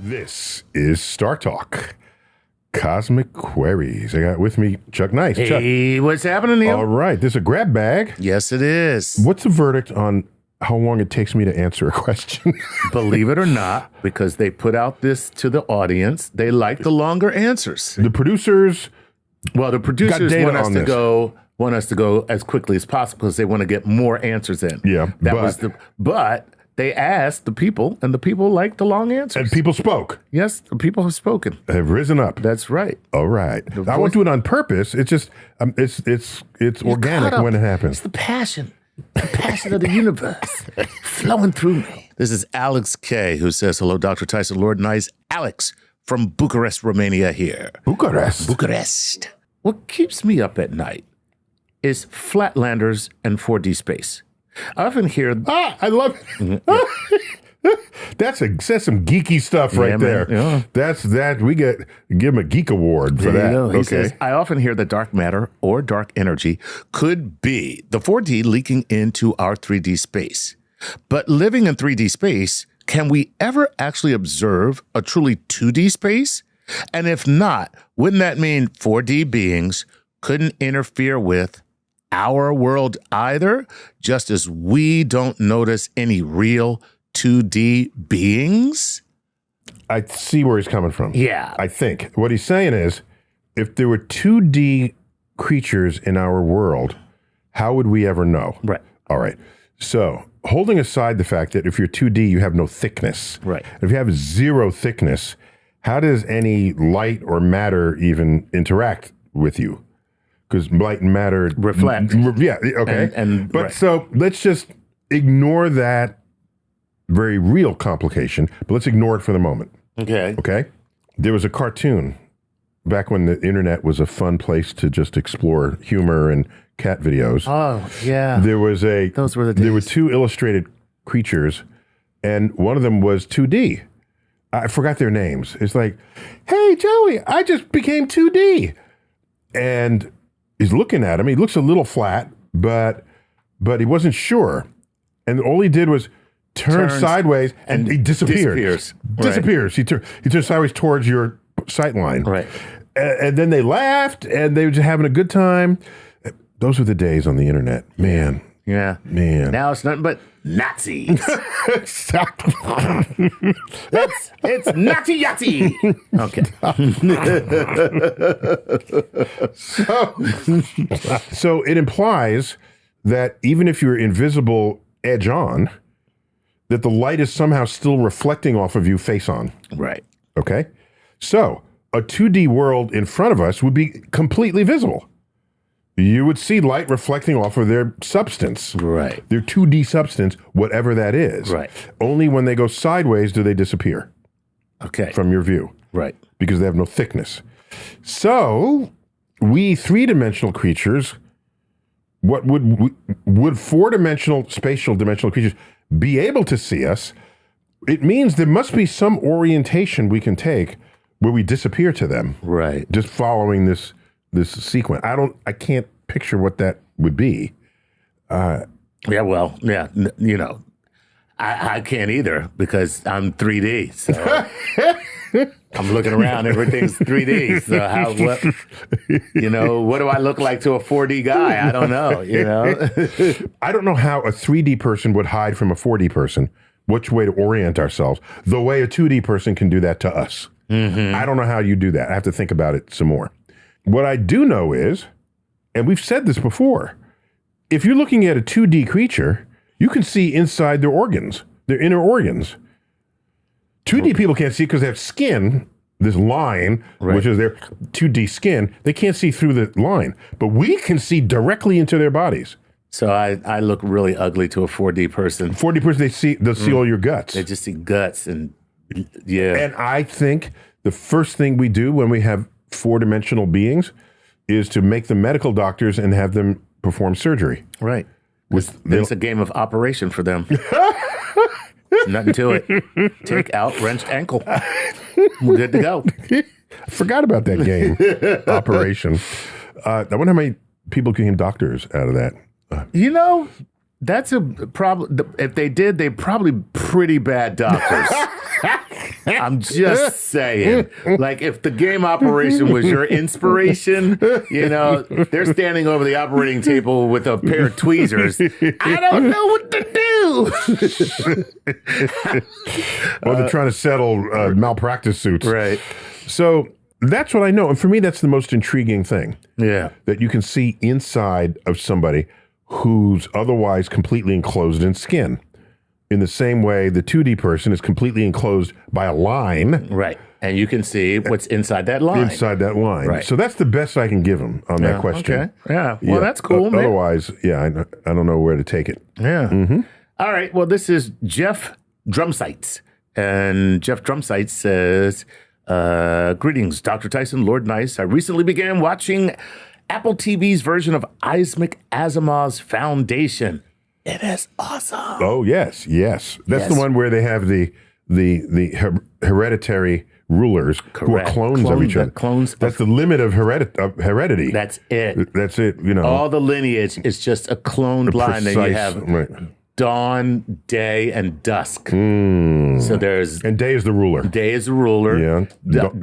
This is StarTalk, Cosmic Queries. I got with me Chuck Nice. Hey, Chuck. what's happening, Neil? All right, this is a grab bag. Yes, it is. What's the verdict on how long it takes me to answer a question? Believe it or not, because they put out this to the audience, they like the longer answers. The producers... Well, the producers data want us on to this. want us to go as quickly as possible because they want to get more answers in. Yeah, but they asked the people, and the people like the long answers. And people spoke. Yes, the people have spoken. Have risen up. That's right. All right. I won't do it on purpose. It's just, it's organic when it happens. It's the passion of the universe flowing through me. This is Alex K, who says, hello, Dr. Tyson, Lord Nice. Alex from Bucharest, Romania here. Bucharest. What keeps me up at night is Flatlanders and 4D space. I often hear... I love it. That's some geeky stuff right there. Yeah. That's that. We give him a geek award for that. He says, I often hear that dark matter or dark energy could be the 4D leaking into our 3D space. But living in 3D space, can we ever actually observe a truly 2D space? And if not, wouldn't that mean 4D beings couldn't interfere with our world either, just as we don't notice any real 2D beings? I see where he's coming from. Yeah. I think what he's saying is, if there were 2D creatures in our world, how would we ever know? Right. All right. So holding aside the fact that if you're 2D, you have no thickness. Right. If you have zero thickness, how does any light or matter even interact with you? Because light and matter reflect. Yeah. Okay. But right. So let's just ignore that very real complication, but let's ignore it for the moment. Okay. Okay. There was a cartoon back when the internet was a fun place to just explore humor and cat videos. Oh, yeah. Those were the days. There were two illustrated creatures, and one of them was 2D. I forgot their names. It's like, hey, Joey, I just became 2D. And he's looking at him. He looks a little flat, but he wasn't sure. And all he did was turn sideways, and he disappears. Disappears. He turns sideways towards your sight line. Right. And then they laughed, and they were just having a good time. Those were the days on the internet. Man. Yeah. Man. Now it's nothing but Nazis. It's Nazi Yahtzee. Okay. So it implies that even if you're invisible edge on, that the light is somehow still reflecting off of you face on. Right. Okay? So a 2D world in front of us would be completely visible. You would see light reflecting off of their substance. Right. Their 2D substance, whatever that is. Right. Only when they go sideways do they disappear. Okay. From your view. Right. Because they have no thickness. So, we three-dimensional creatures, would four-dimensional, spatial dimensional creatures be able to see us? It means there must be some orientation we can take where we disappear to them. Right. Just following this sequence. I can't picture what that would be. I can't either because I'm 3D. So I'm looking around, everything's 3D. So what do I look like to a 4D guy? I don't know, I don't know how a 3D person would hide from a 4D person, which way to orient ourselves, the way a 2D person can do that to us. Mm-hmm. I don't know how you do that. I have to think about it some more. What I do know is, and we've said this before, if you're looking at a 2D creature, you can see inside their organs, their inner organs. 2D people can't see because they have skin, this line, right, which is their 2D skin. They can't see through the line, but we can see directly into their bodies. So I look really ugly to a 4D person. 4D person, they'll see all your guts. They just see guts and yeah. And I think the first thing we do when we have four-dimensional beings is to make them medical doctors and have them perform surgery. Right. It's a game of operation for them. Nothing to it. Take out wrenched ankle. We're good to go. I forgot about that game. Operation. I wonder how many people became doctors out of that. That's a problem. If they did, they're probably pretty bad doctors. I'm just saying. Like, if the game operation was your inspiration, you know, they're standing over the operating table with a pair of tweezers. I don't know what to do. Well, they're trying to settle malpractice suits. Right. So that's what I know. And for me, that's the most intriguing thing. Yeah. That you can see inside of somebody who's otherwise completely enclosed in skin. In the same way, the 2D person is completely enclosed by a line. Right. And you can see what's inside that line. Inside that line. Right. So that's the best I can give them on that question. Okay. Yeah. Well, that's cool, man. Otherwise, yeah, I don't know where to take it. Yeah. All right. Well, this is Jeff Drumsites. And Jeff Drumsites says, greetings, Dr. Tyson, Lord Nice. I recently began watching Apple TV's version of Isaac Asimov's Foundation. It is awesome. Oh, yes. That's the one where they have the hereditary rulers who are clones of each other. That's the limit of heredity. That's it. That's it, you know. All the lineage is just a cloned line. And you have dawn, day, and dusk. So there's... And day is the ruler. Day is the ruler. Yeah.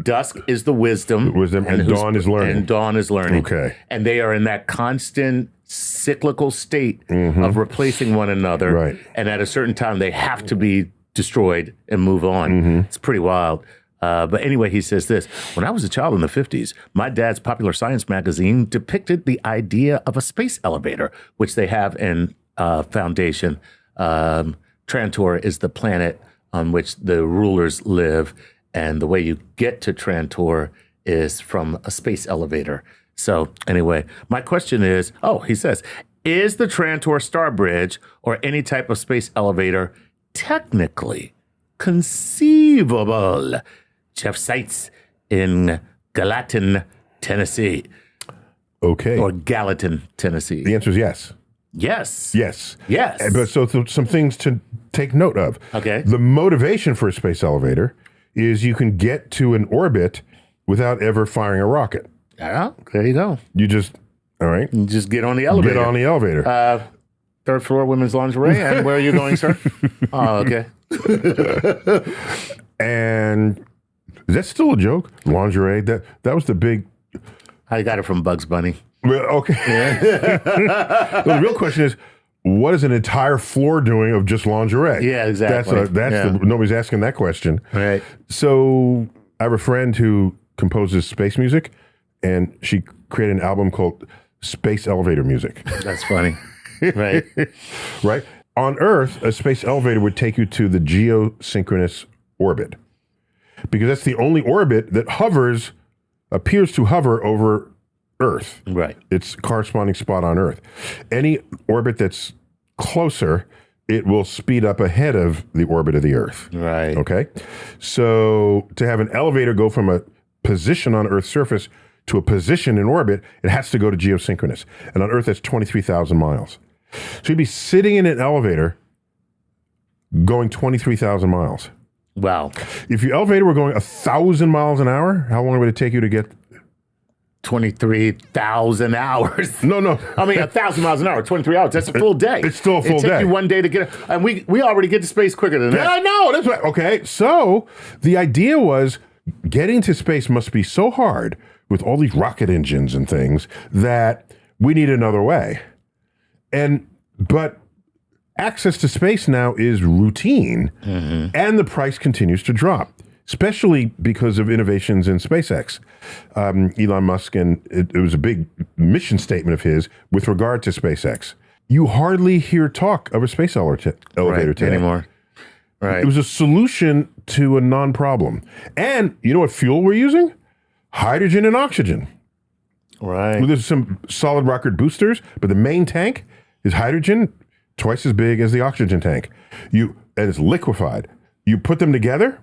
Dusk is the wisdom. And dawn is learning. And dawn is learning. Okay. And they are in that constant cyclical state of replacing one another. Right. And at a certain time, they have to be destroyed and move on. It's pretty wild. But anyway, he says this. When I was a child in the 50s, my dad's popular science magazine depicted the idea of a space elevator, which they have in Foundation. Trantor is the planet on which the rulers live. And the way you get to Trantor is from a space elevator. So anyway, my question is, he says, is the Trantor Star Bridge or any type of space elevator technically conceivable? Jeff Seitz in Gallatin, Tennessee. Okay. Or Gallatin, Tennessee. The answer is yes. Yes. But so some things to take note of. Okay. The motivation for a space elevator is you can get to an orbit without ever firing a rocket. Yeah, there you go. You just get on the elevator. Get on the elevator. Third floor women's lingerie. And where are you going, sir? Oh, okay. And is that still a joke? Lingerie? That was the big... I got it from Bugs Bunny. Well, okay. Well, the real question is, what is an entire floor doing of just lingerie? Yeah, exactly. Nobody's asking that question. Right. So I have a friend who composes space music, and she created an album called Space Elevator Music. That's funny. Right. Right. On Earth, a space elevator would take you to the geosynchronous orbit, because that's the only orbit that appears to hover over Earth. Right. Its corresponding spot on Earth. Any orbit that's closer, it will speed up ahead of the orbit of the Earth. Right. Okay? So to have an elevator go from a position on Earth's surface to a position in orbit, it has to go to geosynchronous. And on Earth, that's 23,000 miles. So you'd be sitting in an elevator going 23,000 miles. Wow. If your elevator were going 1,000 miles an hour, how long would it take you to get? 23,000 hours. No. I mean, 1,000 miles an hour, 23 hours. That's a full day. It's still a full day. It takes you one day to get it. And we already get to space quicker than that. Yeah, I know. That's right. Okay. So the idea was getting to space must be so hard with all these rocket engines and things that we need another way. But access to space now is routine, and the price continues to drop, especially because of innovations in SpaceX. Elon Musk, and it was a big mission statement of his with regard to SpaceX. You hardly hear talk of a space elevator today anymore. Right. It was a solution to a non-problem. And you know what fuel we're using? Hydrogen and oxygen. Right. Well, there's some solid rocket boosters, but the main tank is hydrogen, twice as big as the oxygen tank. And it's liquefied. You put them together,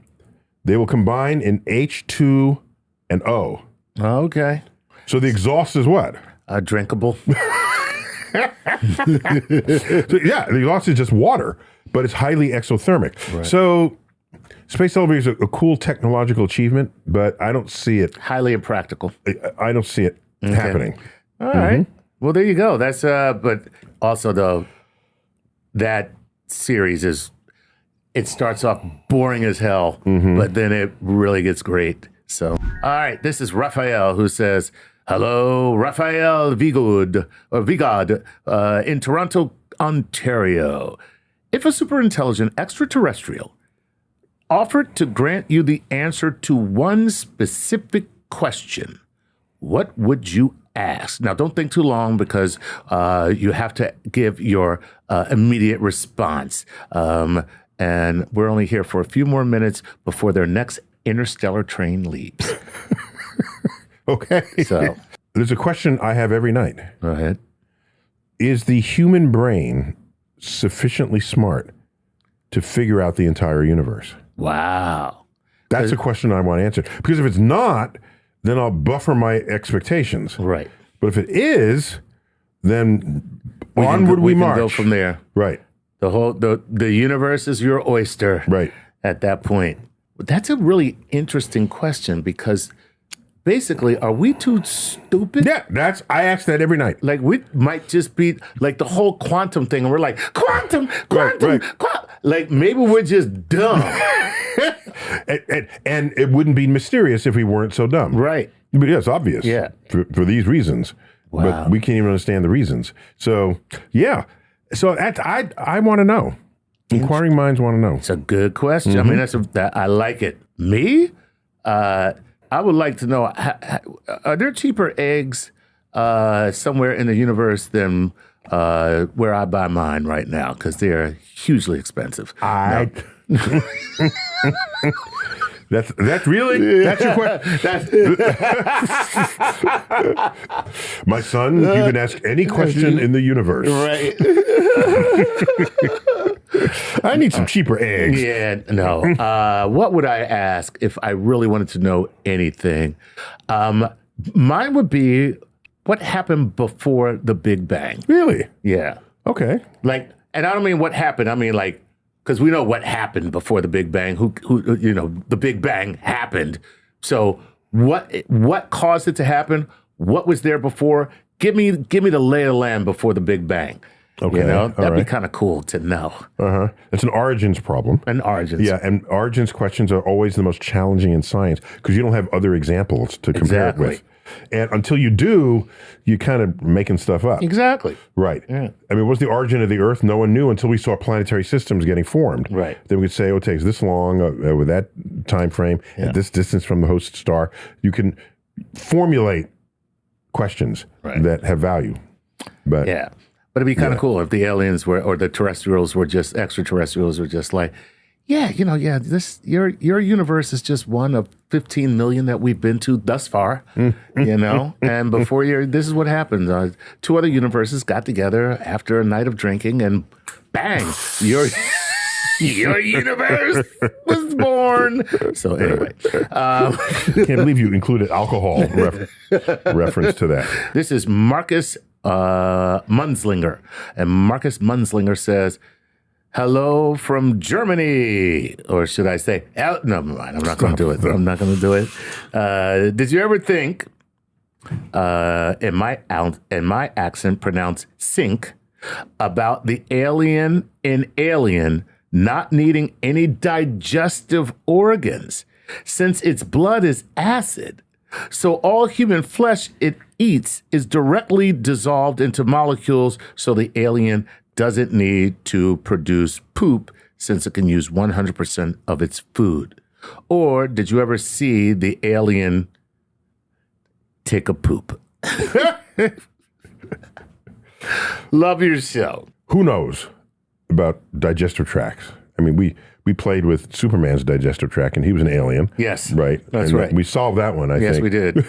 they will combine in H2 and O. Okay. So the exhaust is what? Drinkable. So, yeah, the exhaust is just water, but it's highly exothermic. Right. So space elevator is a cool technological achievement, but I don't see it. Highly impractical. I don't see it happening. All right. Well, there you go. That's but also though, that series is it starts off boring as hell, but then it really gets great. So, all right, this is Raphael who says, hello, Raphael Vigod, in Toronto, Ontario. If a superintelligent extraterrestrial offered to grant you the answer to one specific question, what would you ask? Now, don't think too long because you have to give your immediate response. And we're only here for a few more minutes before their next interstellar train leaves. Okay. So, there's a question I have every night. go ahead. Is the human brain sufficiently smart to figure out the entire universe? Wow. That's a question I want answered. Because if it's not, then I'll buffer my expectations. Right. But if it is, then We onward we can march. go from there. Right. The universe is your oyster. Right. At that point. That's a really interesting question because basically, are we too stupid? Yeah, I ask that every night. Like we might just be like the whole quantum thing, and we're like quantum. Right. Like maybe we're just dumb, and it wouldn't be mysterious if we weren't so dumb. right? But yeah, it's obvious. Yeah. For these reasons. Wow. But we can't even understand the reasons. So yeah. So I want to know. Inquiring minds want to know. It's a good question. I mean, I like it. Me, I would like to know: are there cheaper eggs somewhere in the universe than where I buy mine right now? Because they're hugely expensive. That's really that's your question. My son, you can ask any question in the universe. Right. I need some cheaper eggs. Yeah, no. What would I ask if I really wanted to know anything? Mine would be what happened before the Big Bang. Really? Yeah. Okay. Like, and I don't mean what happened. I mean like, because we know what happened before the Big Bang. Who the Big Bang happened. So what caused it to happen? What was there before? Give me the lay of the land before the Big Bang. Okay. You know, that'd be right. kind of cool to know. It's an origins problem. And origins. Yeah, and origins questions are always the most challenging in science because you don't have other examples to compare it with. And until you do, you're kind of making stuff up. Exactly. Right. Yeah. I mean, what's the origin of the Earth? No one knew until we saw planetary systems getting formed. Right. Then we could say, oh, it takes this long with that time frame at this distance from the host star. You can formulate questions that have value. But yeah. But it'd be kind of cool if the aliens were, or the terrestrials were just, extraterrestrials were just like, your universe is just one of 15 million that we've been to thus far, and before this is what happened. Two other universes got together after a night of drinking and bang, your universe was born. So anyway. Can't believe you included alcohol reference to that. This is Marcus Munzlinger. And Marcus Munzlinger says, hello from Germany. Or should I say, no, never mind. I'm not going to do it. I'm not going to do it. Did you ever think, in my accent, pronounce sink, about the alien in Alien not needing any digestive organs since its blood is acid? So all human flesh it eats is directly dissolved into molecules, so the alien doesn't need to produce poop since it can use 100% of its food. Or did you ever see the alien take a poop? Love your show. Who knows about digestive tracts? I mean, we played with Superman's digestive tract, and he was an alien. Yes. Right? That's and right. We solved that one, I think. Yes, we did.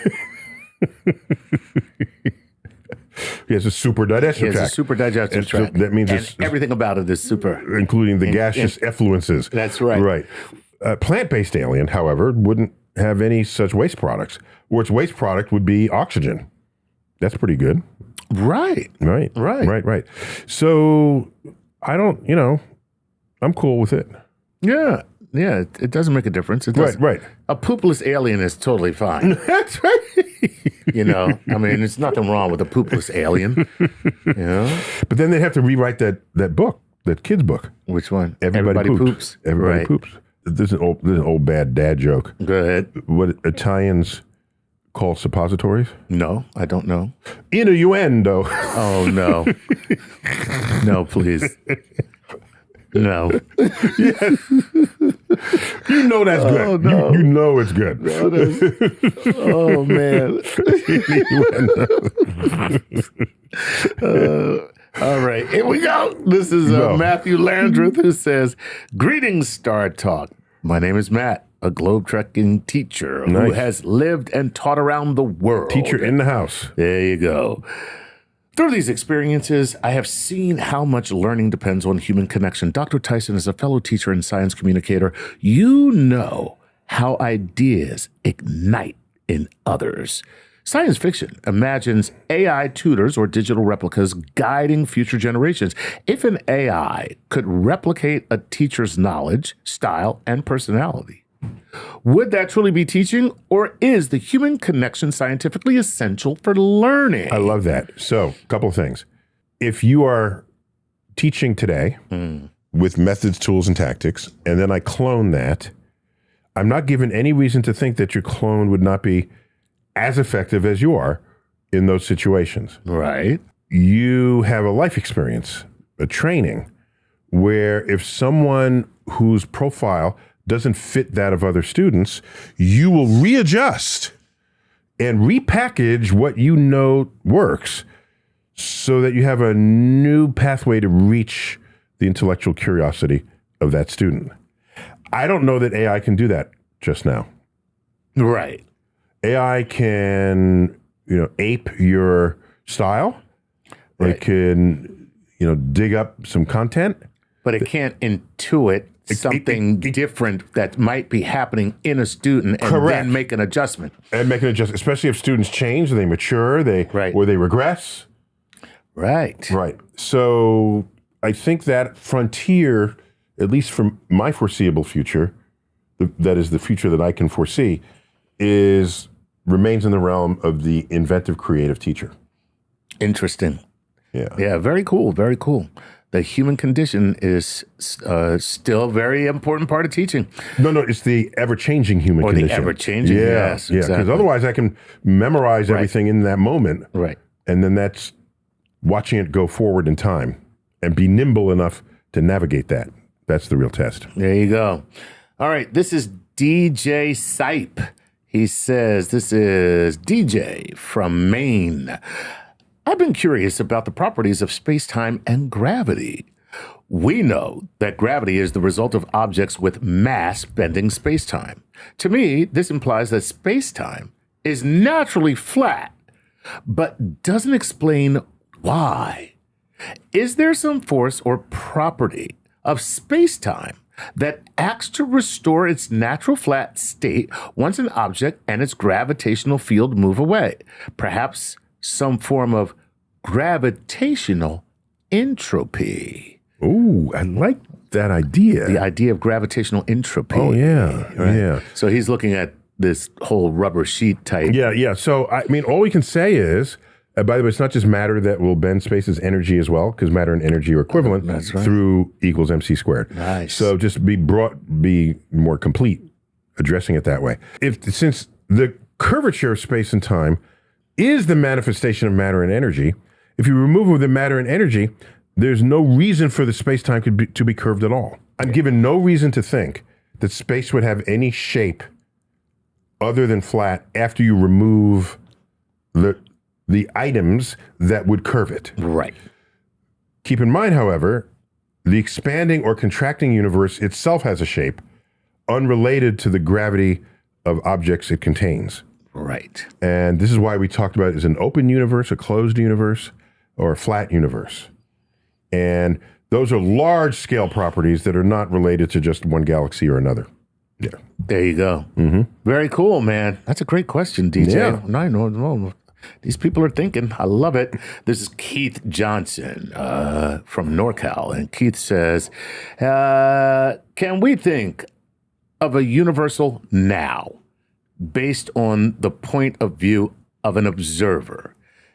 He has a super digestive He has tract. a super digestive tract. That means and everything about it is super. including the gaseous effluences. That's right. Right. Plant-based alien, however, wouldn't have any such waste products. Or its waste product would be oxygen. That's pretty good. Right. Right. So I don't, I'm cool with it. Yeah. Yeah. It doesn't make a difference. It doesn't. Right. A poopless alien is totally fine. That's right. I mean, there's nothing wrong with a poopless alien. But then they'd have to rewrite that book That kid's book. Which one? Everybody poops. Everybody Right. poops. This is an old bad dad joke. Go ahead. What Italians call suppositories? No, I don't know. Innuendo. Oh, no. No, please. No. Yes. You know that's good. Oh, no. You know it's good. Oh, man. All right, here we go. This is Matthew Landreth who says, "Greetings, Star Talk. My name is Matt, a globe-trekking teacher who Nice. has lived and taught around the world." Teacher in the house. There you go. Through these experiences, I have seen how much learning depends on human connection. Dr. Tyson is a fellow teacher and science communicator. You know how ideas ignite in others. Science fiction imagines AI tutors or digital replicas guiding future generations. If an AI could replicate a teacher's knowledge, style, and personality, would that truly be teaching, or is the human connection scientifically essential for learning? I love that. So, a couple of things. If you are teaching today with methods, tools, and tactics, and then I clone that, I'm not given any reason to think that your clone would not be as effective as you are in those situations. Right. You have a life experience, a training, where if someone whose profile doesn't fit that of other students, you will readjust and repackage what you know works so that you have a new pathway to reach the intellectual curiosity of that student. I don't know that AI can do that just now. Right. AI can, ape your style. Right. It can, dig up some content. But it can't intuit something different that might be happening in a student and Correct. then make an adjustment. And make an adjustment, especially if students change, they mature, or they regress. Right. Right. So I think that frontier, at least from my foreseeable future, that is the future that I can foresee, remains in the realm of the inventive, creative teacher. Interesting. Yeah. Yeah, very cool. Very cool. The human condition is still a very important part of teaching. No, it's the ever-changing human condition. Or the ever-changing, yes, Yeah, because exactly. otherwise I can memorize everything in that moment. Right. And then that's watching it go forward in time and be nimble enough to navigate that. That's the real test. There you go. All right, this is DJ Sipe. He says, this is DJ from Maine. I've been curious about the properties of space-time and gravity. We know that gravity is the result of objects with mass bending space-time. To me, this implies that space-time is naturally flat, but doesn't explain why. Is there some force or property of space-time that acts to restore its natural flat state once an object and its gravitational field move away? Perhaps some form of gravitational entropy. Ooh, I like that idea. The idea of gravitational entropy. Oh, yeah. Right? Yeah. So he's looking at this whole rubber sheet type. Yeah. So, all we can say is, by the way, it's not just matter that will bend space, it's energy as well, because matter and energy are equivalent through equals mc squared. Nice. So just be more complete addressing it that way. Since the curvature of space and time is the manifestation of matter and energy, if you remove the matter and energy, there's no reason for the space-time to be curved at all. I'm given no reason to think that space would have any shape other than flat after you remove the items that would curve it. Right. Keep in mind, however, the expanding or contracting universe itself has a shape unrelated to the gravity of objects it contains. Right. And this is why we talked about it as an open universe, a closed universe, or a flat universe. And those are large-scale properties that are not related to just one galaxy or another. Yeah. There you go. Mm-hmm. Very cool, man. That's a great question, DJ. Yeah. No. These people are thinking. I love it. This is Keith Johnson from NorCal. And Keith says, can we think of a universal now based on the point of view of an observer?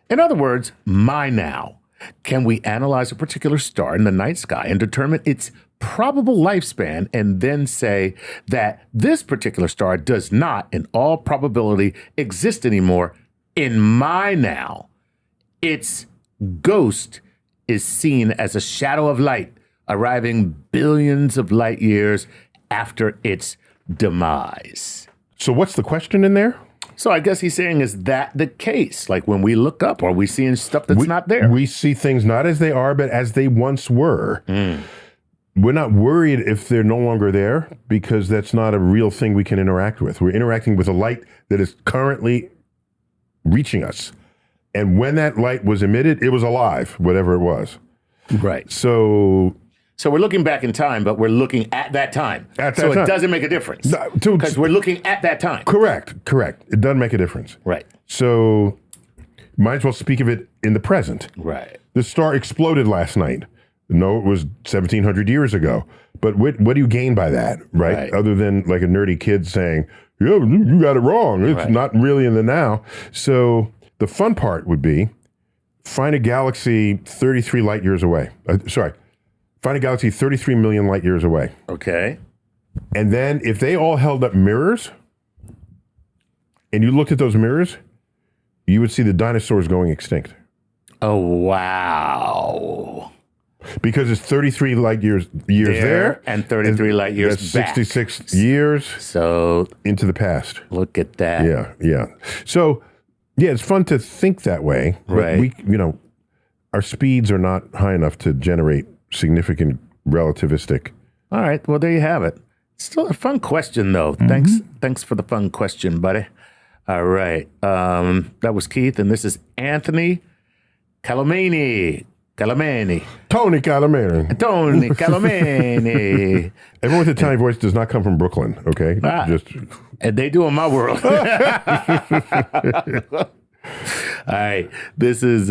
In other words, my now. Can we analyze a particular star in the night sky and determine its probable lifespan and then say that this particular star does not, in all probability, exist anymore in my now? Its ghost is seen as a shadow of light arriving billions of light years after its demise. So what's the question in there? So I guess he's saying, is that the case? Like when we look up, are we seeing stuff that's not there? We see things not as they are, but as they once were. We're not worried if they're no longer there because that's not a real thing we can interact with. We're interacting with a light that is currently reaching us. And when that light was emitted, it was alive, whatever it was. Right. So we're looking back in time, but we're looking at that time. So it doesn't make a difference. Because we're looking at that time. Correct. It doesn't make a difference. Right. So might as well speak of it in the present. Right. The star exploded last night. No, it was 1,700 years ago. But what do you gain by that, right? Other than like a nerdy kid saying, yeah, you got it wrong. It's not really in the now. So the fun part would be find a galaxy 33 light years away. Find a galaxy 33 million light years away. Okay. And then if they all held up mirrors and you looked at those mirrors, you would see the dinosaurs going extinct. Oh, wow. Because it's 33 light years there and 33 light years back. 66 years so into the past. Look at that. Yeah. So, yeah, it's fun to think that way. Right. But our speeds are not high enough to generate significant relativistic. All right. Well, there you have it. Still a fun question, though. Thanks for the fun question, buddy. All right. That was Keith, and this is Anthony Calamani. Tony Calamani. Everyone with a tiny voice does not come from Brooklyn, okay? And they do in my world. All right. This is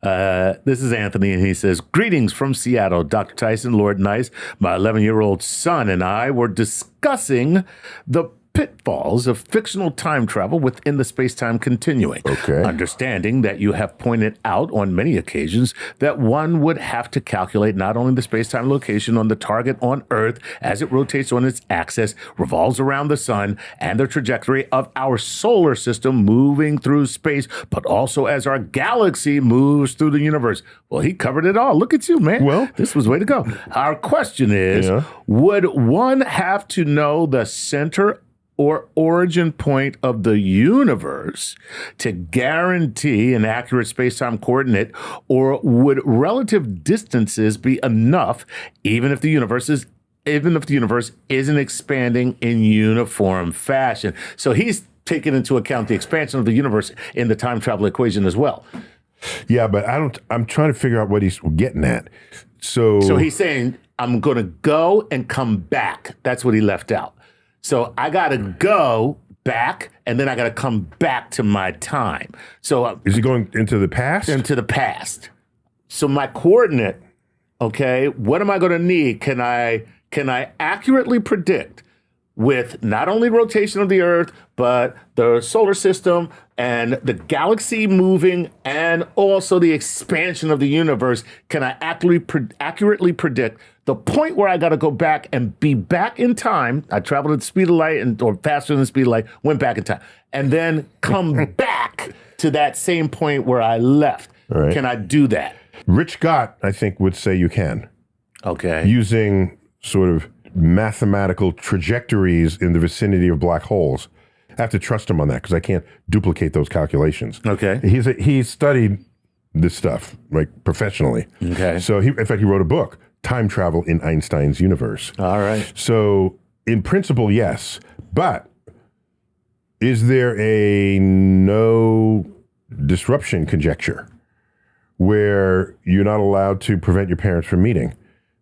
Anthony, and he says, greetings from Seattle, Dr. Tyson, Lord Nice. My 11-year-old son and I were discussing the pitfalls of fictional time travel within the space-time continuum. Okay. Understanding that you have pointed out on many occasions that one would have to calculate not only the space-time location on the target on Earth as it rotates on its axis, revolves around the sun, and the trajectory of our solar system moving through space, but also as our galaxy moves through the universe. Well, he covered it all. Look at you, man. Well, this was way to go. Our question is, would one have to know the center or origin point of the universe to guarantee an accurate space-time coordinate, or would relative distances be enough even if the universe isn't expanding in uniform fashion? So he's taken into account the expansion of the universe in the time travel equation as well. Yeah, but I'm trying to figure out what he's getting at. So he's saying, I'm going to go and come back. That's what he left out. So I got to go back, and then I got to come back to my time. So is he going into the past? Into the past. So my coordinate, okay, what am I going to need? Can I accurately predict with not only rotation of the Earth, but the solar system and the galaxy moving and also the expansion of the universe? Can I accurately predict the point where I got to go back and be back in time? I traveled at the speed of light or faster than the speed of light, went back in time, and then come back to that same point where I left. Right. Can I do that? Rich Scott, I think, would say you can. Okay. Using sort of mathematical trajectories in the vicinity of black holes. I have to trust him on that because I can't duplicate those calculations. Okay. He's studied this stuff like professionally. Okay. So in fact, he wrote a book, Time Travel in Einstein's Universe. All right. So in principle, yes. But is there a no disruption conjecture where you're not allowed to prevent your parents from meeting,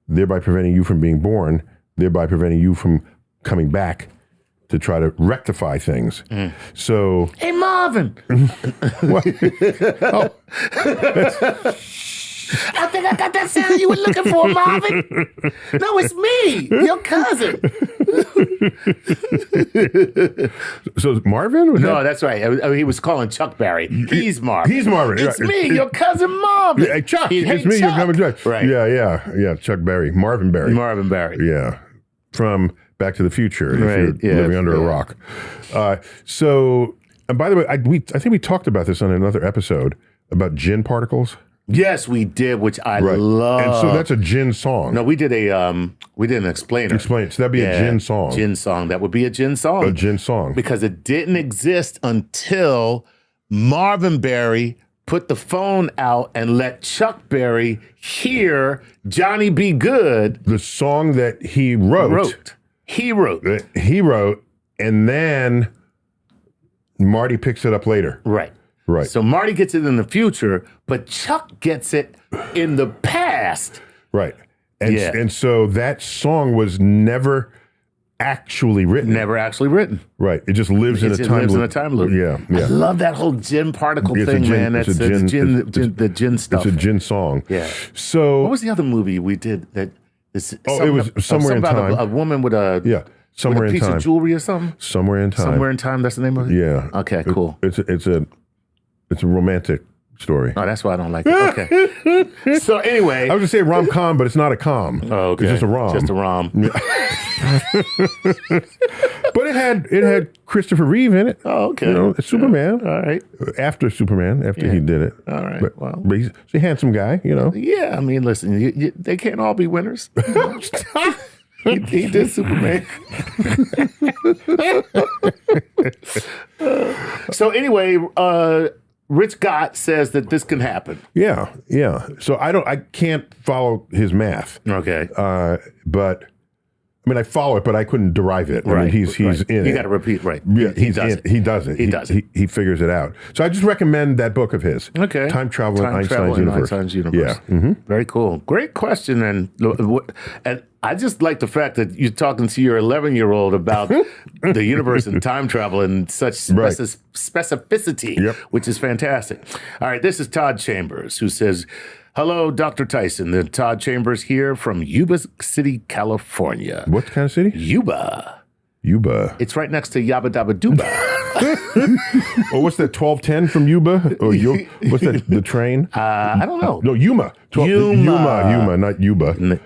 thereby preventing you from being born, thereby preventing you from coming back to try to rectify things? So, hey, Marvin. What? Oh. I think I got that sound you were looking for, Marvin. No, it's me, your cousin. So it's Marvin? No, that's right. He was calling Chuck Berry. He's Marvin. He's Marvin. It's me, your cousin Marvin. Hey, Chuck. Hey, It's me, your cousin Chuck. Right. Yeah. Chuck Berry. Marvin Berry. Marvin Berry. Yeah. From Back to the Future, Right, if you're living under a rock. So, and by the way, I think we talked about this on another episode about gin particles. Yes, we did, which I love. And so that's a gin song. No, we did an explainer. Explain it. So that'd be a gin song. Gin song. That would be a gin song. A gin song. Because it didn't exist until Marvin Berry put the phone out and let Chuck Berry hear Johnny B. Good. The song that he wrote. He wrote. And then Marty picks it up later. Right. Right. So Marty gets it in the future, but Chuck gets it in the past. Right. And so that song was never actually written. Never actually written. Right. It just lives in a time loop. Yeah. I love that whole gin particle thing, man. That's the gin stuff. It's a gin song. Yeah. So what was the other movie we did that? It was Somewhere in Time. A woman with a Somewhere with a in piece Time. of jewelry or something. Somewhere in Time. Somewhere in Time. That's the name of it. Yeah. Okay. Cool. It's a romantic story. Oh, that's why I don't like it. Okay. So anyway, I was gonna say rom-com, but it's not a com. Oh, okay. It's just a rom. Just a rom. But it had Christopher Reeve in it. Oh, okay. You know, Superman. All right. After Superman, after he did it. All right. But he's a handsome guy, you know. Yeah, I mean, listen, they can't all be winners. He did Superman. So anyway, Rich Gott says that this can happen. Yeah. So I can't follow his math. Okay. But I mean, I follow it, but I couldn't derive it. I mean, he's in it. You got to repeat, right? Yeah, he does it. He does it. He figures it out. So I just recommend that book of his. Okay. Time Travel in Einstein's Universe. Yeah. Mm-hmm. Very cool. Great question. And I just like the fact that you're talking to your 11-year-old about the universe and time travel in such specificity, which is fantastic. All right. This is Todd Chambers, who says, hello, Dr. Tyson. The Todd Chambers here from Yuba City, California. What kind of city? Yuba. It's right next to Yabba Dabba Dooba. Oh, what's that, 1210 from Yuba? Or what's that, the train? I don't know. No, Yuma. Yuma, not Yuba.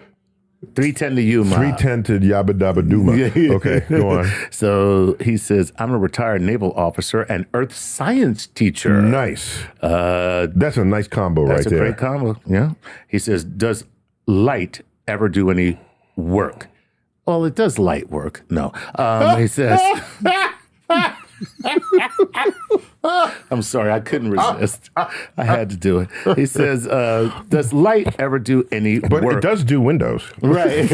310 to Yuma. 310 to Yabba Dabba Duma. Okay, go on. So he says, I'm a retired naval officer and earth science teacher. Nice. That's a nice combo right there. That's a great combo, yeah. He says, does light ever do any work? Well, it does light work. No. He says... I'm sorry, I couldn't resist. I had to do it. He says, does light ever do any work? But it does do windows. Right.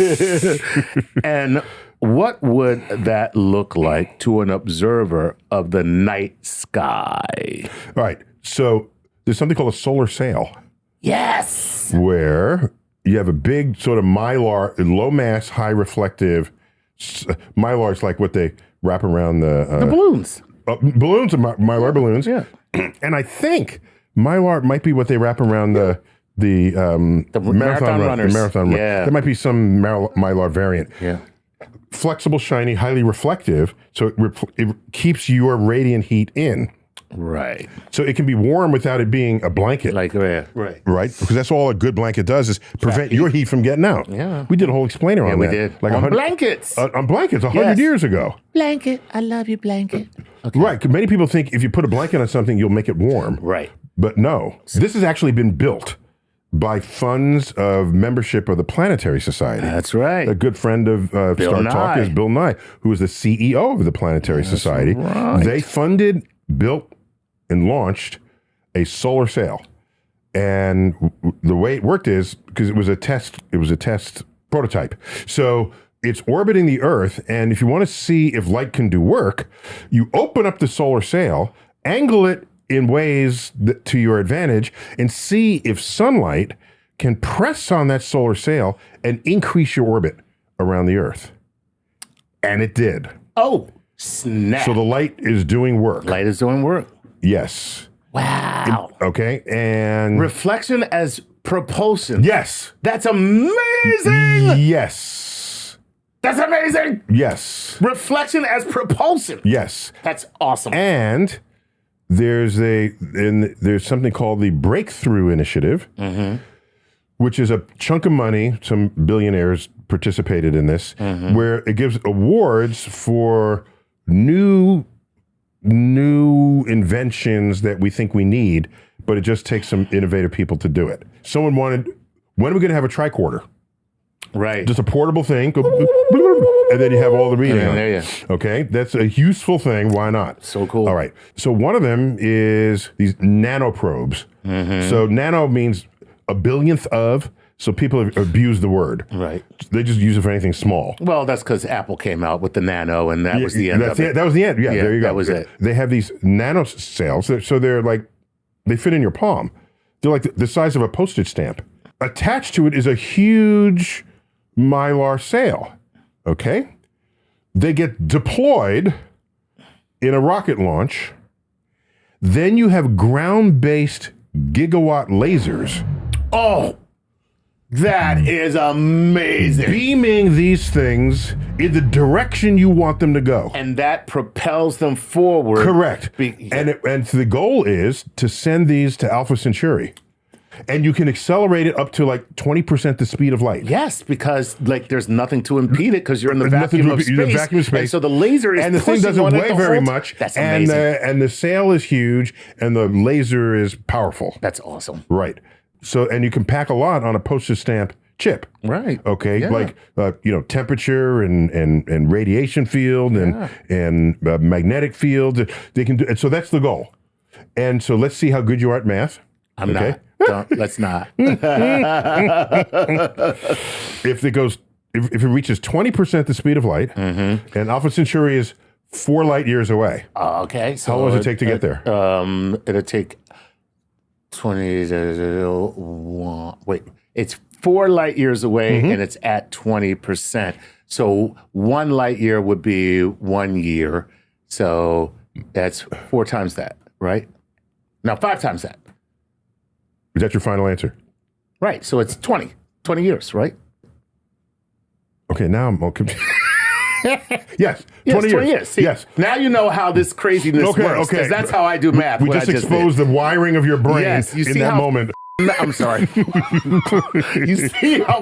And what would that look like to an observer of the night sky? All right. So there's something called a solar sail. Yes. Where you have a big sort of mylar, low mass, high reflective. Mylar is like what they wrap around the balloons. Balloons are mylar balloons. Yeah. And I think mylar might be what they wrap around the marathon runners. The marathon run. Yeah. There might be some mylar variant. Yeah. Flexible, shiny, highly reflective, so it keeps your radiant heat in. Right. So it can be warm without it being a blanket. Right. Right? Because that's all a good blanket does is prevent your heat from getting out. Yeah. We did a whole explainer on that. We did. Like on blankets. On blankets 100 years ago. Blanket. I love you, blanket. Okay. Right. 'Cause many people think if you put a blanket on something, you'll make it warm. Right. But no. This has actually been built by funds of membership of the Planetary Society. That's right. A good friend of StarTalk is Bill Nye, who is the CEO of the Planetary Society. Right. They funded, built, and launched a solar sail. And the way it worked is because it was a test prototype. So it's orbiting the Earth, and if you want to see if light can do work, you open up the solar sail, angle it in ways to your advantage, and see if sunlight can press on that solar sail and increase your orbit around the Earth. And it did. Oh, snap. So the light is doing work. Light is doing work. Yes. Wow. Okay. And reflection as propulsion. Yes. That's amazing. Yes. That's amazing. Yes. Reflection as propulsion. Yes. That's awesome. And there's something called the Breakthrough Initiative, which is a chunk of money. Some billionaires participated in this, where it gives awards for new inventions that we think we need, but it just takes some innovative people to do it. Someone wanted, when are we going to have a tricorder? Right. Just a portable thing, and then you have all the reading. There you go. Okay, that's a useful thing. Why not? So cool. All right. So one of them is these nanoprobes. So nano means a billionth of. So people have abused the word. Right. They just use it for anything small. Well, that's because Apple came out with the nano, and that was the end of it. That was the end. Yeah, there you go. That was it. They have these nano cells, so they're like, they fit in your palm. They're like the size of a postage stamp. Attached to it is a huge mylar sail. Okay? They get deployed in a rocket launch. Then you have ground-based gigawatt lasers. Oh, that is amazing. Beaming these things in the direction you want them to go. And that propels them forward. Correct. And the goal is to send these to Alpha Centauri. And you can accelerate it up to like 20% the speed of light. Yes, because like there's nothing to impede it because you're in the vacuum of space. You're in the vacuum of space. And so the laser is and the thing doesn't weigh very much. That's amazing. And the sail is huge, and the laser is powerful. That's awesome. Right. So, and you can pack a lot on a postage stamp chip. Right. Okay. Yeah. Like temperature and radiation field and magnetic field. They can do. And so that's the goal. And so let's see how good you are at math. I'm not. Let's not. If it reaches 20% the speed of light, and Alpha Centauri is 4 light years away. Okay. So how long does it take to get there? It'll take 20. Wait, it's 4 light years away, and it's at 20%. So 1 light year would be 1 year. So that's 4 times that, right? No, 5 times that. Is that your final answer? Right. So it's 20 years, right? Okay, now I'm confused. Yes, 20 years. See, yes. Now you know how this craziness works. Okay. That's how I do math. We just exposed the wiring of your brain in that moment. I'm sorry. You see how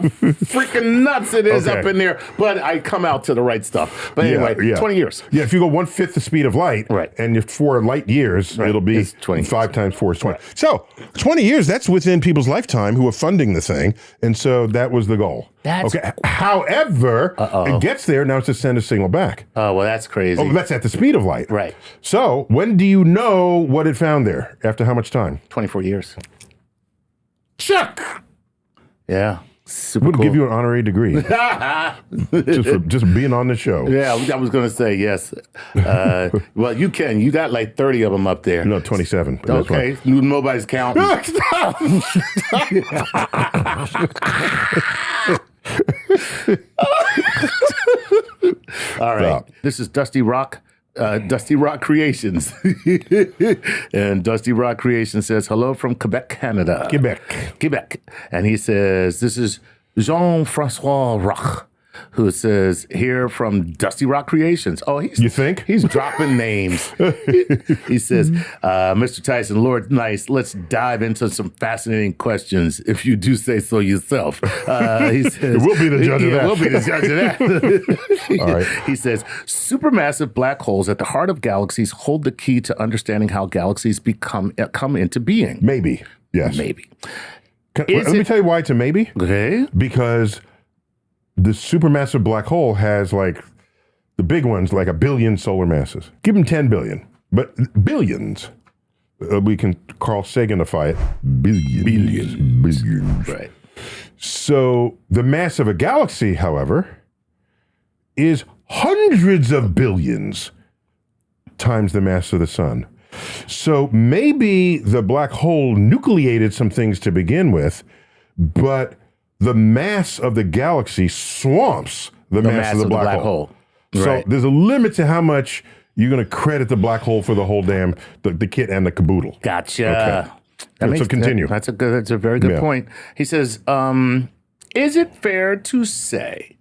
freaking nuts it is up in there, but I come out to the right stuff. But anyway, 20 years. Yeah, if you go 1/5 the speed of light, and if 4 light years, it'll be 20. 5 times 4 is 20. Right. So 20 years, that's within people's lifetime who are funding the thing. And so that was the goal. Okay. However, it gets there, now it's to send a signal back. Oh, well, that's crazy. Oh, that's at the speed of light. Right. So when do you know what it found there? After how much time? 24 years. Check. Yeah. Super Would cool. give you an honorary degree just being on the show. Yeah, I was going to say yes. Well, you can. You got like 30 of them up there. No, 27. Okay, nobody's counting. All right. This is Dusty Rock. Dusty Rock Creations. And Dusty Rock Creations says, hello from Quebec, Canada. Quebec. And he says, this is Jean-Francois Roch, who says, here from Dusty Rock Creations. Oh, you think? He's dropping names. He says, Mr. Tyson, Lord Nice, let's dive into some fascinating questions, if you do say so yourself. He says, we'll be the judge of that. We'll be the judge of that. All right. He says, supermassive black holes at the heart of galaxies hold the key to understanding how galaxies come into being. Maybe. Yes. Maybe. Let me tell you why it's a maybe. Okay. Because the supermassive black hole has like the big ones, like 1 billion solar masses. Give them 10 billion, but billions. We can Carl Saganify it. Billions. Right. So the mass of a galaxy, however, is hundreds of billions times the mass of the sun. So maybe the black hole nucleated some things to begin with, but the mass of the galaxy swamps the mass of the black hole. So there's a limit to how much you're going to credit the black hole for the whole damn, the kit and the caboodle. Gotcha. Okay. So continue. That's a very good point. He says, is it fair to say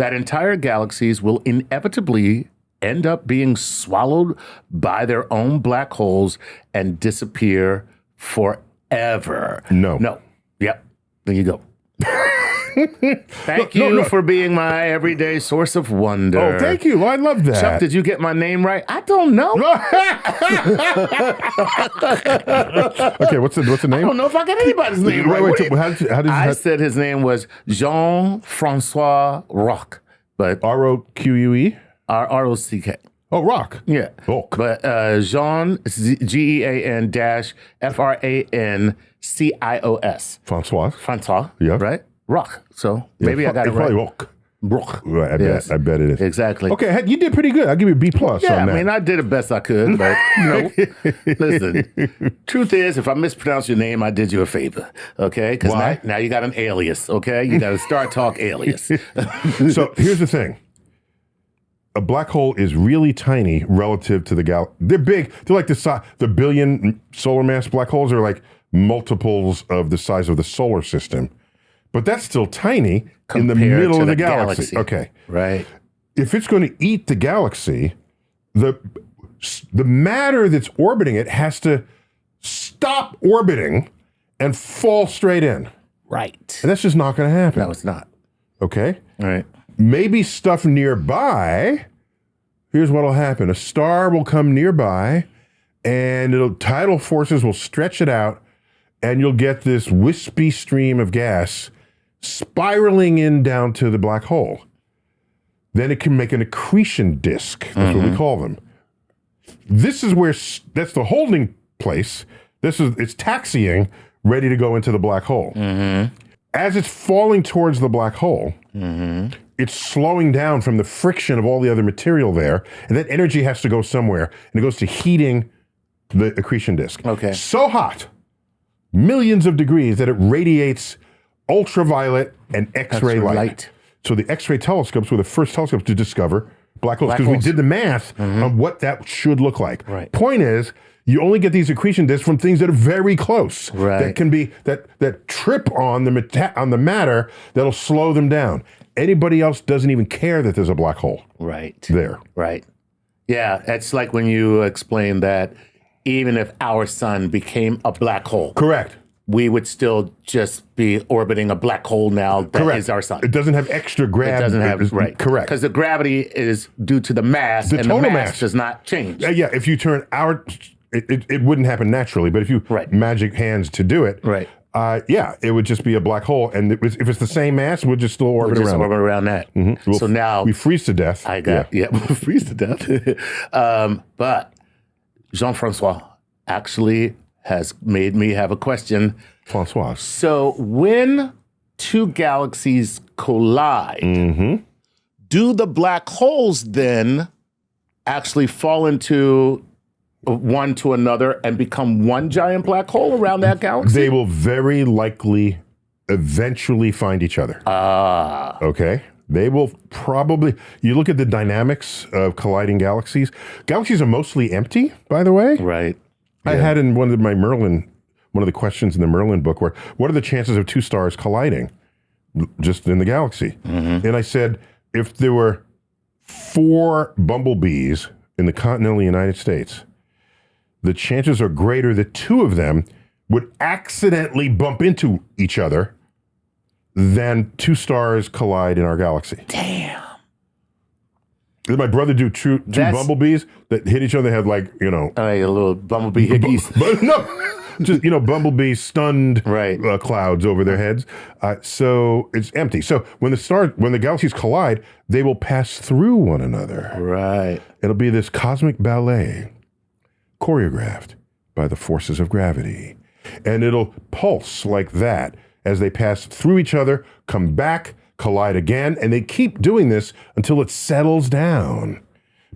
that entire galaxies will inevitably end up being swallowed by their own black holes and disappear forever. No. Yep. There you go. Thank you for being my everyday source of wonder. Oh, thank you. I love that. Chuck, did you get my name right? I don't know. Okay, what's the name? I don't know if I got anybody's name right. I said his name was Jean-Francois Rock, but R-O-Q-U-E? R-O-C-K. Oh, Rock. Yeah. Rock. But Jean, G-E-A-N dash F-R-A-N-C-I-O-S. Francois. Yeah. Right? Rock. So maybe I got it right. Probably Rock. Rock. Right, Yes. I bet it is. Exactly. Okay, you did pretty good. I'll give you a B+ on that. Yeah, I mean, I did the best I could, but, listen, truth is, if I mispronounce your name, I did you a favor, okay? Why? Because now you got an alias, okay? You got a StarTalk alias. So here's the thing. A black hole is really tiny relative to the galaxy. They're big. They're like the billion solar mass black holes are like multiples of the size of the solar system. But that's still tiny in the middle of the galaxy. Okay. Right. If it's going to eat the galaxy, the matter that's orbiting it has to stop orbiting and fall straight in. Right. And that's just not going to happen. No, it's not. Okay? All right. Maybe stuff nearby, here's what'll happen. A star will come nearby and tidal forces will stretch it out and you'll get this wispy stream of gas spiraling in down to the black hole. Then it can make an accretion disk. That's what we call them. This is where, that's the holding place. It's taxiing, ready to go into the black hole. As it's falling towards the black hole, it's slowing down from the friction of all the other material there, and that energy has to go somewhere, and it goes to heating the accretion disk. Okay. So hot, millions of degrees, that it radiates ultraviolet and X-ray light. So the X-ray telescopes were the first telescopes to discover black holes, because we did the math on what that should look like. Right. Point is, you only get these accretion disks from things that are very close. Right. That can be that trip on the matter that'll slow them down. Anybody else doesn't even care that there's a black hole. Right. There. Right. Yeah, it's like when you explain that even if our sun became a black hole. Correct. We would still just be orbiting a black hole now that is our sun. It doesn't have extra gravity. It doesn't have, right. Correct. Because the gravity is due to the mass, and the mass does not change. Yeah, if you turn it wouldn't happen naturally, but if you magic hands to do it, it would just be a black hole. And if it's the same mass, we'll just still orbit around that. So now we freeze to death. We'll freeze to death. But Jean-Francois actually has made me have a question. Francois. So when two galaxies collide, do the black holes then actually fall into one to another and become one giant black hole around that galaxy? They will very likely eventually find each other. Okay? They will probably, you look at the dynamics of colliding galaxies. Galaxies are mostly empty, by the way. Right. I had in one of the questions in the Merlin book, what are the chances of two stars colliding just in the galaxy? And I said, if there were 4 bumblebees in the continental United States, the chances are greater that 2 of them would accidentally bump into each other than 2 stars collide in our galaxy. Damn. Did my brother do two bumblebees that hit each other? They had a little bumblebee hickeys. Just, bumblebee stunned clouds over their heads. So it's empty. So when the galaxies collide, they will pass through one another. Right. It'll be this cosmic ballet choreographed by the forces of gravity. And it'll pulse like that as they pass through each other, come back, collide again, and they keep doing this until it settles down,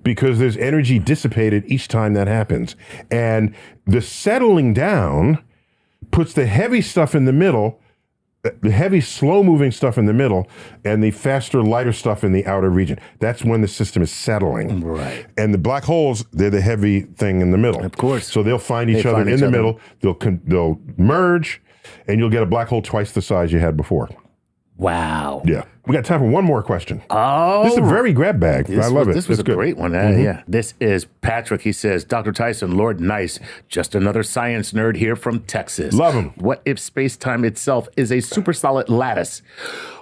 because there's energy dissipated each time that happens. And the settling down puts the heavy stuff in the middle, the heavy, slow-moving stuff in the middle, and the faster, lighter stuff in the outer region. That's when the system is settling. Right. And the black holes, they're the heavy thing in the middle. Of course. So they'll find each other in the middle, they'll merge, and you'll get a black hole twice the size you had before. Wow. Yeah. We got time for one more question. Oh, this is a very grab bag. I love it. This was It's a great one. Yeah. This is Patrick. He says, Dr. Tyson, Lord Nice, just another science nerd here from Texas. Love him. What if space-time itself is a super solid lattice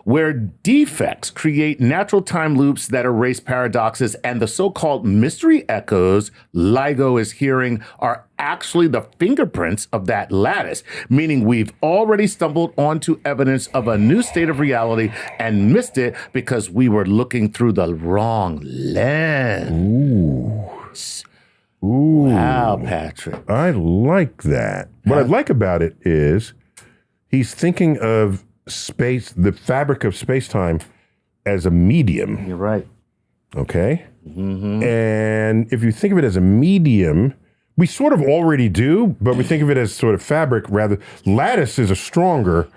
where defects create natural time loops that erase paradoxes, and the so-called mystery echoes LIGO is hearing are actually the fingerprints of that lattice, meaning we've already stumbled onto evidence of a new state of reality and missed it because we were looking through the wrong lens. Ooh. Wow, Patrick. I like that. What I like about it is he's thinking of space, the fabric of space-time, as a medium. You're right. Okay? And if you think of it as a medium, we sort of already do, but we think of it as sort of fabric rather. Lattice is a stronger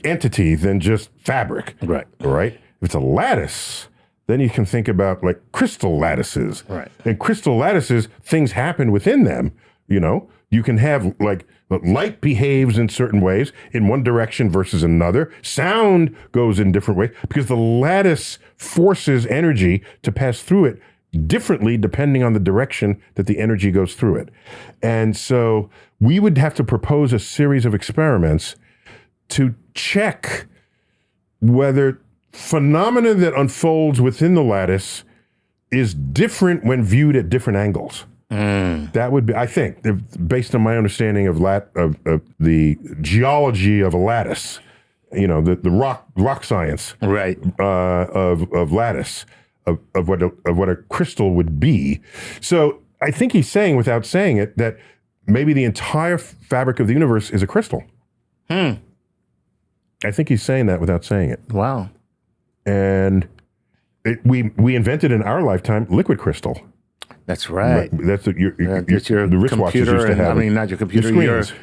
entity than just fabric. Right. Right? If it's a lattice, then you can think about like crystal lattices. Right. And crystal lattices, things happen within them. You know, you can have like light behaves in certain ways in one direction versus another. Sound goes in different ways because the lattice forces energy to pass through it differently depending on the direction that the energy goes through it. And so we would have to propose a series of experiments to check whether phenomena that unfolds within the lattice is different when viewed at different angles. That would be, I think, based on my understanding of the geology of a lattice, you know, the rock science, Right. Of lattice, of what a crystal would be. So I think he's saying, without saying it, that maybe the entire fabric of the universe is a crystal. I think he's saying that without saying it. Wow. And we invented in our lifetime liquid crystal. That's right. That's your the wristwatches computer, used to have. I mean, not your computer, your screens.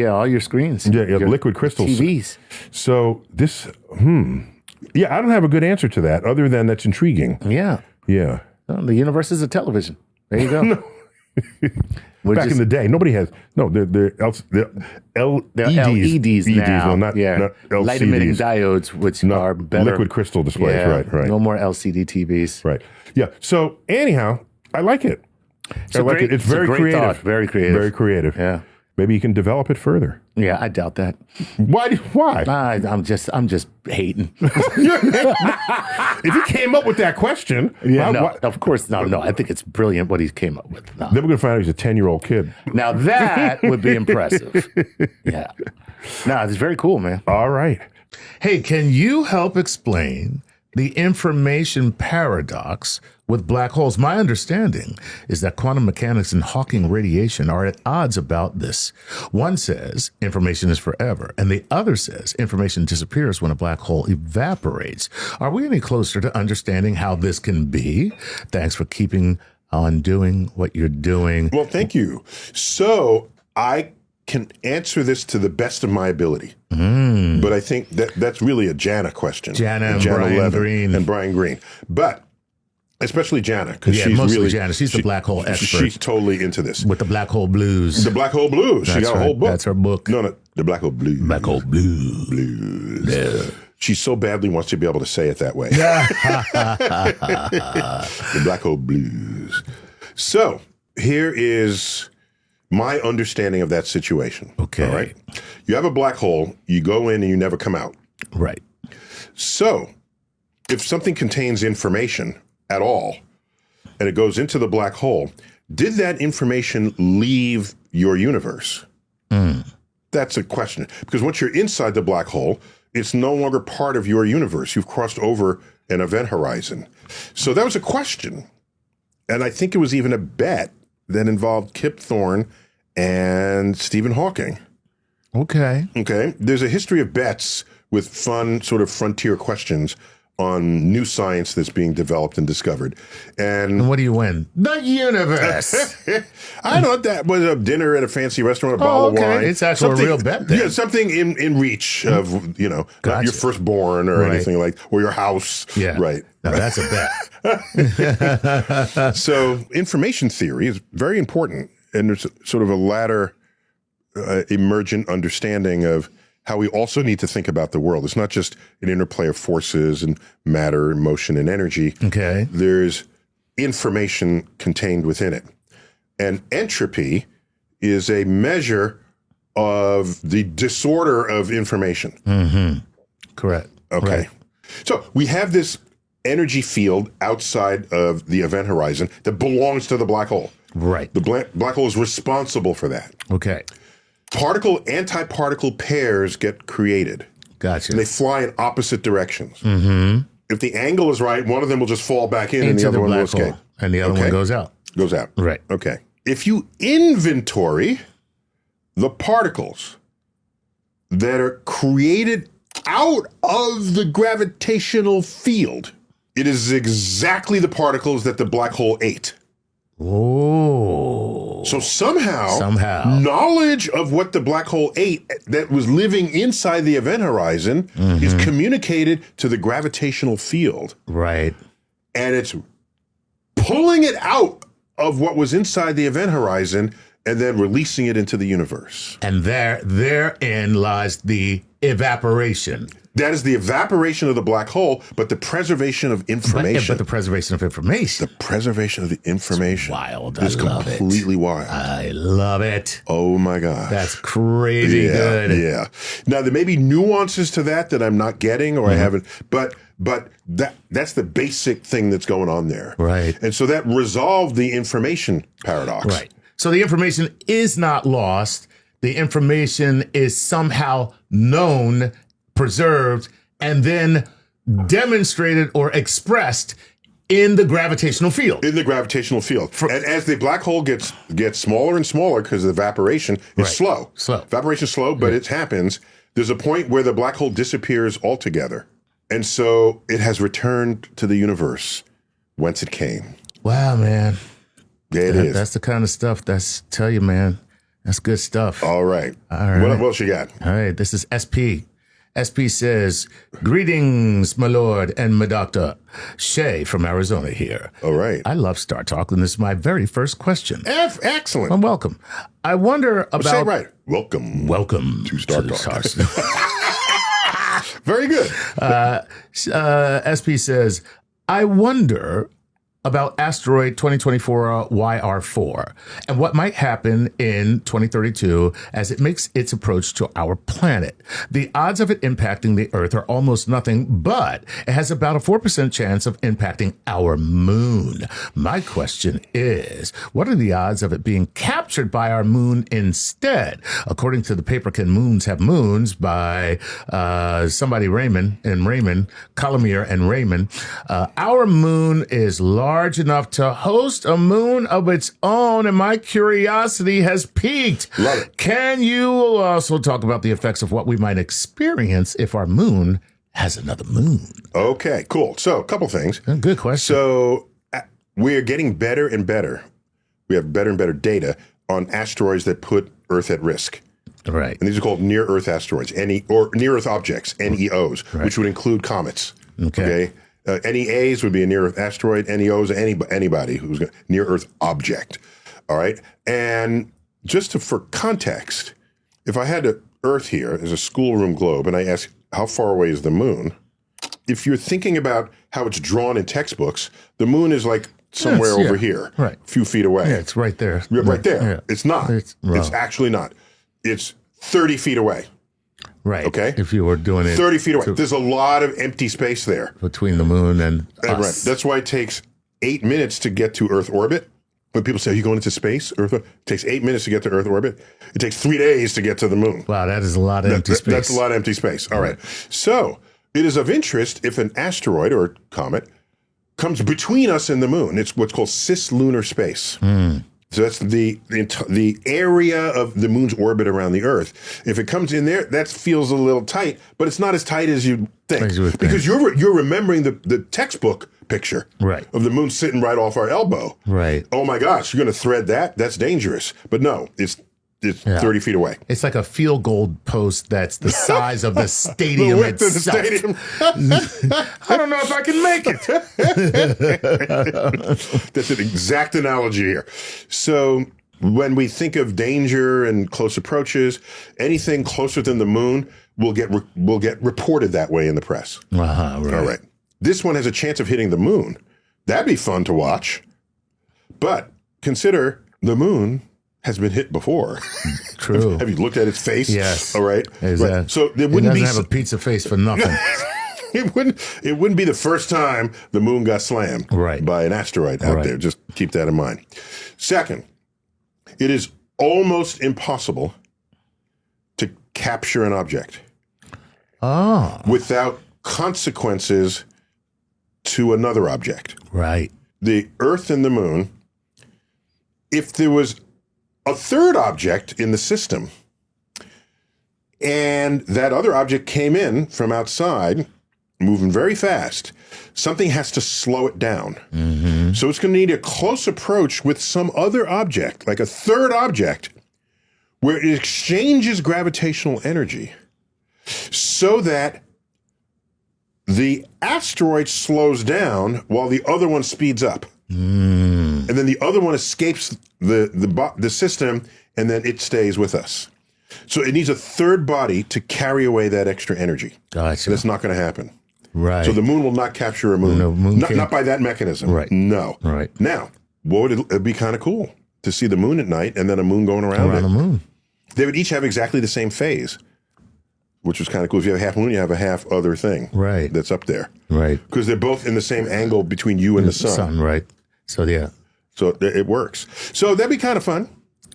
all your screens. Yeah, your liquid crystals. TVs. So this, yeah, I don't have a good answer to that other than that's intriguing. Yeah. Yeah. Well, the universe is a television. There you go. Back in the day, nobody has, no, they're LEDs. LEDs now. No, not LCDs. Light emitting diodes, which are better. Liquid crystal displays, Yeah, right. No more LCD TVs. Right. Yeah. So anyhow, I like it. I like it. It's very creative. Thought. Very creative. Very creative. Yeah. Maybe you can develop it further. Yeah, I doubt that. Why? I'm just hating. If he came up with that question, of course, no. I think it's brilliant what he came up with. No. Then we're going to find out he's a 10-year-old kid. Now that would be impressive. Yeah. No, it's very cool, man. All right. Hey, can you help explain the information paradox with black holes? My understanding is that quantum mechanics and Hawking radiation are at odds about this. One says information is forever, and the other says information disappears when a black hole evaporates. Are we any closer to understanding how this can be? Thanks for keeping on doing what you're doing. Well, thank you. So I can answer this to the best of my ability. But I think that's really a Jana question. Jana and Brian Green. And Brian Green. But especially Jana, because Yeah, she's mostly really Jana. She's the black hole expert. She's totally into this. With the black hole blues. The Black Hole Blues. She got a whole book. That's her book. No, the Black Hole Blues. Black hole blues. Yeah. She so badly wants to be able to say it that way. The Black Hole Blues. So here is my understanding of that situation. Okay. All right. You have a black hole, you go in and you never come out. Right. So if something contains information at all and it goes into the black hole, did that information leave your universe? That's a question. Because once you're inside the black hole, it's no longer part of your universe. You've crossed over an event horizon. So that was a question. And I think it was even a bet that involved Kip Thorne and Stephen Hawking. Okay. Okay. There's a history of bets with fun sort of frontier questions on new science that's being developed and discovered. And what do you win? The universe. I don't know. That was a dinner at a fancy restaurant, a bottle of wine. It's actually a real bet then. Yeah, something in reach of, not your firstborn or anything like, or your house. Yeah. Right. Now that's a bet. So information theory is very important. And there's sort of a latter emergent understanding of how we also need to think about the world. It's not just an interplay of forces and matter, motion, and energy. Okay. There's information contained within it. And entropy is a measure of the disorder of information. Mm-hmm. Correct. Okay. Right. So we have this energy field outside of the event horizon that belongs to the black hole. Right. The black hole is responsible for that. Okay. Antiparticle pairs get created. Gotcha. And they fly in opposite directions. Mm-hmm. If the angle is right, one of them will just fall back in and the other one will escape. And the other one goes out. Goes out. Right. Okay. If you inventory the particles that are created out of the gravitational field, it is exactly the particles that the black hole ate. Oh. So somehow, knowledge of what the black hole ate that was living inside the event horizon is communicated to the gravitational field. Right. And it's pulling it out of what was inside the event horizon and then releasing it into the universe. And therein lies the evaporation. That is the evaporation of the black hole, but the preservation of information. But the preservation of information. The preservation of the information. It's wild. Is completely wild. I love it. Oh my gosh. That's crazy good. Yeah. Now there may be nuances to that I'm not getting or I haven't, but that's the basic thing that's going on there. Right. And so that resolved the information paradox. Right. So the information is not lost. The information is somehow known, preserved, and then demonstrated or expressed in the gravitational field. In the gravitational field. And as the black hole gets smaller and smaller because the evaporation is slow. Evaporation is slow, but it happens. There's a point where the black hole disappears altogether. And so it has returned to the universe whence it came. Wow, man. Yeah, it is. That's the kind of stuff tell you, man, that's good stuff. All right. What else you got? All right. This is SP. SP says, greetings, my lord and my doctor. Shay from Arizona here. All right. I love StarTalk, and this is my very first question. Excellent. Well, welcome. I wonder about... Say it right. Welcome to StarTalk. Very good. SP says, I wonder about asteroid 2024 YR4 and what might happen in 2032 as it makes its approach to our planet. The odds of it impacting the Earth are almost nothing, but it has about a 4% chance of impacting our moon. My question is, what are the odds of it being captured by our moon instead? According to the paper, Can Moons Have Moons by somebody Raymond, Colomere and Raymond, our moon is large enough to host a moon of its own, and my curiosity has piqued. Love it. Can you also talk about the effects of what we might experience if our moon has another moon? Okay, cool. So a couple things. Good question. So we're getting better and better. We have better and better data on asteroids that put Earth at risk. Right. And these are called near-Earth asteroids, or near-Earth objects, NEOs, which would include comets. Okay. NEAs would be a near-Earth asteroid. NEOs, anybody who's a near-Earth object. All right? And just for context, if I had Earth here as a schoolroom globe and I ask how far away is the moon, if you're thinking about how it's drawn in textbooks, the moon is like somewhere over here, a few feet away. Yeah, it's right there. Right there. Yeah. It's not. It's actually not. It's 30 feet away. Right. Okay. If you were doing it 30 feet away. There's a lot of empty space there. Between the moon and us. Right. That's why it takes 8 minutes to get to Earth orbit. When people say, are you going into space? It takes 8 minutes to get to Earth orbit. It takes 3 days to get to the moon. Wow, that is a lot of empty space. That's a lot of empty space. All right. So it is of interest if an asteroid or comet comes between us and the moon. It's what's called cislunar space. So that's the area of the moon's orbit around the Earth. If it comes in there, that feels a little tight, but it's not as tight as you think. Because you're remembering the textbook picture of the moon sitting right off our elbow. Right. Oh my gosh, you're going to thread that? That's dangerous. But no, it's 30 feet away. It's like a field goal post that's the size of the stadium the width itself. Of the stadium. I don't know if I can make it. That's an exact analogy here. So when we think of danger and close approaches, anything closer than the moon will get reported that way in the press. Right. All right. This one has a chance of hitting the moon. That'd be fun to watch. But consider the moon has been hit before. True. Have you looked at its face? Yes. All right. Exactly. Right. So it wouldn't doesn't have a pizza face for nothing. It wouldn't be the first time the moon got slammed by an asteroid out there. Just keep that in mind. Second, it is almost impossible to capture an object without consequences to another object. Right. The Earth and the moon, if there was a third object in the system and that other object came in from outside, moving very fast, something has to slow it down. Mm-hmm. So it's going to need a close approach with some other object, like a third object, where it exchanges gravitational energy so that the asteroid slows down while the other one speeds up. And then the other one escapes the system, and then it stays with us. So it needs a third body to carry away that extra energy. Gotcha. That's not going to happen. Right. So the moon will not capture a moon. No, not by that mechanism. Right. No. Right. Now, what would it'd be kind of cool to see the moon at night and then a moon going around it. the moon. They would each have exactly the same phase, which was kind of cool. If you have a half moon, you have a half other thing that's up there. Right. Because they're both in the same angle between you and the sun. Right. So, yeah. So it works. So that'd be kind of fun.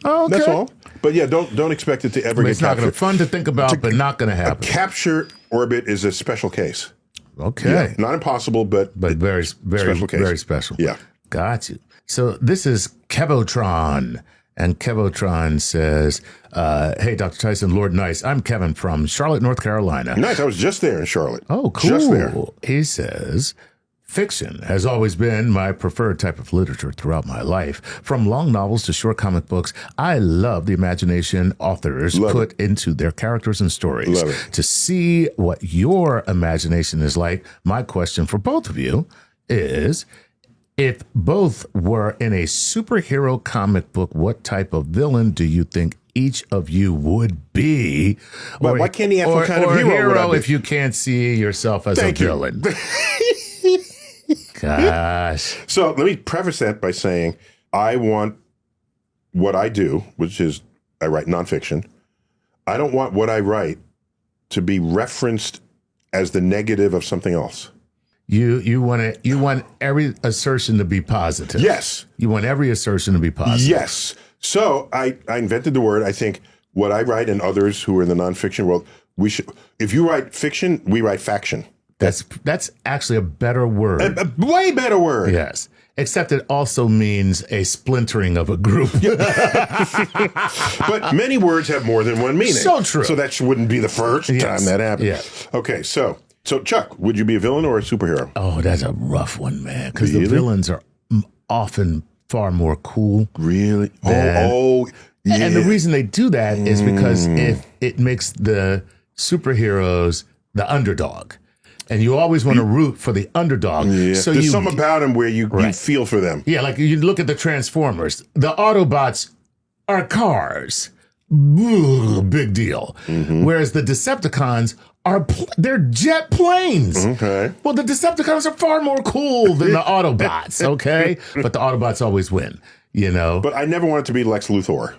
Oh, okay. That's all. But yeah, don't expect it to ever get It's not captured. fun to think about, but not going to happen. A capture orbit is a special case. Okay. Yeah, not impossible, but very special case. Very special. Yeah. Got you. So this is Kevotron. And Kevotron says, hey, Dr. Tyson, Lord Nice, I'm Kevin from Charlotte, North Carolina. Nice. I was just there in Charlotte. Oh, cool. Just there. He says, fiction has always been my preferred type of literature throughout my life. From long novels to short comic books, I love the imagination authors put into their characters and stories. Love it. To see what your imagination is like, my question for both of you is, if both were in a superhero comic book, what type of villain do you think each of you would be? Well, why can't he have some kind of hero if you can't see yourself as a villain? Gosh. So let me preface that by saying I want what I do, which is I write nonfiction. I don't want what I write to be referenced as the negative of something else. You want every assertion to be positive. Yes. You want every assertion to be positive. Yes. So I invented the word. I think what I write and others who are in the nonfiction world, we should. If you write fiction, we write faction. That's actually a better word. A way better word. Yes. Except it also means a splintering of a group. But many words have more than one meaning. So true. So that wouldn't be the first time that happened. Yeah. Okay, so Chuck, would you be a villain or a superhero? Oh, that's a rough one, man. Because the villains are often far more cool. Really? Yeah. And the reason they do that is because it makes the superheroes the underdog. And you always want to root for the underdog. Yeah. So there's something about them where you feel for them. Yeah, like you look at the Transformers. The Autobots are cars. Ooh, big deal. Mm-hmm. Whereas the Decepticons they're jet planes. Okay. Well, the Decepticons are far more cool than the Autobots, okay? But the Autobots always win, you know? But I never wanted to be Lex Luthor,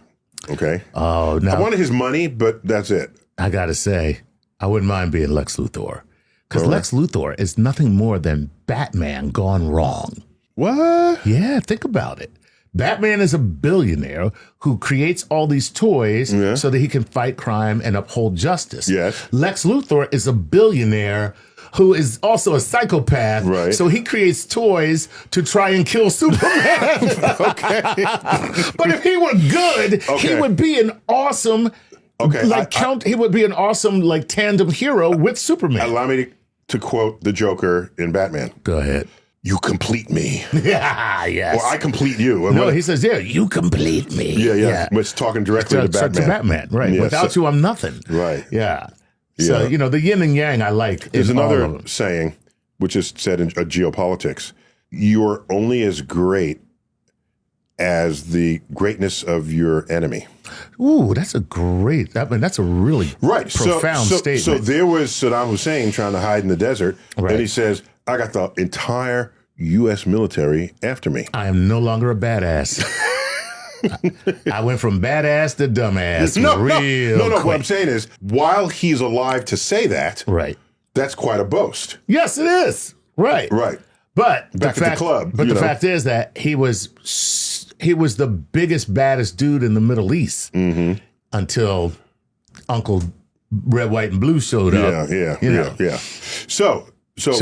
okay? Oh, no. I wanted his money, but that's it. I got to say, I wouldn't mind being Lex Luthor. Because Lex Luthor is nothing more than Batman gone wrong. What? Yeah, think about it. Batman is a billionaire who creates all these toys so that he can fight crime and uphold justice. Yes. Lex Luthor is a billionaire who is also a psychopath. Right. So he creates toys to try and kill Superman. Okay. But if he were good, he would be an awesome he would be an awesome tandem hero with Superman. Allow me to quote the Joker in Batman. Go ahead. You complete me. Yeah, yes. Or I complete you. No, he says, you complete me. Yeah. It's talking directly to Batman. To Batman, right. Yeah, Without you, I'm nothing. Right. Yeah. So, the yin and yang I like. There's another saying, which is said in geopolitics. You're only as great as the greatness of your enemy. Ooh, that's a great. That's a really profound statement. So there was Saddam Hussein trying to hide in the desert, Right. and he says, "I got the entire U.S. military after me." I am no longer a badass. I went from badass to dumbass. No. Quick. What I'm saying is, while he's alive to say that, Right. that's quite a boast. Yes, it is. Right. Right. But Back at the club, But you the know. fact is that he was the biggest, baddest dude in the Middle East until Uncle Red, White, and Blue showed up. Yeah. So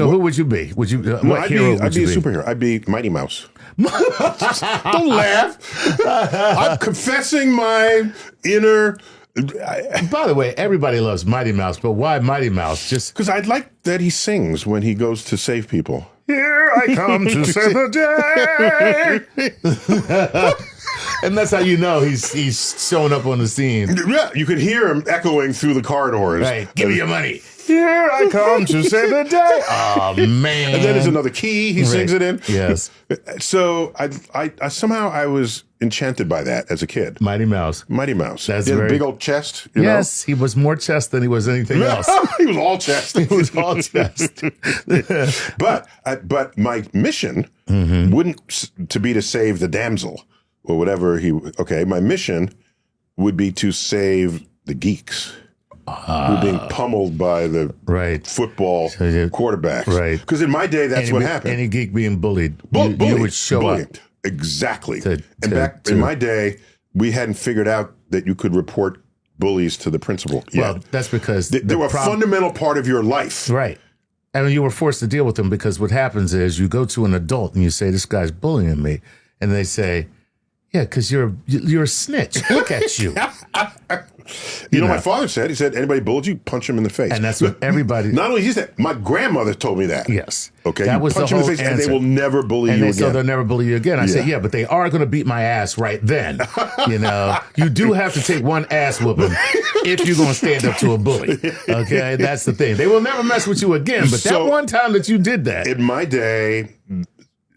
who would you be? Would you? What hero would I'd be you a superhero. I'd be Mighty Mouse. Don't laugh. I'm confessing my inner. By the way, everybody loves Mighty Mouse, but why Mighty Mouse? Just Because I'd like that he sings when he goes to save people. here I come to save the day. And that's how you know he's showing up on the scene. Yeah, you could hear him echoing through the corridors. Right, give me your money. Here I come to save the day. Oh man! And then there's another key. He sings it in. Yes. So I somehow I was enchanted by that as a kid. Mighty Mouse. Mighty Mouse. That's he had very- a big old chest. You Yes, he was more chest than he was anything know? else. He was all chest. He was all chest. But my mission wouldn't to be to save the damsel or whatever my mission would be to save the geeks who are being pummeled by the Right. football quarterbacks. Right. Because in my day, that's what happened. Any geek being bullied, Bullied. you would show up. Exactly. To- and back in my day, we hadn't figured out that you could report bullies to the principal Well, yet. that's because They were a fundamental part of your life. Right. And you were forced to deal with them because what happens is you go to an adult and you say, this guy's bullying me. And they say, yeah, because you're a snitch. Look at you. You know, my father said, anybody bullied you, punch him in the face. And that's what everybody... Not only he said, my grandmother told me that. Yes. Okay. That you was punch the him in whole the face answer. and they will never bully And you they again. so they'll never bully you again. I said, Yeah. yeah, but they are going to beat my ass right then. You know, you do have to take one ass whooping if you're going to stand up to a bully. Okay, that's the thing. They will never mess with you again. But So- that one time that you did that, In my day,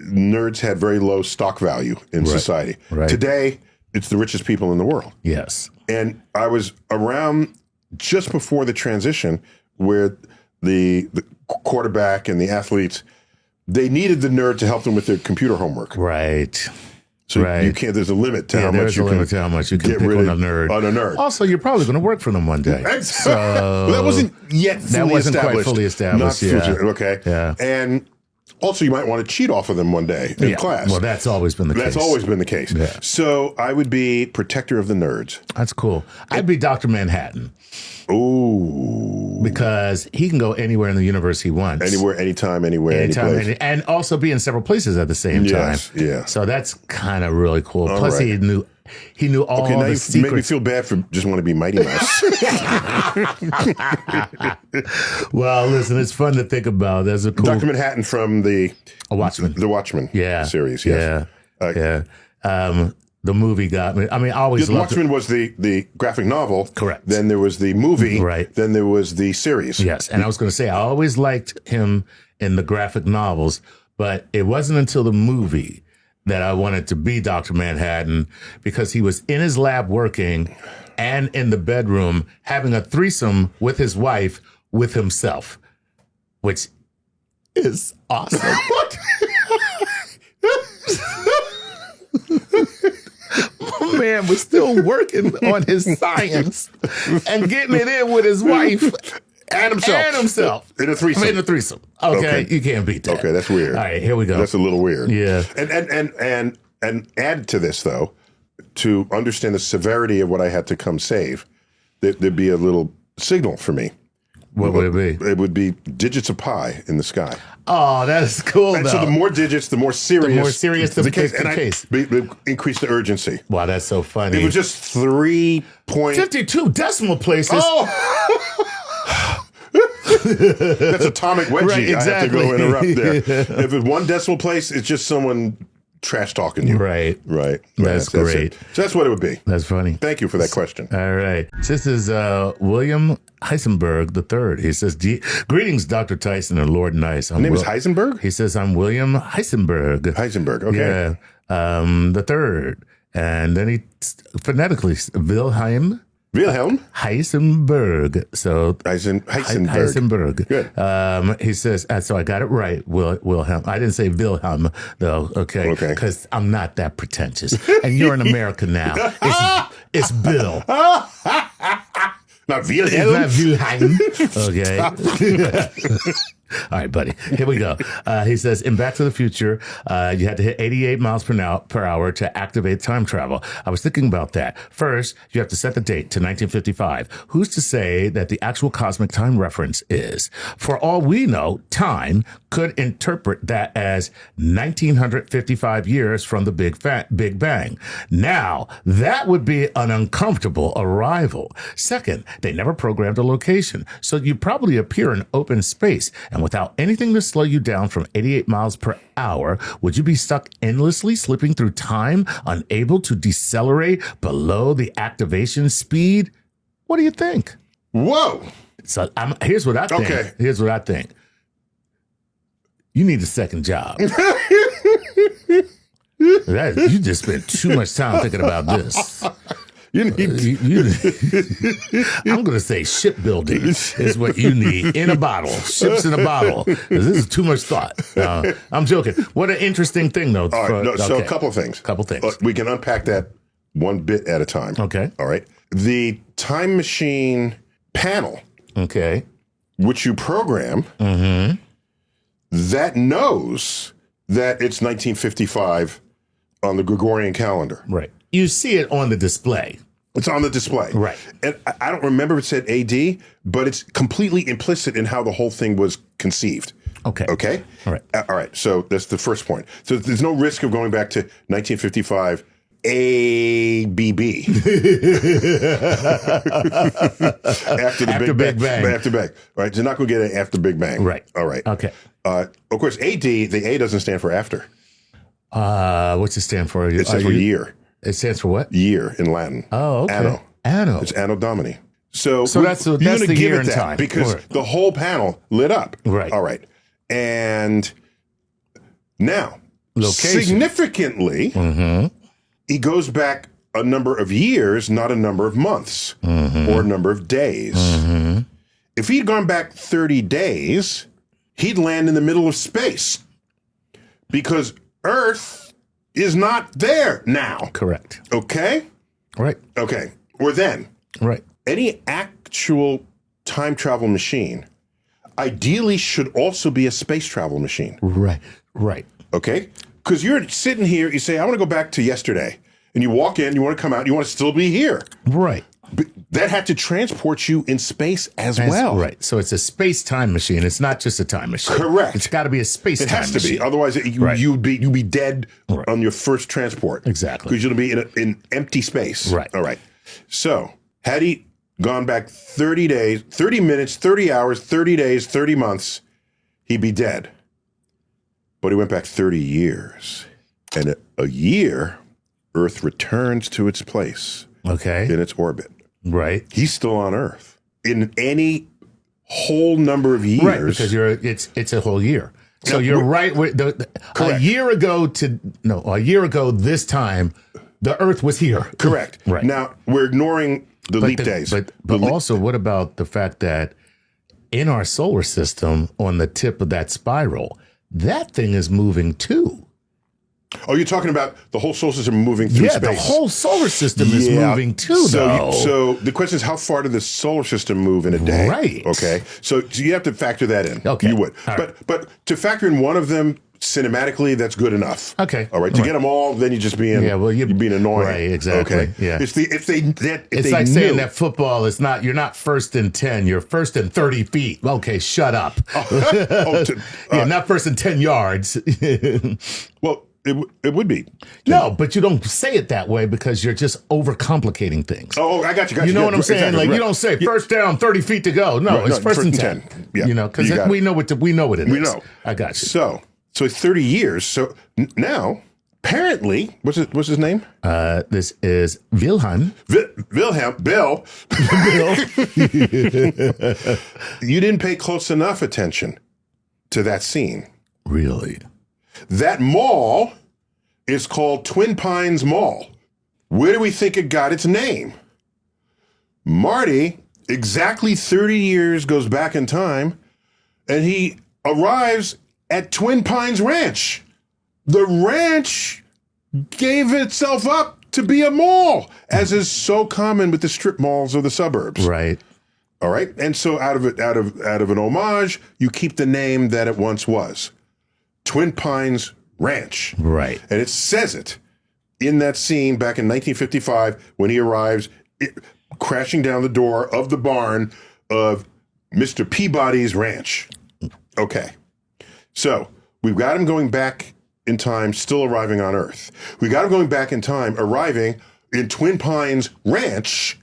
nerds had very low stock value in society. Right. Today, it's the richest people in the world. yes, And I was around just before the transition where the quarterback and the athletes, they needed the nerd to help them with their computer homework. right. So Right. you can't, there's a limit to how much There's you a can limit to how much you can get pick rid on a of nerd. on a nerd. Also, you're probably going to work for them one day. So that wasn't yet fully that wasn't established. quite fully established. Not Yeah. okay. Yeah. And also, you might want to cheat off of them one day in class. Well, that's always been the case. That's always been the case. Yeah. So I would be protector of the nerds. That's cool. I'd be Dr. Manhattan Ooh. because he can go anywhere in the universe he wants. Anywhere, anytime, anywhere, Anytime, any place. and also be in several places at the same Yes, time. yeah. So that's kind of really cool. Plus, right. he knew all Okay, now the you make me secrets. feel bad for just want to be Mighty Mouse. Well, listen, it's fun to think about. That's a cool Dr. Manhattan from the Watchmen. Watchmen series. Yes. Yeah. The movie got me. I mean, I always The loved it. Watchmen was the graphic novel. Correct. Then there was the movie. Right. Then there was the series. Yes, and I was going to say I always liked him in the graphic novels, but it wasn't until the movie that I wanted to be Dr. Manhattan because he was in his lab working and in the bedroom having a threesome with his wife with himself, which is awesome. What? My man was still working on his science and getting it in with his wife And himself. and himself. In a threesome. In a threesome. Okay, you can't beat that. Okay, that's weird. All right, here we go. That's a little weird. Yeah. And add to this though, to understand the severity of what I had to come save, there'd be a little signal for me. What would it be? It would be digits of pi in the sky. Oh, that's cool. And though. so the more digits, the more serious. the case. the And case. I increase the urgency. Wow, that's so funny. It was just 3 point. 52 decimal places. Oh! That's atomic wedgie. Right, I have to go exactly. interrupt there. Yeah. If it's 1 decimal place, it's just someone trash talking you. Right. Right. That's great. it. So that's what it would be. That's funny. Thank you for that question. All right. This is William Heisenberg III. He says, greetings, Dr. Tyson and Lord Nice. Your name is Heisenberg? He says, I'm William Heisenberg. Heisenberg, okay. Yeah. The third. And then he phonetically, Wilhelm Heisenberg. So Heisenberg. Good. He says, so I got it right, Wilhelm. I didn't say Wilhelm, though, okay? Because I'm not that pretentious. And you're in America now. It's Bill. Not Wilhelm. Okay. All right, buddy. Here we go. He says, in Back to the Future, you had to hit 88 miles per hour to activate time travel. I was thinking about that. First, you have to set the date to 1955. Who's to say that the actual cosmic time reference is? For all we know, time could interpret that as 1955 years from the Big Bang. Now, that would be an uncomfortable arrival. Second, they never programmed a location, so you probably appear in open space. And without anything to slow you down from 88 miles per hour, would you be stuck endlessly slipping through time, unable to decelerate below the activation speed? What do you think? Whoa. So here's what I think. Okay. Here's what I think. You need a second job. You just spent too much time thinking about this. I'm going to say shipbuilding is what you need in a bottle. Ships in a bottle. This is too much thought. I'm joking. What an interesting thing, though. All right. So a couple of things. We can unpack that one bit at a time. Okay. All right. The time machine panel. Okay. Which you program. Mm-hmm. That knows that it's 1955 on the Gregorian calendar. Right. You see it on the display. It's on the display. Right. And I don't remember if it said AD, but it's completely implicit in how the whole thing was conceived. Okay. Okay? All right. All right. So that's the first point. So there's no risk of going back to 1955 ABB. after Big Bang. After Big Bang. All right. So not going to get it after Big Bang. Right. All right. Okay. Of course, AD, the A doesn't stand for after. What's it stand for? It stands for year. It stands for what? Year in Latin. Oh, okay. Anno. It's Anno Domini. So that's the year and time. Because the whole panel lit up. Right. All right. And now, location. Significantly, he goes back a number of years, not a number of months or a number of days. If he'd gone back 30 days, he'd land in the middle of space because Earth is not there now. Correct. Okay? Right. Okay. Or then. Right. Any actual time travel machine ideally should also be a space travel machine. Right. Right. Okay? Because you're sitting here, you say, I want to go back to yesterday. And you walk in, you want to come out, you want to still be here. Right. But that had to transport you in space as well. Right. So it's a space-time machine. It's not just a time machine. Correct. It's got to be a space-time machine. It has to be. Otherwise, you'd be dead on your first transport. Exactly. Because you'll be in empty space. Right. All right. So had he gone back 30 days, 30 minutes, 30 hours, 30 days, 30 months, he'd be dead. But he went back 30 years. And a year, Earth returns to its place. Okay. In its orbit. Right. He's still on Earth. In any whole number of years. Right, because it's a whole year. So you're right. A year ago this time, the Earth was here. Correct. Right. Now, we're ignoring the leap days. But also, what about the fact that in our solar system, on the tip of that spiral, that thing is moving too. Oh, you're talking about the whole solar system moving through space. Yeah, the whole solar system is moving too, though. So the question is, how far did the solar system move in a day? Right. Okay. So you have to factor that in. Okay. You would. But to factor in one of them cinematically, that's good enough. Okay. All right. To get them all, then you're just being you're being annoying. Right. Exactly. Okay. Yeah. It's like saying that football is not. You're not first and 10. You're first and 30 feet. Okay. Shut up. Not first and 10 yards. Well. It would be. No, but you don't say it that way because you're just overcomplicating things. Oh, I got you. You know what I'm saying? Exactly, like you don't say first down, 30 feet to go. No, it's first and 10. Yeah. You know, because we know what it is. We know. I got you. So 30 years. So now, apparently, what's his name? This is Wilhelm. Bill. Bill. You didn't pay close enough attention to that scene. Really? That mall is called Twin Pines Mall. Where do we think it got its name? Marty, exactly 30 years goes back in time, and he arrives at Twin Pines Ranch. The ranch gave itself up to be a mall, as is so common with the strip malls of the suburbs. Right. All right. And so out of an homage, you keep the name that it once was. Twin Pines Ranch. Right. And it says it in that scene back in 1955 when he arrives crashing down the door of the barn of Mr. Peabody's ranch. Okay. So we've got him going back in time, still arriving on Earth. We got him going back in time, arriving in Twin Pines Ranch,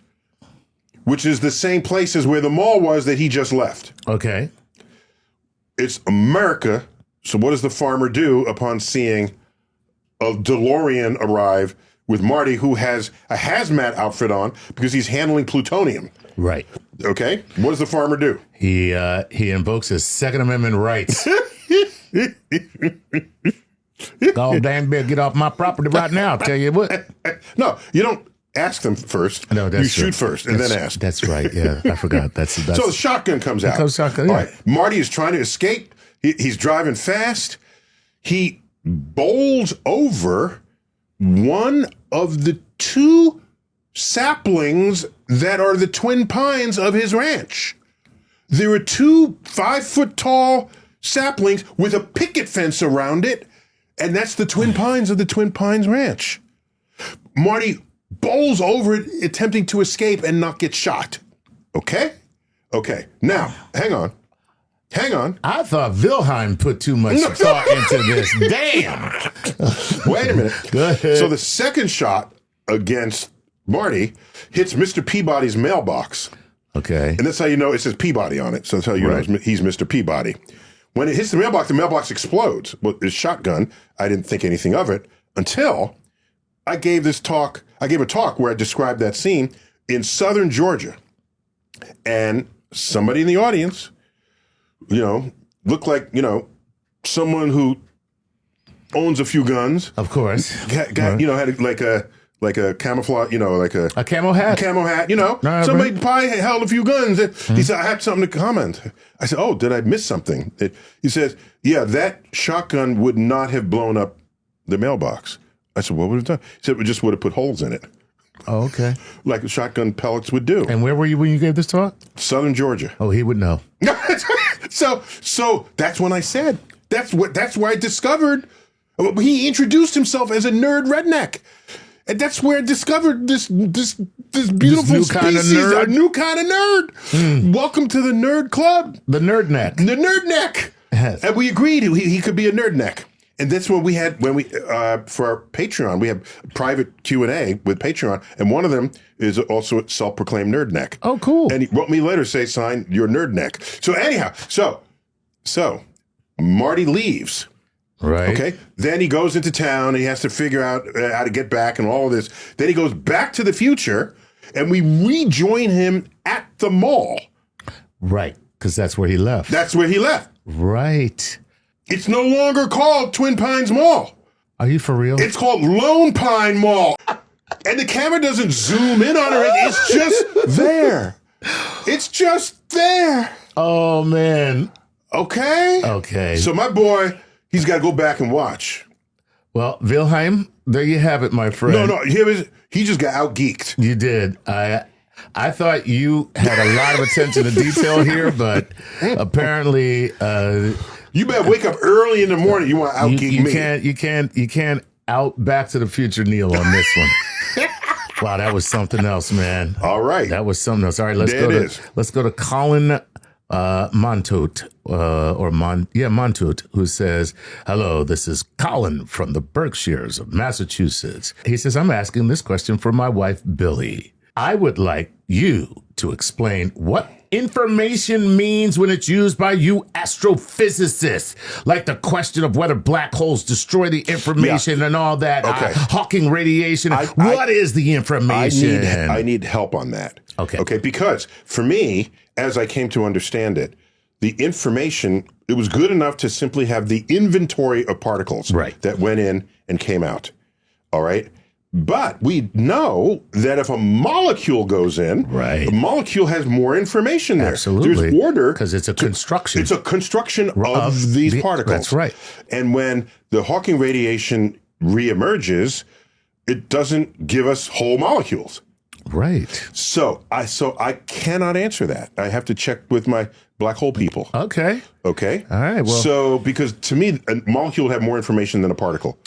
which is the same place as where the mall was that he just left. Okay. It's America. So what does the farmer do upon seeing a DeLorean arrive with Marty, who has a hazmat outfit on because he's handling plutonium? Right. Okay. What does the farmer do? He invokes his Second Amendment rights. God damn, better get off my property right now, I'll tell you what. No, you don't ask them first. No, that's you shoot first and then ask. That's right. Yeah, I forgot. That's so the shotgun comes out. Shotgun, yeah. All right. Marty is trying to escape. He's driving fast. He bowls over one of the two saplings that are the twin pines of his ranch. There are two 5-foot-tall saplings with a picket fence around it, and that's the twin pines of the Twin Pines Ranch. Marty bowls over it, attempting to escape and not get shot. Okay? Okay. Now, hang on. I thought Wilhelm put too much thought into this. Damn. Wait a minute. Go ahead. So the second shot against Marty hits Mr. Peabody's mailbox. Okay. And that's how you know it says Peabody on it. So that's how you know he's Mr. Peabody. When it hits the mailbox explodes. Well, it's shotgun. I didn't think anything of it until I gave a talk where I described that scene in southern Georgia. And somebody in the audience, looked like, someone who owns a few guns. Of course. Had like a camouflage, a camo hat. Somebody probably held a few guns. He said, I had something to comment. I said, oh, did I miss something? He says, yeah, that shotgun would not have blown up the mailbox. I said, what would it have done? He said, it just would have put holes in it. Oh, okay. Like shotgun pellets would do. And where were you when you gave this talk? Southern Georgia. Oh, he would know. So that's when I said, that's where I discovered, he introduced himself as a nerd redneck. And that's where I discovered this beautiful species, a new kind of nerd. Welcome to the nerd club. The nerd neck. The nerd neck. Yes. And we agreed he could be a nerd neck. And that's what we had for our Patreon. We have private Q&A with Patreon, and one of them is also a self-proclaimed nerd neck. Oh, cool. And he wrote me later, sign your nerd neck. So anyhow, so Marty leaves. Right. Okay. Then he goes into town and he has to figure out how to get back and all of this. Then he goes back to the future and we rejoin him at the mall. Right. Because that's where he left. That's where he left. Right. It's no longer called Twin Pines Mall. Are you for real? It's called Lone Pine Mall. And the camera doesn't zoom in on it. It's just there. It's just there. Oh, man. Okay. Okay. So my boy, he's got to go back and watch. Well, Wilhelm, there you have it, my friend. No, he just got out-geeked. You did. I thought you had a lot of attention to detail here, but apparently... you better wake up early in the morning. You want to out-geek me. You can't out Back to the Future Neil on this one. Wow, that was something else, man. All right. That was something else. All right, let's go to Colin Montoute, Montoute, who says, hello, this is Colin from the Berkshires of Massachusetts. He says, I'm asking this question for my wife, Billy. I would like you to explain what information means when it's used by you astrophysicists, like the question of whether black holes destroy the information and all that, Hawking radiation. What is the information? I need help on that. Okay, because for me, as I came to understand it, the information, it was good enough to simply have the inventory of particles that went in and came out. All right. But we know that if a molecule goes in, Right. the molecule has more information there. Absolutely. There's order. Because it's a construction. It's a construction of these particles. That's right. And when the Hawking radiation reemerges, it doesn't give us whole molecules. Right. So I cannot answer that. I have to check with my black hole people. Okay. Okay. All right. Well, So because to me, a molecule would have more information than a particle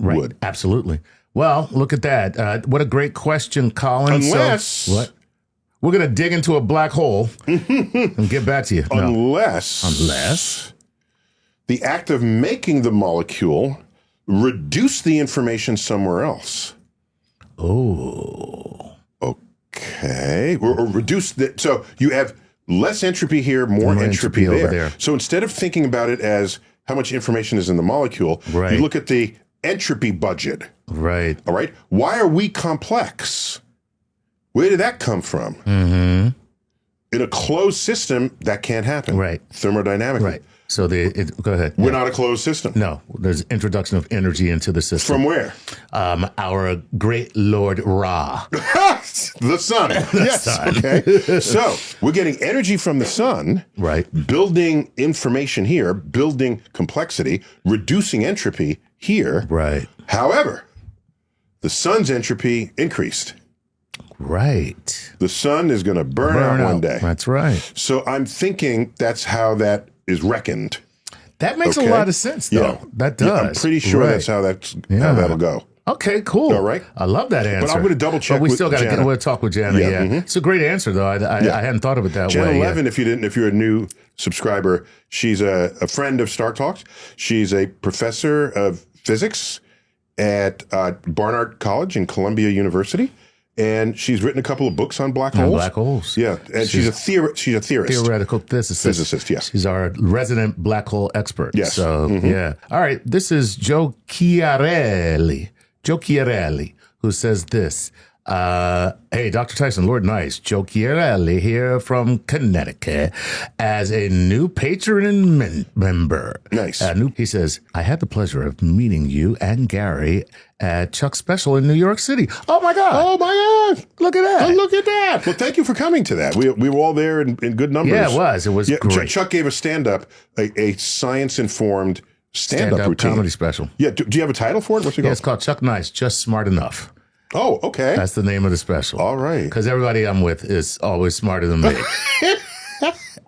would. Absolutely. Well, look at that. What a great question, Colin. Unless what? We're going to dig into a black hole and get back to you. No. Unless the act of making the molecule reduce the information somewhere else. Oh. Okay. Or reduce the, so you have less entropy here, more entropy there. over there. So instead of thinking about it as how much information is in the molecule, Right. you look at the entropy budget. Right. All right. Why are we complex? Where did that come from? Mm-hmm. In a closed system, that can't happen. Right. Thermodynamically. Right. So go ahead. We're not a closed system. No, there's introduction of energy into the system. From where? Our great Lord Ra. The sun. Yes. sun. Okay. So we're getting energy from the sun. Right. Building information here, building complexity, reducing entropy here. Right. However, the sun's entropy increased. Right. The sun is going to burn out one day. That's right. So I'm thinking that's how that is reckoned. That makes a Okay. lot of sense, though. Yeah. That does. Yeah, I'm pretty sure Right. that's how that'll go. Okay, cool. All right. I love that answer. But I'm going to double check. But we with still got Jana. to we'll talk with Jana. Yeah, Mhm. It's a great answer, though. I hadn't thought of it that Jana way. 11, if you're a new subscriber, she's a friend of StarTalk. She's a professor of physics at Barnard College in Columbia University, and she's written a couple of books on black holes. Black holes. Yeah, and she's a theorist. Theoretical physicist. Yes. She's our resident black hole expert. Yes. So, yeah. All right. This is Joe Chiarelli. Who says this. Hey, Dr. Tyson, Lord Nice, Joe Chiarelli here from Connecticut as a new patron member. Nice. He says, I had the pleasure of meeting you and Gary at Chuck's Special in New York City. Oh, my God. Oh, my God. Look at that. Oh, look at that. Well, thank you for coming to that. We were all there in good numbers. Yeah, it was. It was great. Chuck gave a stand-up, a science-informed stand-up routine. Comedy special. Yeah. Do you have a title for it? What's it Yeah, called? it's called Chuck Nice, Just Smart Enough. Oh, okay. That's the name of the special. All right. Because everybody I'm with is always smarter than me.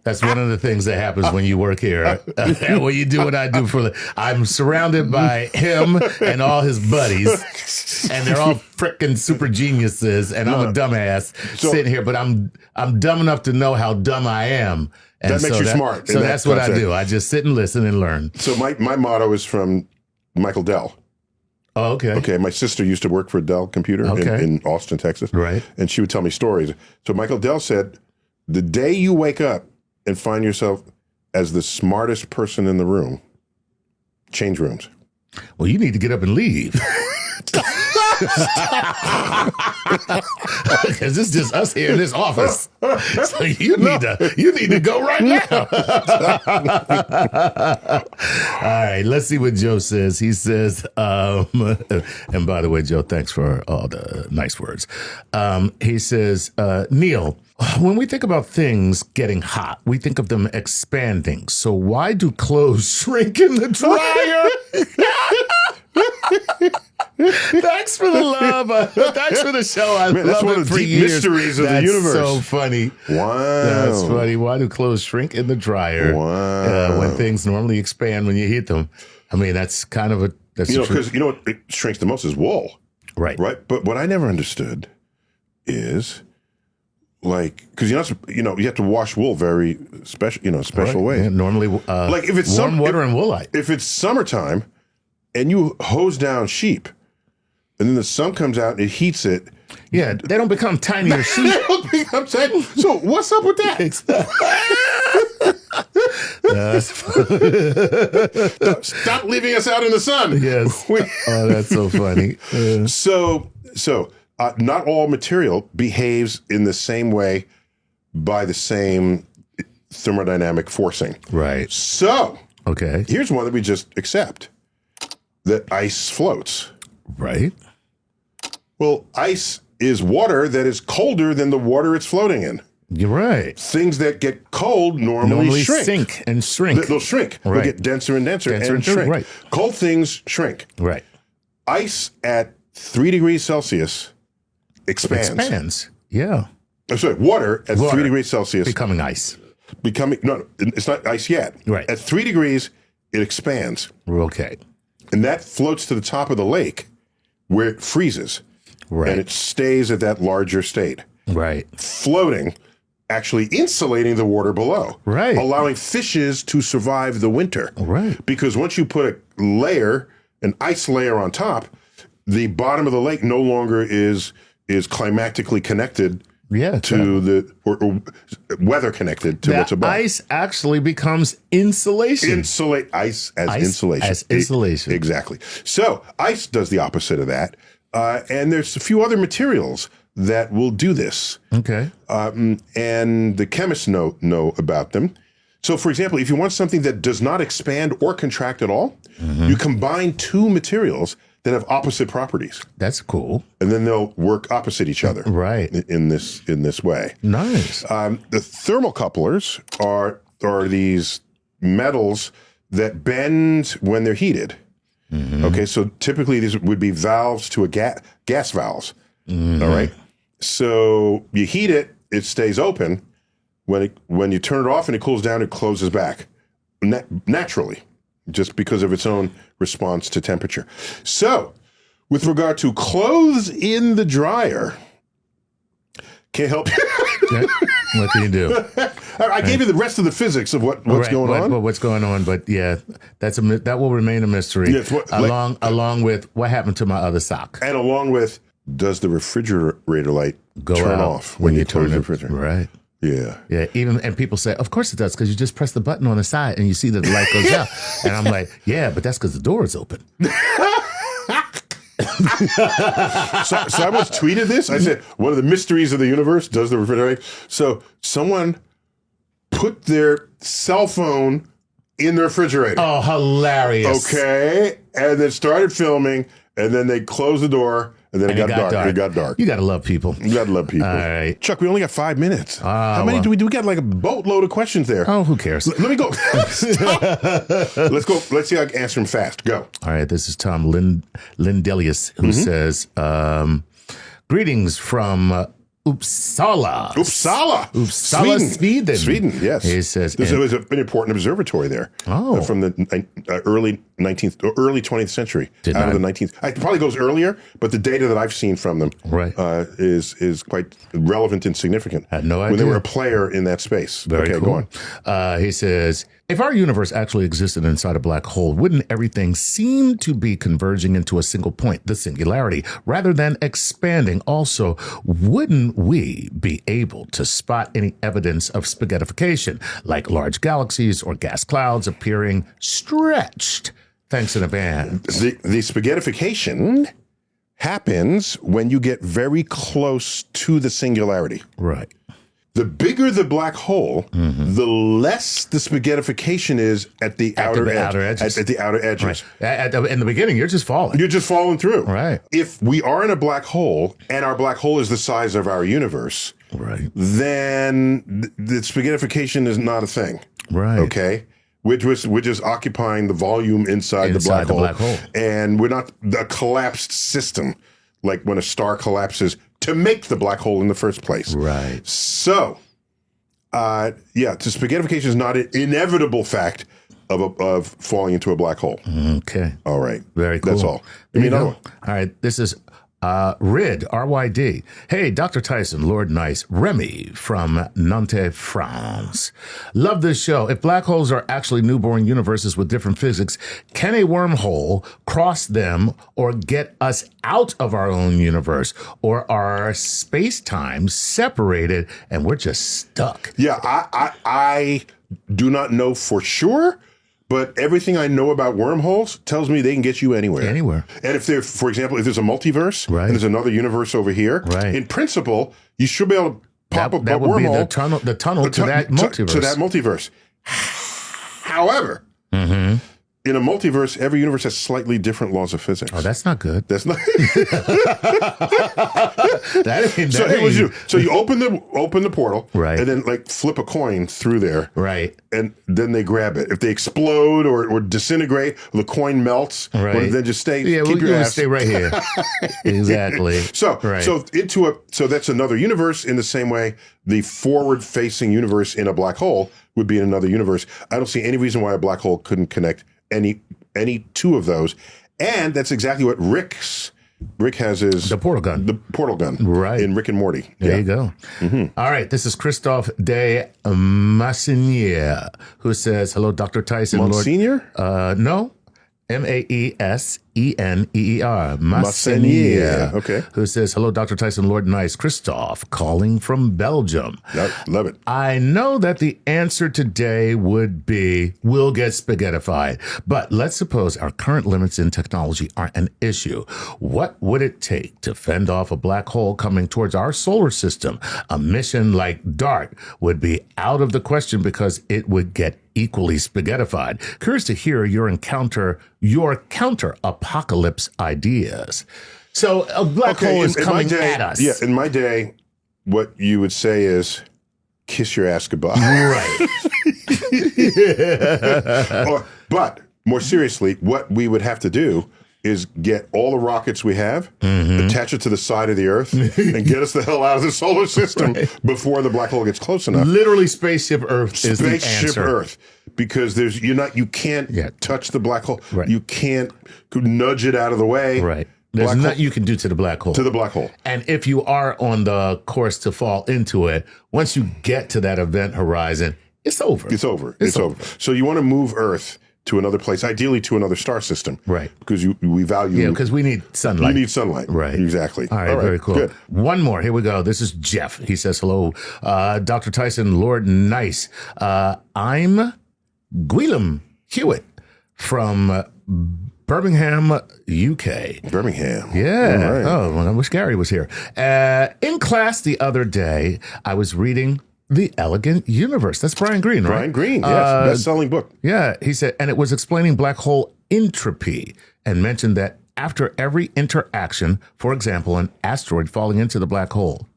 That's one of the things that happens when you work here. When you do what I do I'm surrounded by him and all his buddies, and they're all freaking super geniuses, and I'm a dumbass sitting here, but I'm dumb enough to know how dumb I am. And That makes you smart in So that that's what I concept. do. I just sit and listen and learn. So my motto is from Michael Dell. Oh, okay. Okay, my sister used to work for Dell Computer in Austin, Texas. Right. And she would tell me stories. So Michael Dell said, the day you wake up and find yourself as the smartest person in the room, change rooms. Well, you need to get up and leave. Because it's just us here in this office. So you need to go right now. All right, let's see what Joe says. He says, and by the way, Joe, thanks for all the nice words. He says, Neil, when we think about things getting hot, we think of them expanding. So why do clothes shrink in the dryer? Thanks for the love. Thanks for the show. I Man, that's love one it of the for deep years. mysteries of the That's universe. so funny. Wow. That's funny. Why do clothes shrink in the dryer when things normally expand when you heat them? I mean, that's kind of that's because what it shrinks the most is wool. Right. Right. But what I never understood is because you have to wash wool very special way. Yeah, normally, Like if it's warm water and woolite. If it's summertime and you hose down sheep, and then the sun comes out and it heats it. Yeah, they don't become tinier sheep. I'm saying, so what's up with that? Stop leaving us out in the sun. Yes. Oh, that's so funny. So not all material behaves in the same way by the same thermodynamic forcing. Right. So Okay. here's one that we just accept: that ice floats. Right. Well, ice is water that is colder than the water it's floating in. You're right. Things that get cold normally shrink. Sink and shrink. They'll shrink. Right. They'll get denser and denser and shrink. Right. Cold things shrink. Right. Ice at 3 degrees Celsius expands. Yeah. I'm sorry, water at 3 degrees Celsius. Becoming ice. No, it's not ice yet. Right. At 3 degrees, it expands. Okay. And that floats to the top of the lake where it freezes. Right. And it stays at that larger state. Right. Floating, actually insulating the water below. Right. Allowing fishes to survive the winter. Right. Because once you put a layer, an ice layer on top, the bottom of the lake no longer is climatically connected to the or weather connected to what's above. Ice actually becomes insulation. Ice as insulation. As insulation. Exactly. So ice does the opposite of that. And there's a few other materials that will do this. Okay. And the chemists know about them. So, for example, if you want something that does not expand or contract at all, you combine two materials that have opposite properties. That's cool. And then they'll work opposite each other. Right. In this way. Nice. The thermocouplers are these metals that bend when they're heated. Okay, so typically these would be valves to a gas valves. All right. So you heat it, it stays open. When you turn it off and it cools down, it closes back naturally, just because of its own response to temperature. So, with regard to clothes in the dryer, can't help you. What can you do? I gave you the rest of the physics of what's going on. What's going on? But yeah, that will remain a mystery. Yes, along with what happened to my other sock, and along with, does the refrigerator light turn off when you close the refrigerator? Right. Yeah. Yeah. And people say, of course it does, because you just press the button on the side and you see that the light goes out. And I'm like, yeah, but that's because the door is open. So I once tweeted this. I said, one of the mysteries of the universe, does the refrigerator. So someone put their cell phone in the refrigerator. Oh, hilarious. Okay. And then started filming, and then they closed the door, and then it got dark. It got dark. You got to love people. You got to love people. All right. Chuck, we only got 5 minutes. How many do we do? We got like a boatload of questions there. Oh, who cares? Let me go. Let's go. Let's see how I can answer them fast. Go. All right. This is Tom Lindelius, who says, greetings from Uppsala, Sweden. Yes. He says there was an important observatory there. From the early 20th century. Out of the 19th. It probably goes earlier, but the data that I've seen from them is quite relevant and significant. I had no idea. When they were a player in that space. Very cool. Go on. He says, if our universe actually existed inside a black hole, wouldn't everything seem to be converging into a single point, the singularity, rather than expanding? Also, wouldn't we be able to spot any evidence of spaghettification, like large galaxies or gas clouds appearing stretched? Thanks in advance. The spaghettification happens when you get very close to the singularity. Right. The bigger the black hole, the less the spaghettification is at the outer edges. At the outer edges. Right. In the beginning, you're just falling. You're just falling through. Right. If we are in a black hole and our black hole is the size of our universe, then the spaghettification is not a thing. Right. Okay? We're just occupying the volume inside the black hole. And we're not the collapsed system, like when a star collapses to make the black hole in the first place. Right. So, the spaghettification is not an inevitable fact of falling into a black hole. Okay. All right. Very cool. That's all. Give me another one. All right. This is Rid, RYD. Hey, Dr. Tyson, Lord Nice, Remy from Nantes, France. Love this show. If black holes are actually newborn universes with different physics, can a wormhole cross them or get us out of our own universe? Or are space-time separated and we're just stuck? Yeah, I do not know for sure, but everything I know about wormholes tells me they can get you anywhere. Anywhere. And if there, for example, if there's a multiverse and there's another universe over here, in principle, you should be able to pop up a wormhole. That would be the tunnel to that multiverse. To that multiverse. However, in a multiverse, every universe has slightly different laws of physics. Oh, that's not good. That's not. That So you open the portal, right, and then like flip a coin through there, right, and then they grab it. If they explode or disintegrate, the coin melts. Right. Then just stay. Yeah, keep your ass. Stay right here. Exactly. So that's another universe. In the same way, the forward-facing universe in a black hole would be in another universe. I don't see any reason why a black hole couldn't connect any two of those, and that's exactly what Rick has the portal gun, right, in Rick and Morty. There you go. All right, this is Christophe de Massinier, who says, "Hello, Dr. Tyson." Monsignor? No, Maseneer, Massinier. Okay. Who says, "Hello, Dr. Tyson, Lord Nice, Christophe, calling from Belgium. Love it. I know that the answer today would be, we'll get spaghettified. But let's suppose our current limits in technology aren't an issue. What would it take to fend off a black hole coming towards our solar system? A mission like DART would be out of the question because it would get equally spaghettified. Curious to hear your counter apocalypse ideas." So a black hole is coming at us. Yeah, in my day, what you would say is, kiss your ass goodbye. Right. But more seriously, what we would have to do is get all the rockets we have, attach it to the side of the Earth, and get us the hell out of the solar system before the black hole gets close enough. Literally, spaceship Earth is the answer. Spaceship Earth, because you can't touch the black hole. Right. You can't nudge it out of the way. Right. There's nothing you can do to the black hole. To the black hole. And if you are on the course to fall into it, once you get to that event horizon, it's over. It's over. So you want to move Earth to another place, ideally to another star system. Right. Because we value... Yeah, because we need sunlight. You need sunlight. Right. Exactly. All right, very cool. Good. One more. Here we go. This is Jeff. He says, "Hello, Dr. Tyson, Lord Nice. I'm Gwilym Hewitt from Birmingham, UK." Birmingham. Yeah. All right. Oh, well, I wish Gary was here. In class the other day, I was reading The Elegant Universe. That's Brian Greene, right? Brian Greene, yes. Best-selling book. Yeah. He said, and it was explaining black hole entropy and mentioned that after every interaction, for example, an asteroid falling into the black hole,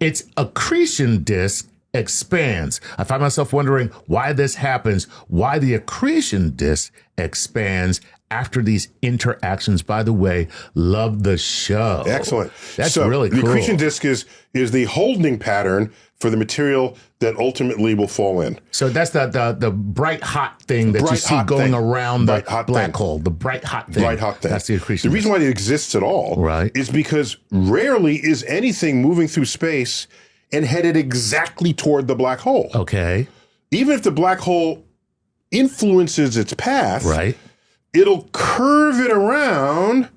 its accretion disk expands. I find myself wondering why this happens, why the accretion disk expands after these interactions. By the way, love the show. Excellent. That's really cool. The accretion disk is the holding pattern for the material that ultimately will fall in. So that's the bright hot thing that you see going around the black hole. The bright hot thing. Bright hot thing. That's the accretion. The reason why it exists at all is because rarely is anything moving through space and headed exactly toward the black hole. Okay. Even if the black hole influences its path, it'll curve it around.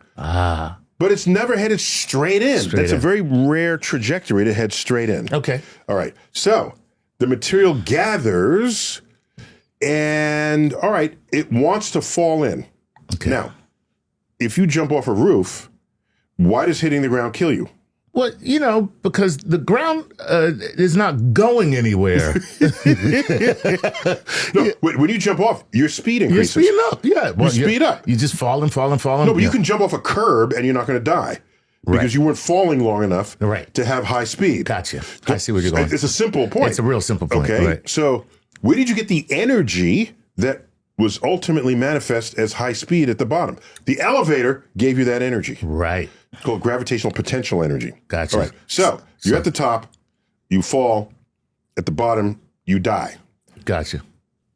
But it's never headed straight in. That's a very rare trajectory to head straight in. Okay. All right. So the material gathers and, all right, it wants to fall in. Okay. Now, if you jump off a roof, why does hitting the ground kill you? Well, because the ground is not going anywhere. No, when you jump off, your speed increases. You're speeding up, yeah. Well, you speed up. You just fall and fall and fall. No, but you can jump off a curb and you're not going to die because you weren't falling long enough to have high speed. Gotcha. I see where you're going. It's a simple point. It's a real simple point. Okay. Right. So where did you get the energy that was ultimately manifest as high speed at the bottom? The elevator gave you that energy. Right. It's called gravitational potential energy. Gotcha. All right. So you're at the top, you fall, at the bottom, you die. Gotcha.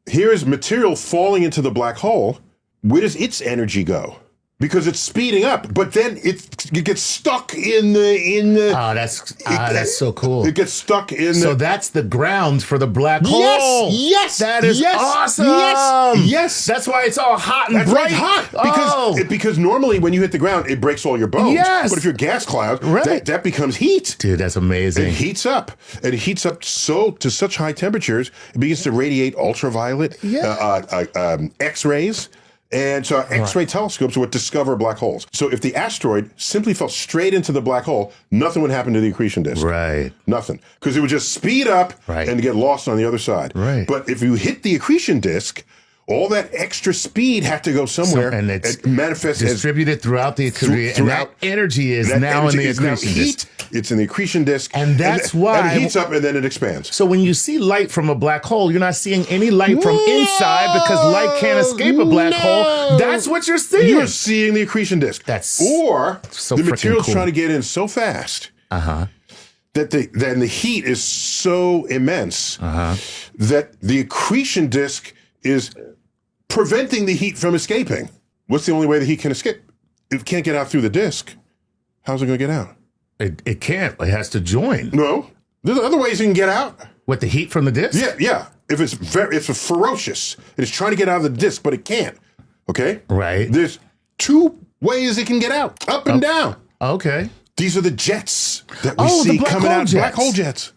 Here is material falling into the black hole. Where does its energy go? Because it's speeding up, but then it gets stuck in the. Oh, that's so cool. It gets stuck in. So that's the ground for the black hole. Yes, that is awesome. Yes. That's why it's all hot and bright. Hot because normally when you hit the ground, it breaks all your bones. Yes. But if you're a gas cloud, that becomes heat. Dude, that's amazing. It heats up, and it heats up to such high temperatures, it begins to radiate ultraviolet, X-rays. And so X-ray telescopes are what discover black holes. So if the asteroid simply fell straight into the black hole, nothing would happen to the accretion disk. Right. Nothing. Because it would just speed up and get lost on the other side. Right. But if you hit the accretion disk, all that extra speed had to go somewhere, and it's it manifests distributed throughout the accretion. And that energy is now in the accretion disk. It's in the accretion disk. And that's why it heats up and then it expands. So when you see light from a black hole, you're not seeing any light from inside because light can't escape a black hole. That's what you're seeing. You're seeing the accretion disk. Or so the material's cool. trying to get in so fast that the heat is so immense that the accretion disk is preventing the heat from escaping. What's the only way the heat can escape? It can't get out through the disk. How's it going to get out? It can't. It has to join. No. There's other ways it can get out. With the heat from the disk? Yeah. If it's ferocious, it's trying to get out of the disk, but it can't. Okay? Right. There's two ways it can get out, up and down. Okay. These are the jets that we see coming out. Black hole jets.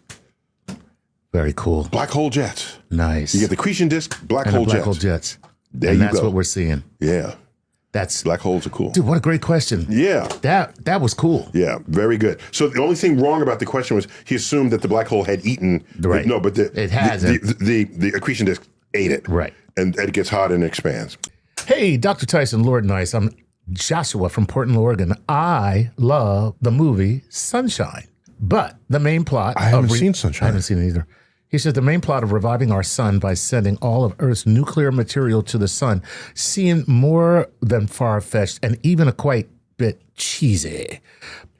Very cool. Black hole jets. Nice. You get the accretion disk, black hole jets. And that's what we're seeing. Yeah. That's black holes are cool. Dude, what a great question. Yeah. That was cool. Yeah, very good. So the only thing wrong about the question was he assumed that the black hole had eaten. Right. No, but it hasn't. The accretion disk ate it. Right. And it gets hot and expands. Hey, Dr. Tyson, Lord Nice. I'm Joshua from Portland, Oregon. I love the movie Sunshine. But the main plot... I haven't seen Sunshine. I haven't seen it either. He says the main plot of reviving our sun by sending all of Earth's nuclear material to the sun seemed more than far-fetched and even a quite bit cheesy.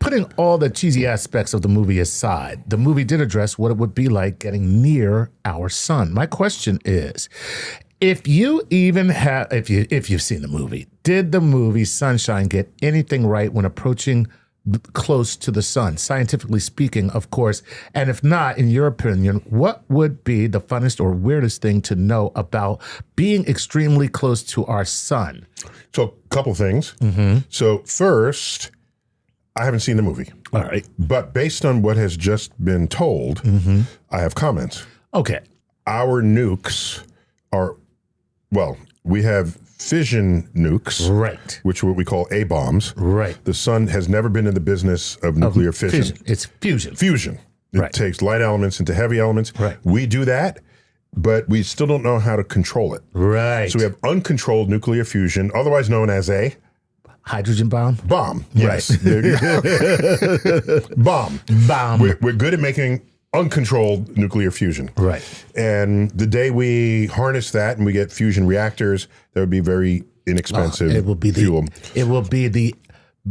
Putting all the cheesy aspects of the movie aside, the movie did address what it would be like getting near our sun. My question is, if you've seen the movie, did the movie Sunshine get anything right when approaching close to the sun, scientifically speaking, of course? And if not, in your opinion, what would be the funnest or weirdest thing to know about being extremely close to our sun? So, a couple things. So, first, I haven't seen the movie. All right. But based on what has just been told, I have comments. Okay. Our nukes are, well, we have fission nukes, right, which are what we call A-bombs. Right. The sun has never been in the business of nuclear fission. It's fusion. Fusion. It takes light elements into heavy elements. Right. We do that, but we still don't know how to control it. Right. So we have uncontrolled nuclear fusion, otherwise known as a hydrogen bomb. Bomb. Yes. Right. There you go. Bomb. We're good at making uncontrolled nuclear fusion. Right. And the day we harness that and we get fusion reactors, that would be very inexpensive fuel. It will be the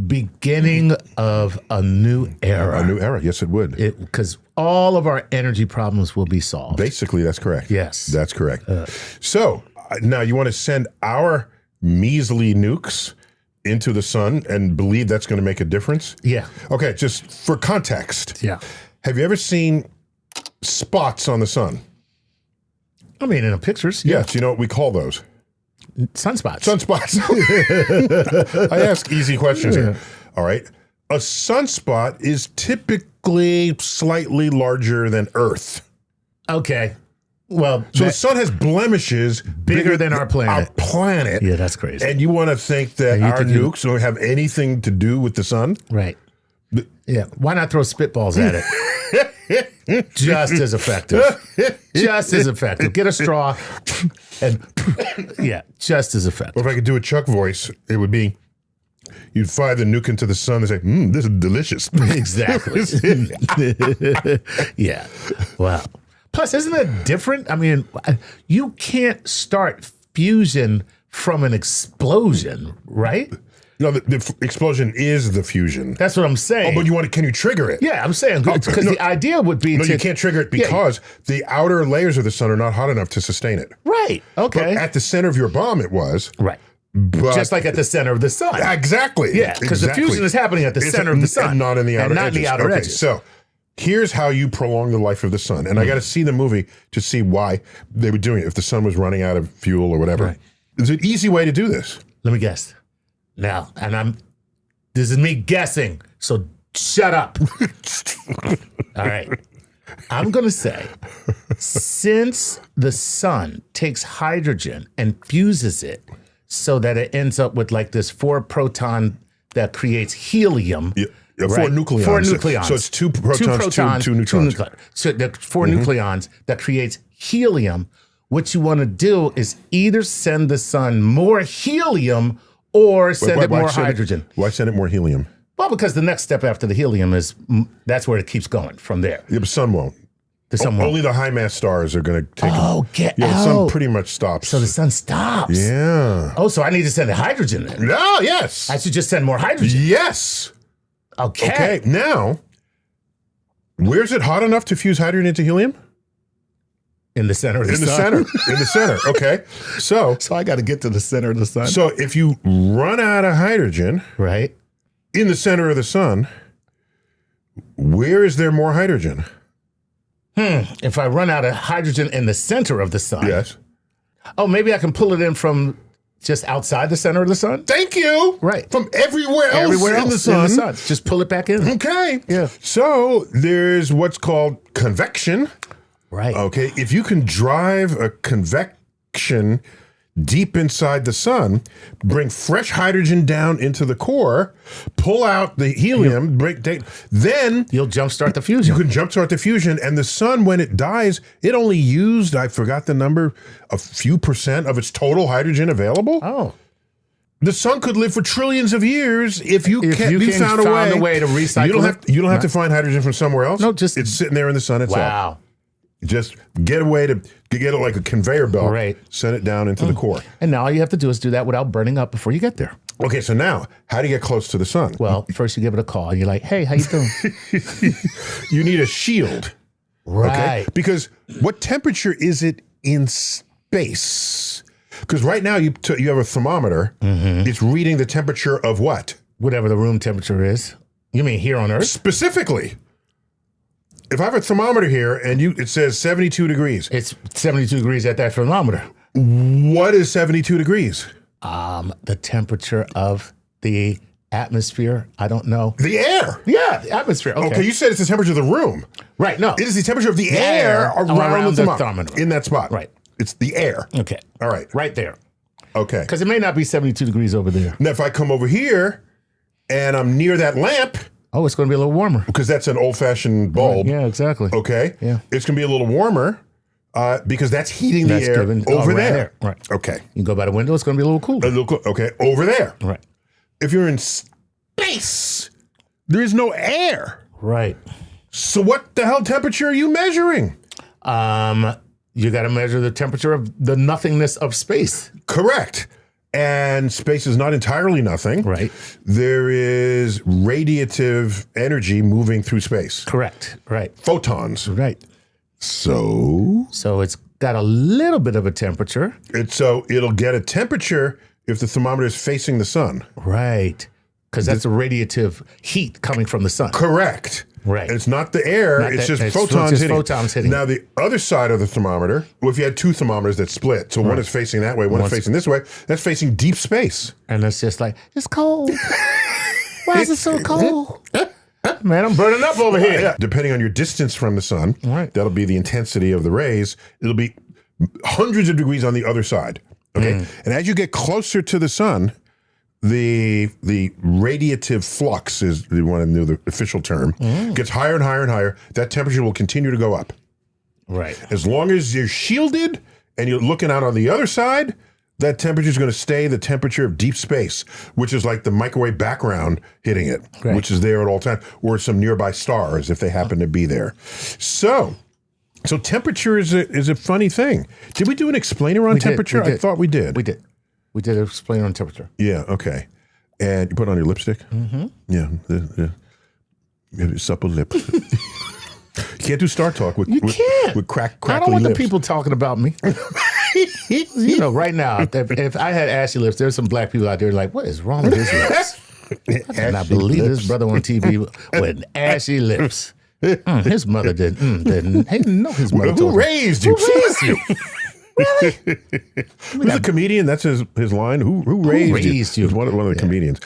beginning of a new era. A new era, yes, it would. Because all of our energy problems will be solved. Basically, that's correct. Yes. That's correct. So now you want to send our measly nukes into the sun and believe that's going to make a difference? Yeah. Okay, just for context. Yeah. Have you ever seen spots on the sun? I mean, in the pictures. Yes. You know what we call those? Sunspots. Sunspots. I ask easy questions here. All right. A sunspot is typically slightly larger than Earth. Okay. Well, so the sun has blemishes bigger than our planet. Our planet. Yeah, that's crazy. And you want to think that our nukes don't have anything to do with the sun? Right. Yeah. Why not throw spitballs at it? Just as effective. Just as effective. Get a straw and yeah, just as effective. Well, if I could do a Chuck voice, it would be, you'd fire the nuke into the sun and say, this is delicious. Exactly. Yeah. Wow. Plus, isn't it different? I mean, you can't start fusion from an explosion, right? No, the explosion is the fusion. That's what I'm saying. Oh, but can you trigger it? Yeah, I'm saying, because the idea would be you can't trigger it because the outer layers of the sun are not hot enough to sustain it. Right, okay. But at the center of your bomb, it was. Right. But just like at the center of the sun. Exactly. Yeah, because the fusion is happening at the center of the sun. And not in the outer edges. Not in the outer edges. So here's how you prolong the life of the sun. And I got to see the movie to see why they were doing it, if the sun was running out of fuel or whatever. Right. There's an easy way to do this. Let me guess. Now, this is me guessing, so shut up. All right. I'm going to say, since the sun takes hydrogen and fuses it so that it ends up with like this 4-proton that creates helium. Yeah. Right? 4 nucleons. 4 nucleons. So it's 2 protons, 2 neutrons. So the 4 nucleons that creates helium. what you want to do is either send the sun more helium or send it more hydrogen. Why send it more helium? Well, because the next step after the helium is that's where it keeps going from there. Yeah, the sun won't. The sun won't. Only the high mass stars are going to take it. Get out. The sun pretty much stops. So the sun stops. Yeah. Oh, so I need to send the hydrogen then. No, yes. I should just send more hydrogen. Yes. Okay. Now, where's it hot enough to fuse hydrogen into helium? In the center of the sun. In the center. Okay. So I got to get to the center of the sun. So if you run out of hydrogen, right, in the center of the sun, where is there more hydrogen? If I run out of hydrogen in the center of the sun. Yes. Oh, maybe I can pull it in from just outside the center of the sun? Thank you. Right. From everywhere else in the sun. Just pull it back in. Okay. Yeah. So there's what's called convection. Right. Okay. If you can drive a convection deep inside the sun, bring fresh hydrogen down into the core, pull out the helium, then you'll jumpstart the fusion. You can jumpstart the fusion, and the sun, when it dies, it only used, I forgot the number, a few percent of its total hydrogen available. Oh. The sun could live for trillions of years if you found a way to recycle You don't have to find hydrogen from somewhere else. No, just it's sitting there in the sun itself. Wow. Just get a way to get it like a conveyor belt. Right. Send it down into the core. And now all you have to do is do that without burning up before you get there. Okay, so now, how do you get close to the sun? Well, first you give it a call. You're like, hey, how you doing? You need a shield. Right. Okay? Because what temperature is it in space? Because right now you have a thermometer. Mm-hmm. It's reading the temperature of what? Whatever the room temperature is. You mean here on Earth? Specifically. If I have a thermometer here and it says 72 degrees. It's 72 degrees at that thermometer. What is 72 degrees? The temperature of the atmosphere. I don't know. The air. Yeah, the atmosphere. Okay, you said it's the temperature of the room. Right, no. It is the temperature of the air around the thermometer. In that spot. Right. It's the air. Okay. All right. Right there. Okay. Because it may not be 72 degrees over there. Now, if I come over here and I'm near that lamp. Oh, it's going to be a little warmer. Because that's an old-fashioned bulb. Right. Yeah, exactly. Okay. Yeah. It's going to be a little warmer because that's heating the air over there. Right. Okay. You can go by the window. It's going to be a little cooler. Okay. Over there. Right. If you're in space, there is no air. Right. So what the hell temperature are you measuring? You got to measure the temperature of the nothingness of space. Correct. And space is not entirely nothing. Right. There is radiative energy moving through space. Correct. Right. Photons. Right. So it's got a little bit of a temperature. It'll get a temperature if the thermometer is facing the sun. Right. Because that's a radiative heat coming from the sun. Correct. Right. And it's not the air, it's just photons hitting. Now, the other side of the thermometer, if you had two thermometers that split, so one is facing that way, one is facing this way, that's facing deep space. And it's just like, it's cold. Why is it so cold? Man, I'm burning up over here. Yeah. Depending on your distance from the sun, that'll be the intensity of the rays. It'll be hundreds of degrees on the other side. Okay. And as you get closer to the sun, the radiative flux is the one I knew the official term, gets higher and higher and higher. That temperature will continue to go up. Right. As long as you're shielded and you're looking out on the other side, that temperature is going to stay the temperature of deep space, which is like the microwave background hitting it, which is there at all times, or some nearby stars if they happen to be there. So temperature is a funny thing. Did we do an explainer on temperature? I thought we did. We did. We did an explainer on temperature. Yeah, okay. And you put on your lipstick? Mm-hmm. Yeah. You have supple lips. You can't do StarTalk with crackly I don't want lips. the people talking about me. You know, right now, if I had ashy lips, there's some black people out there like, what is wrong with his lips? I cannot believe this brother on TV with ashy lips. His mother didn't know his mother Who raised you? Who raised you? Really? Who's a comedian? That's his line. Who raised you? He's one of the comedians.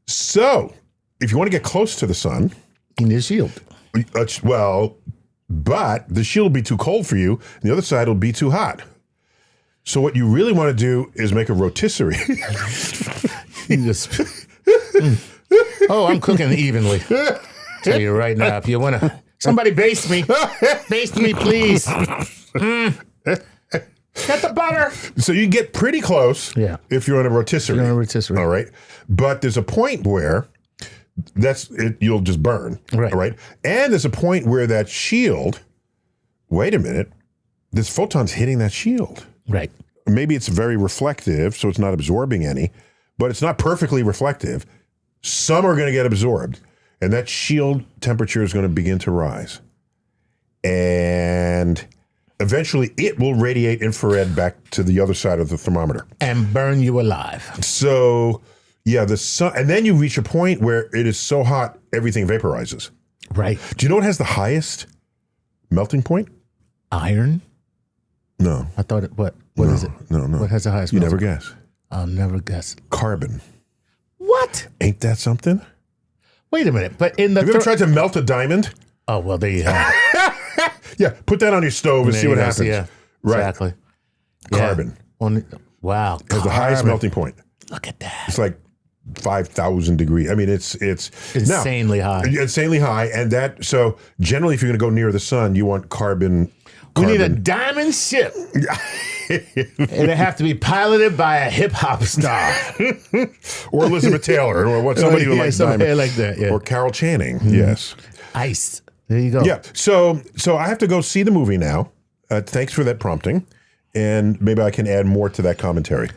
So, if you want to get close to the sun, you need a shield. But the shield will be too cold for you, and the other side will be too hot. So what you really want to do is make a rotisserie. I'm cooking evenly. Tell you right now, if you want to, somebody baste me, please. Get the butter. So you get pretty close if you're on a rotisserie. You're on a rotisserie. All right. But there's a point where you'll just burn. Right. All right. And there's a point where that shield, wait a minute, this photon's hitting that shield. Right. Maybe it's very reflective, so it's not absorbing any, but it's not perfectly reflective. Some are going to get absorbed, and that shield temperature is going to begin to rise. And eventually it will radiate infrared back to the other side of the thermometer. And burn you alive. So, yeah, the sun, and then you reach a point where it is so hot, everything vaporizes. Right. Do you know what has the highest melting point? Iron? No. I thought it, what is it? No. What has the highest You melting never point? guess. I'll never guess. Carbon. What? Ain't that something? Wait a minute. But in the Have you ever tried to melt a diamond? Oh, well, there you have it. Yeah, put that on your stove and see what happens. Yeah, right. Exactly. Carbon. Yeah. Wow. Has the highest melting point. Look at that. It's like 5,000 degrees. I mean, it's insanely high. Insanely high. And that, so generally, if you're going to go near the sun, you want carbon. We need a diamond ship. It'd have to be piloted by a hip hop star. Or Elizabeth Taylor, or what somebody who likes diamond. like that, yeah. Or Carol Channing, yes. Ice. There you go. Yeah, so I have to go see the movie now. Thanks for that prompting. And maybe I can add more to that commentary.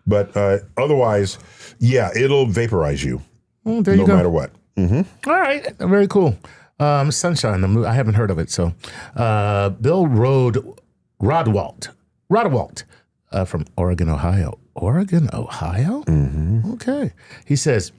But otherwise, yeah, it'll vaporize you. Oh, there you go. No matter what. Mm-hmm. All right. Very cool. Sunshine, the movie. I haven't heard of it. So Bill Rodwalt from Oregon, Ohio. Oregon, Ohio? Mm-hmm. Okay. He says,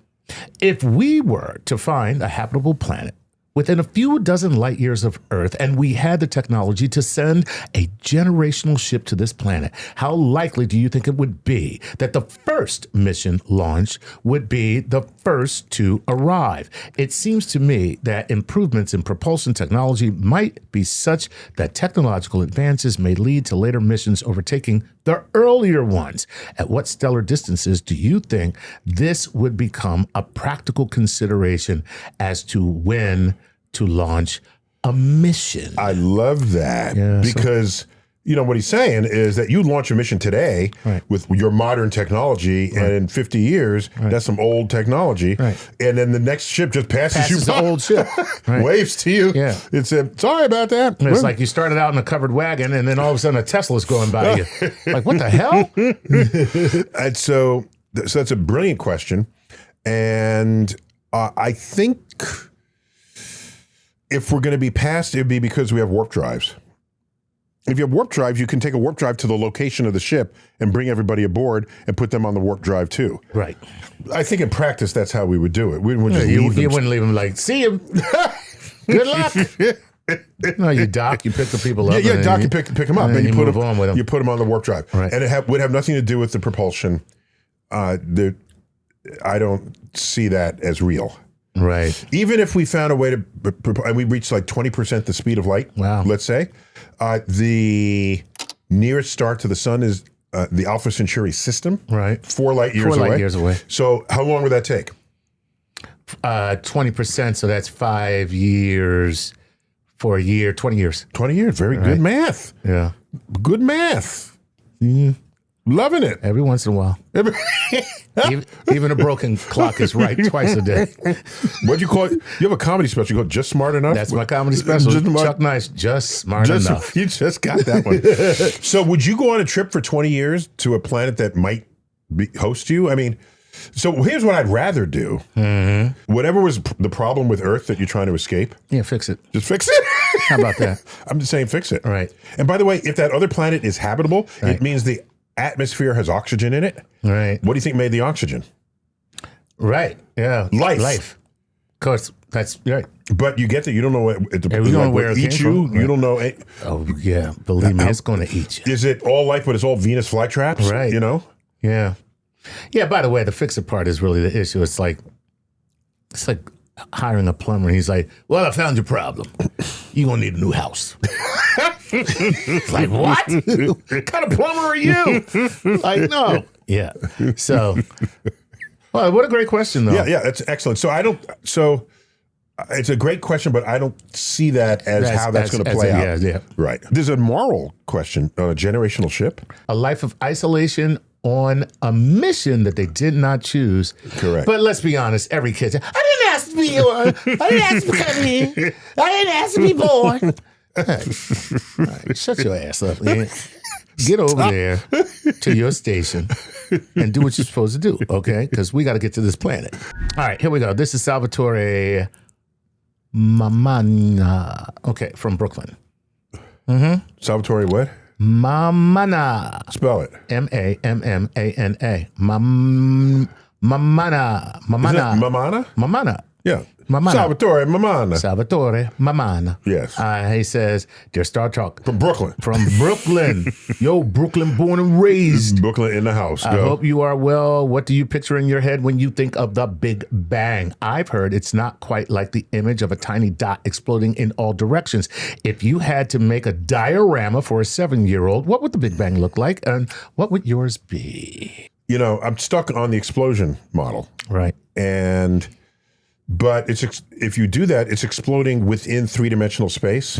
if we were to find a habitable planet within a few dozen light years of Earth, and we had the technology to send a generational ship to this planet, how likely do you think it would be that the first mission launch would be the first to arrive? It seems to me that improvements in propulsion technology might be such that technological advances may lead to later missions overtaking the earlier ones. At what stellar distances do you think this would become a practical consideration as to when to launch a mission? I love that because, you know, what he's saying is that you launch a mission today with your modern technology, and in 50 years, that's some old technology. And then the next ship just passes you by. The old ship. Waves to you. Yeah. It's sorry about that. And it's like you started out in a covered wagon, and then all of a sudden a Tesla's going by you. Like, what the hell? And so that's a brilliant question. And I think if we're going to be past, it'd be because we have warp drives. If you have warp drives, you can take a warp drive to the location of the ship and bring everybody aboard and put them on the warp drive too. Right. I think in practice, that's how we would do it. We wouldn't just you leave them. wouldn't leave them like, see you. Good luck. No, you dock, you pick the people up. Yeah, dock, you pick them up. And you put them on with them. You put them on the warp drive. Right. And it would have nothing to do with the propulsion. I don't see that as real. Right. Even if we found a way to, and we reached like 20% the speed of light, let's say, the nearest star to the sun is the Alpha Centauri system. Right. 4 light years away. 4 light years away. So how long would that take? 20%, so that's 5 years for a year, 20 years. 20 years. Very good math. Yeah. Good math. Loving it. Every once in a while. Even a broken clock is right twice a day. What'd you call it? You have a comedy special. You go, Just Smart Enough? That's my comedy special. Chuck Nice, Just Smart Enough. You just got that one. So would you go on a trip for 20 years to a planet that might host you? I mean, so here's what I'd rather do. Mm-hmm. Whatever was the problem with Earth that you're trying to escape. Yeah, fix it. Just fix it. How about that? I'm just saying fix it. Right. And by the way, if that other planet is habitable, it means the atmosphere has oxygen in it. Right. What do you think made the oxygen? Right. Yeah. Life. Of course, that's right. But you get that you don't know what it we don't know where it eats came you. from. You don't know. Oh yeah, believe me, it's going to eat you. Is it all life, but it's all Venus flytraps? Right. You know. Yeah. Yeah. By the way, the fix it part is really the issue. It's like hiring a plumber. He's like, "Well, I found your problem. You're gonna need a new house." It's like, what? What kind of plumber are you? Like, no. Yeah. So, well, what a great question, though. Yeah, that's excellent. So It's a great question, but I don't see that as how that's going to play out. Yeah. Right. There's a moral question on a generational ship. A life of isolation on a mission that they did not choose. Correct. But let's be honest, every kid said, I didn't ask to be born. I didn't ask to come here. I didn't ask to be born. All right, shut your ass up, man. Get over there to your station and do what you're supposed to do, okay? Because we got to get to this planet. All right, here we go. This is Salvatore Mamana. Okay, from Brooklyn. Salvatore what? Mamana. Spell it. Mammana. Mamana. Mamana? Mamana. Yeah. Mamana. Salvatore Mamana. Salvatore Mamana. Yes. He says, dear StarTalk. From Brooklyn. From Brooklyn. Yo, Brooklyn born and raised. Brooklyn in the house. I hope you are well. What do you picture in your head when you think of the Big Bang? I've heard it's not quite like the image of a tiny dot exploding in all directions. If you had to make a diorama for a 7-year-old, what would the Big Bang look like? And what would yours be? You know, I'm stuck on the explosion model. Right. But if you do that, it's exploding within 3-dimensional space.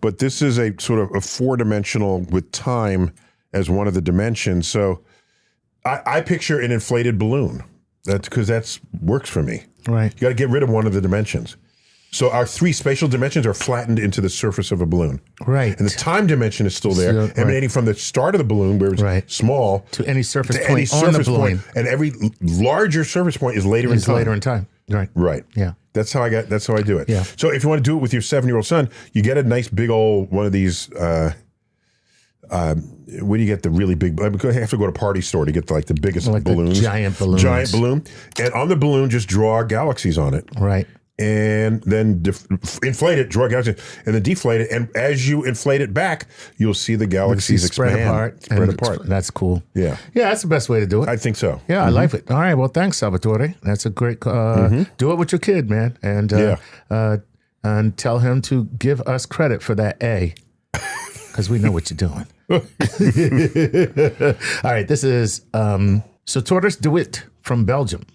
But this is a sort of a 4-dimensional with time as one of the dimensions. So I picture an inflated balloon. That's because that works for me. Right. You got to get rid of one of the dimensions. So our 3 spatial dimensions are flattened into the surface of a balloon. Right. And the time dimension is still there, emanating from the start of the balloon, where it's small, to any surface point on the balloon. And every larger surface point is later in time. Later in time. Right. Right. Yeah. That's how I do it. Yeah. So if you want to do it with your 7-year-old son, you get a nice big old one of these. Where do you get the really big? I have to go to a party store to get like the biggest balloons. The giant balloons. Giant balloon. And on the balloon, just draw galaxies on it. Right. And then inflate it, draw galaxies, and then deflate it. And as you inflate it back, you'll see the galaxies spread expand. Spread apart. That's cool. Yeah. Yeah, that's the best way to do it. I think so. Yeah, I like it. All right. Well, thanks, Salvatore. That's a great. Do it with your kid, man, and tell him to give us credit for that A, because we know what you're doing. All right. This is Sotoris DeWitt from Belgium,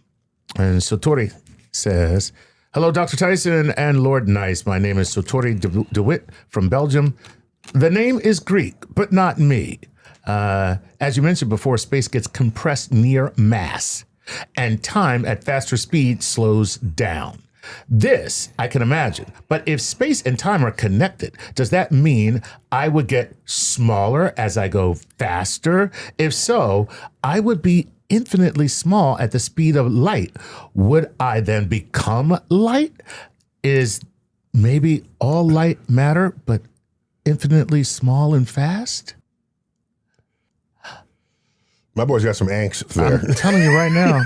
and Sotori says, hello, Dr. Tyson and Lord Nice. My name is Sotori DeWitt from Belgium. The name is Greek, but not me. As you mentioned before, space gets compressed near mass, and time at faster speed slows down. This I can imagine. But if space and time are connected, does that mean I would get smaller as I go faster? If so, I would be infinitely small at the speed of light. Would I then become light? Is maybe all light matter, but infinitely small and fast? My boy's got some angst there. I'm telling you right now.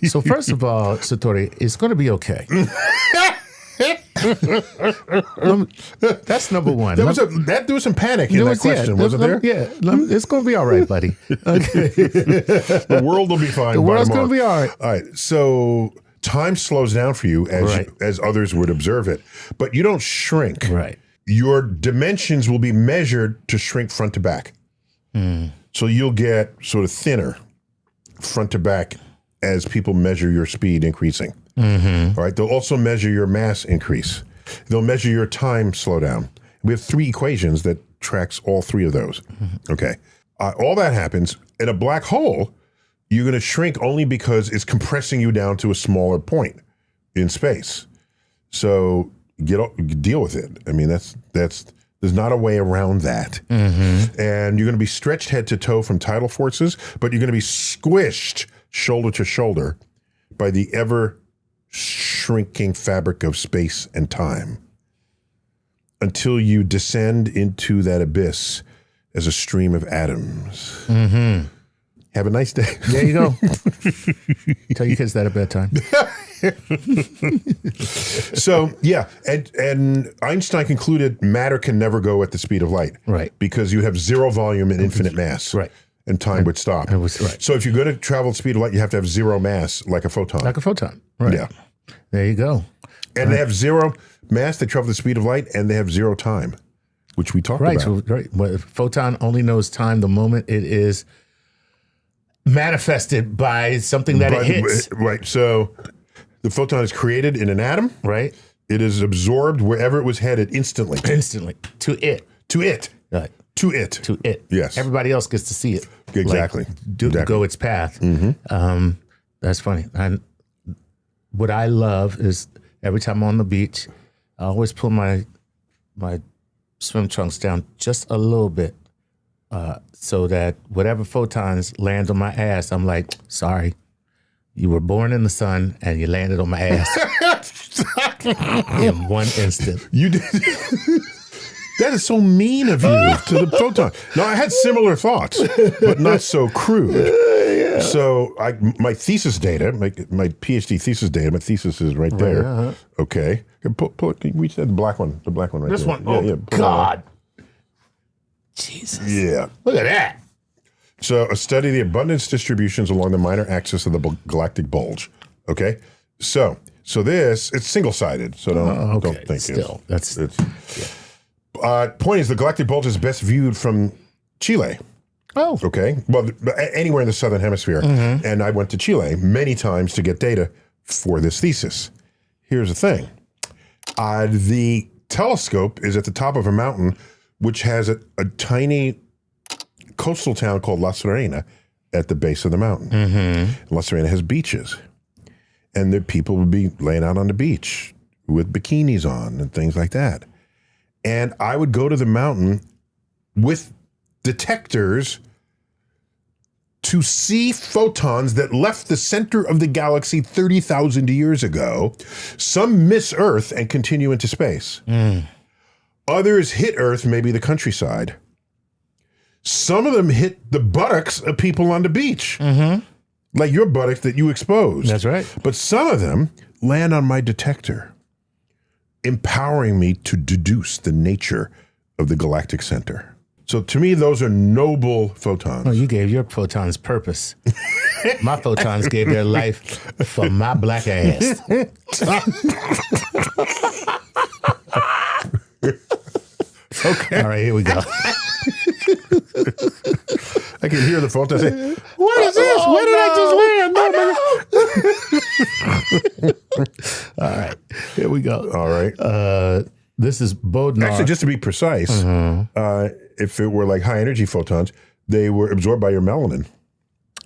So first of all, Satori, it's going to be okay. That's number one. There was some panic in that question, wasn't there? Yeah, it's going to be all right, buddy. Okay. The world will be fine. The world's going to be all right. All right. So time slows down for you as others would observe it, but you don't shrink. Right. Your dimensions will be measured to shrink front to back. So you'll get sort of thinner front to back as people measure your speed increasing. All right. They'll also measure your mass increase. They'll measure your time slow down. We have 3 equations that tracks all 3 of those. Okay. All that happens in a black hole. You're going to shrink only because it's compressing you down to a smaller point in space. So deal with it. I mean, that's there's not a way around that. And you're going to be stretched head to toe from tidal forces, but you're going to be squished shoulder to shoulder by the ever shrinking fabric of space and time until you descend into that abyss as a stream of atoms. Have a nice day. There you go. Tell your kids that at bedtime. So, yeah. And Einstein concluded matter can never go at the speed of light. Right. Because you have 0 volume and infinite mass. Right. And time would stop. So if you're going to travel at the speed of light, you have to have 0 mass, like a photon. Like a photon. Right. Yeah. There you go. And they have 0 mass, they travel at the speed of light, and they have 0 time, which we talked about. So, well, a photon only knows time the moment it is manifested by something that it hits. Right. So the photon is created in an atom. Right. It is absorbed wherever it was headed instantly. Instantly. To it. To it. Right. To it. To it. Yes. Everybody else gets to see it. Exactly. Like, go its path. That's funny. What I love is every time I'm on the beach, I always pull my swim trunks down just a little bit so that whatever photons land on my ass, I'm like, sorry, you were born in the sun and you landed on my ass in one instant. You did. That is so mean of you to the photon. No, I had similar thoughts, but not so crude. Yeah. So my thesis data, my PhD thesis data, my thesis is right there. Uh-huh. Okay. We said the black one right there. This one? Yeah, oh, God. Jesus. Yeah. Look at that. So a study of the abundance distributions along the minor axis of the galactic bulge. Okay. So this, it's single-sided, so don't think still. Point is, the galactic bulge is best viewed from Chile. Oh. Okay. Well, anywhere in the southern hemisphere. Mm-hmm. And I went to Chile many times to get data for this thesis. Here's the thing. The telescope is at the top of a mountain, which has a tiny coastal town called La Serena at the base of the mountain. Mm-hmm. La Serena has beaches. And the people would be laying out on the beach with bikinis on and things like that. And I would go to the mountain with detectors to see photons that left the center of the galaxy 30,000 years ago. Some miss Earth and continue into space. Others hit Earth, maybe the countryside. Some of them hit the buttocks of people on the beach. Mm-hmm. Like your buttocks that you exposed. That's right. But some of them land on my detector, empowering me to deduce the nature of the galactic center. So to me, those are noble photons. Oh, you gave your photons purpose. My photons gave their life for my black ass. Okay. All right, here we go. I can hear the photons say, what is this? Where did I just land? All right, here we go. All right. This is Bodnar. Actually, just to be precise, if it were like high energy photons, they were absorbed by your melanin.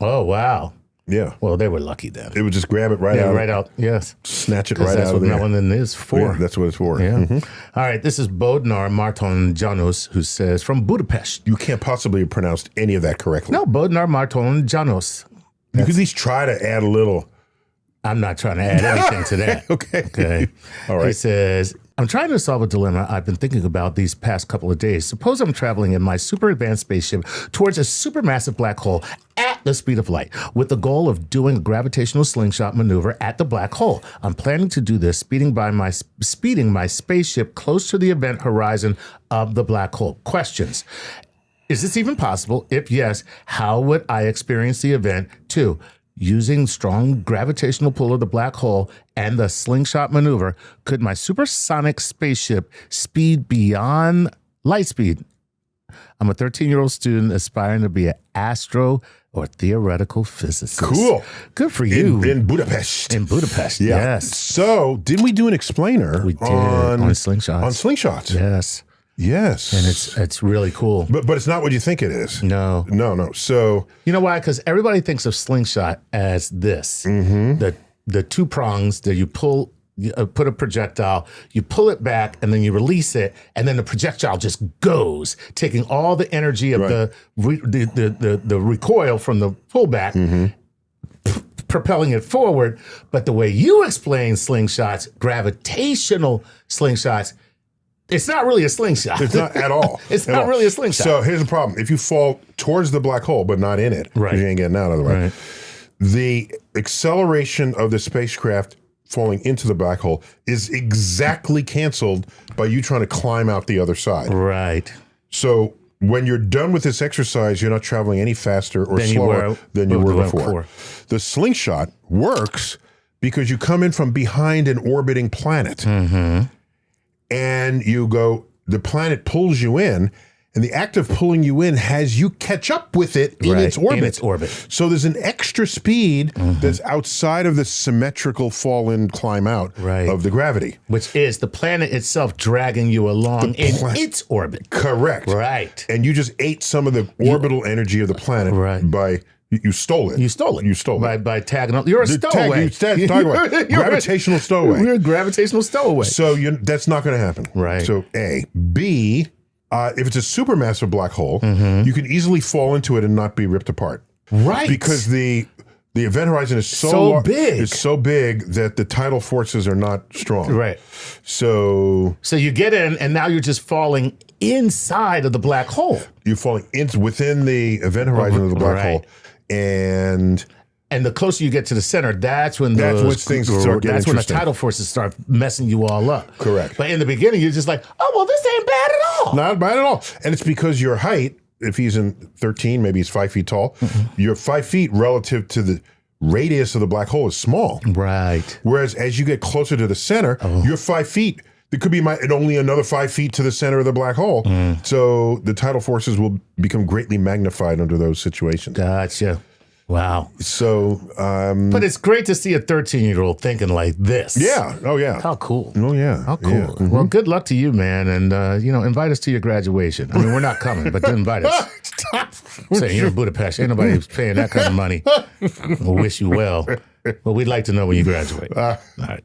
Oh, wow. Yeah. Well, they were lucky then. It would just grab it right out. Right out. Yes. Snatch it right out of there. That's what melanin is for. Yeah, that's what it's for. Yeah. Mm-hmm. All right. This is Bodnar Marton Janos, who says, from Budapest. You can't possibly have pronounced any of that correctly. No, Bodnar Marton Janos. You could at least try to add a little. I'm not trying to add anything to that. Okay. All right. He says, I'm trying to solve a dilemma I've been thinking about these past couple of days. Suppose I'm traveling in my super advanced spaceship towards a supermassive black hole at the speed of light with the goal of doing a gravitational slingshot maneuver at the black hole. I'm planning to do this speeding my spaceship close to the event horizon of the black hole. Questions. Is this even possible? If yes, how would I experience the event? 2. Using strong gravitational pull of the black hole and the slingshot maneuver, could my supersonic spaceship speed beyond light speed? I'm a 13-year-old student aspiring to be an astro or theoretical physicist. Cool. Good for you. In Budapest. In Budapest, yeah. Yes. So, didn't we do an explainer? We did on slingshots. On slingshots. Yes. Yes. And it's really cool. But it's not what you think it is. No. So you know why? Because everybody thinks of slingshot as this. Mm-hmm. The two prongs that you pull, put a projectile, you pull it back, and then you release it, and then the projectile just goes, taking all the energy of the recoil from the pullback, propelling it forward. But the way you explain slingshots, gravitational slingshots, it's not really a slingshot. It's not at all. It's not really a slingshot. So here's the problem. If you fall towards the black hole, but not in it, because you ain't getting out otherwise, the acceleration of the spacecraft falling into the black hole is exactly canceled by you trying to climb out the other side. Right. So when you're done with this exercise, you're not traveling any faster or slower than you were before. The slingshot works because you come in from behind an orbiting planet. Mm-hmm. And you go, the planet pulls you in, And the act of pulling you in has you catch up with it in its orbit. In its orbit. So there's an extra speed that's outside of the symmetrical fall in, climb out of the gravity. Which is the planet itself dragging you along in its orbit. Correct. Right. And you just ate some of the orbital energy of the planet by... You stole it. You stole it. You stole it. By tagging up. You're a stowaway. Gravitational stowaway. You're a gravitational stowaway. So that's not going to happen. Right. So A. B, if it's a supermassive black hole, you can easily fall into it and not be ripped apart. Right. Because the event horizon is so big. It's so big that the tidal forces are not strong. Right. So you get in, and now you're just falling inside of the black hole. You're falling within the event horizon of the black hole. And the closer you get to the center, that's when when the tidal forces start messing you all up. Correct. But in the beginning, you're just like, oh, well, this ain't bad at all. Not bad at all. And it's because your height, if he's in 13, maybe he's 5 feet tall, your 5 feet relative to the radius of the black hole is small. Right. Whereas as you get closer to the center, your 5 feet, there could be only another 5 feet to the center of the black hole. So the tidal forces will become greatly magnified under those situations. Gotcha. Wow. So, but it's great to see a 13-year-old thinking like this. Yeah. Oh, yeah. How cool. Oh, yeah. How cool. Yeah. Well, good luck to you, man. And, invite us to your graduation. I mean, we're not coming, but invite us. Say, you're in Budapest. Ain't nobody who's paying that kind of money. We'll wish you well. But we'd like to know when you graduate. All right.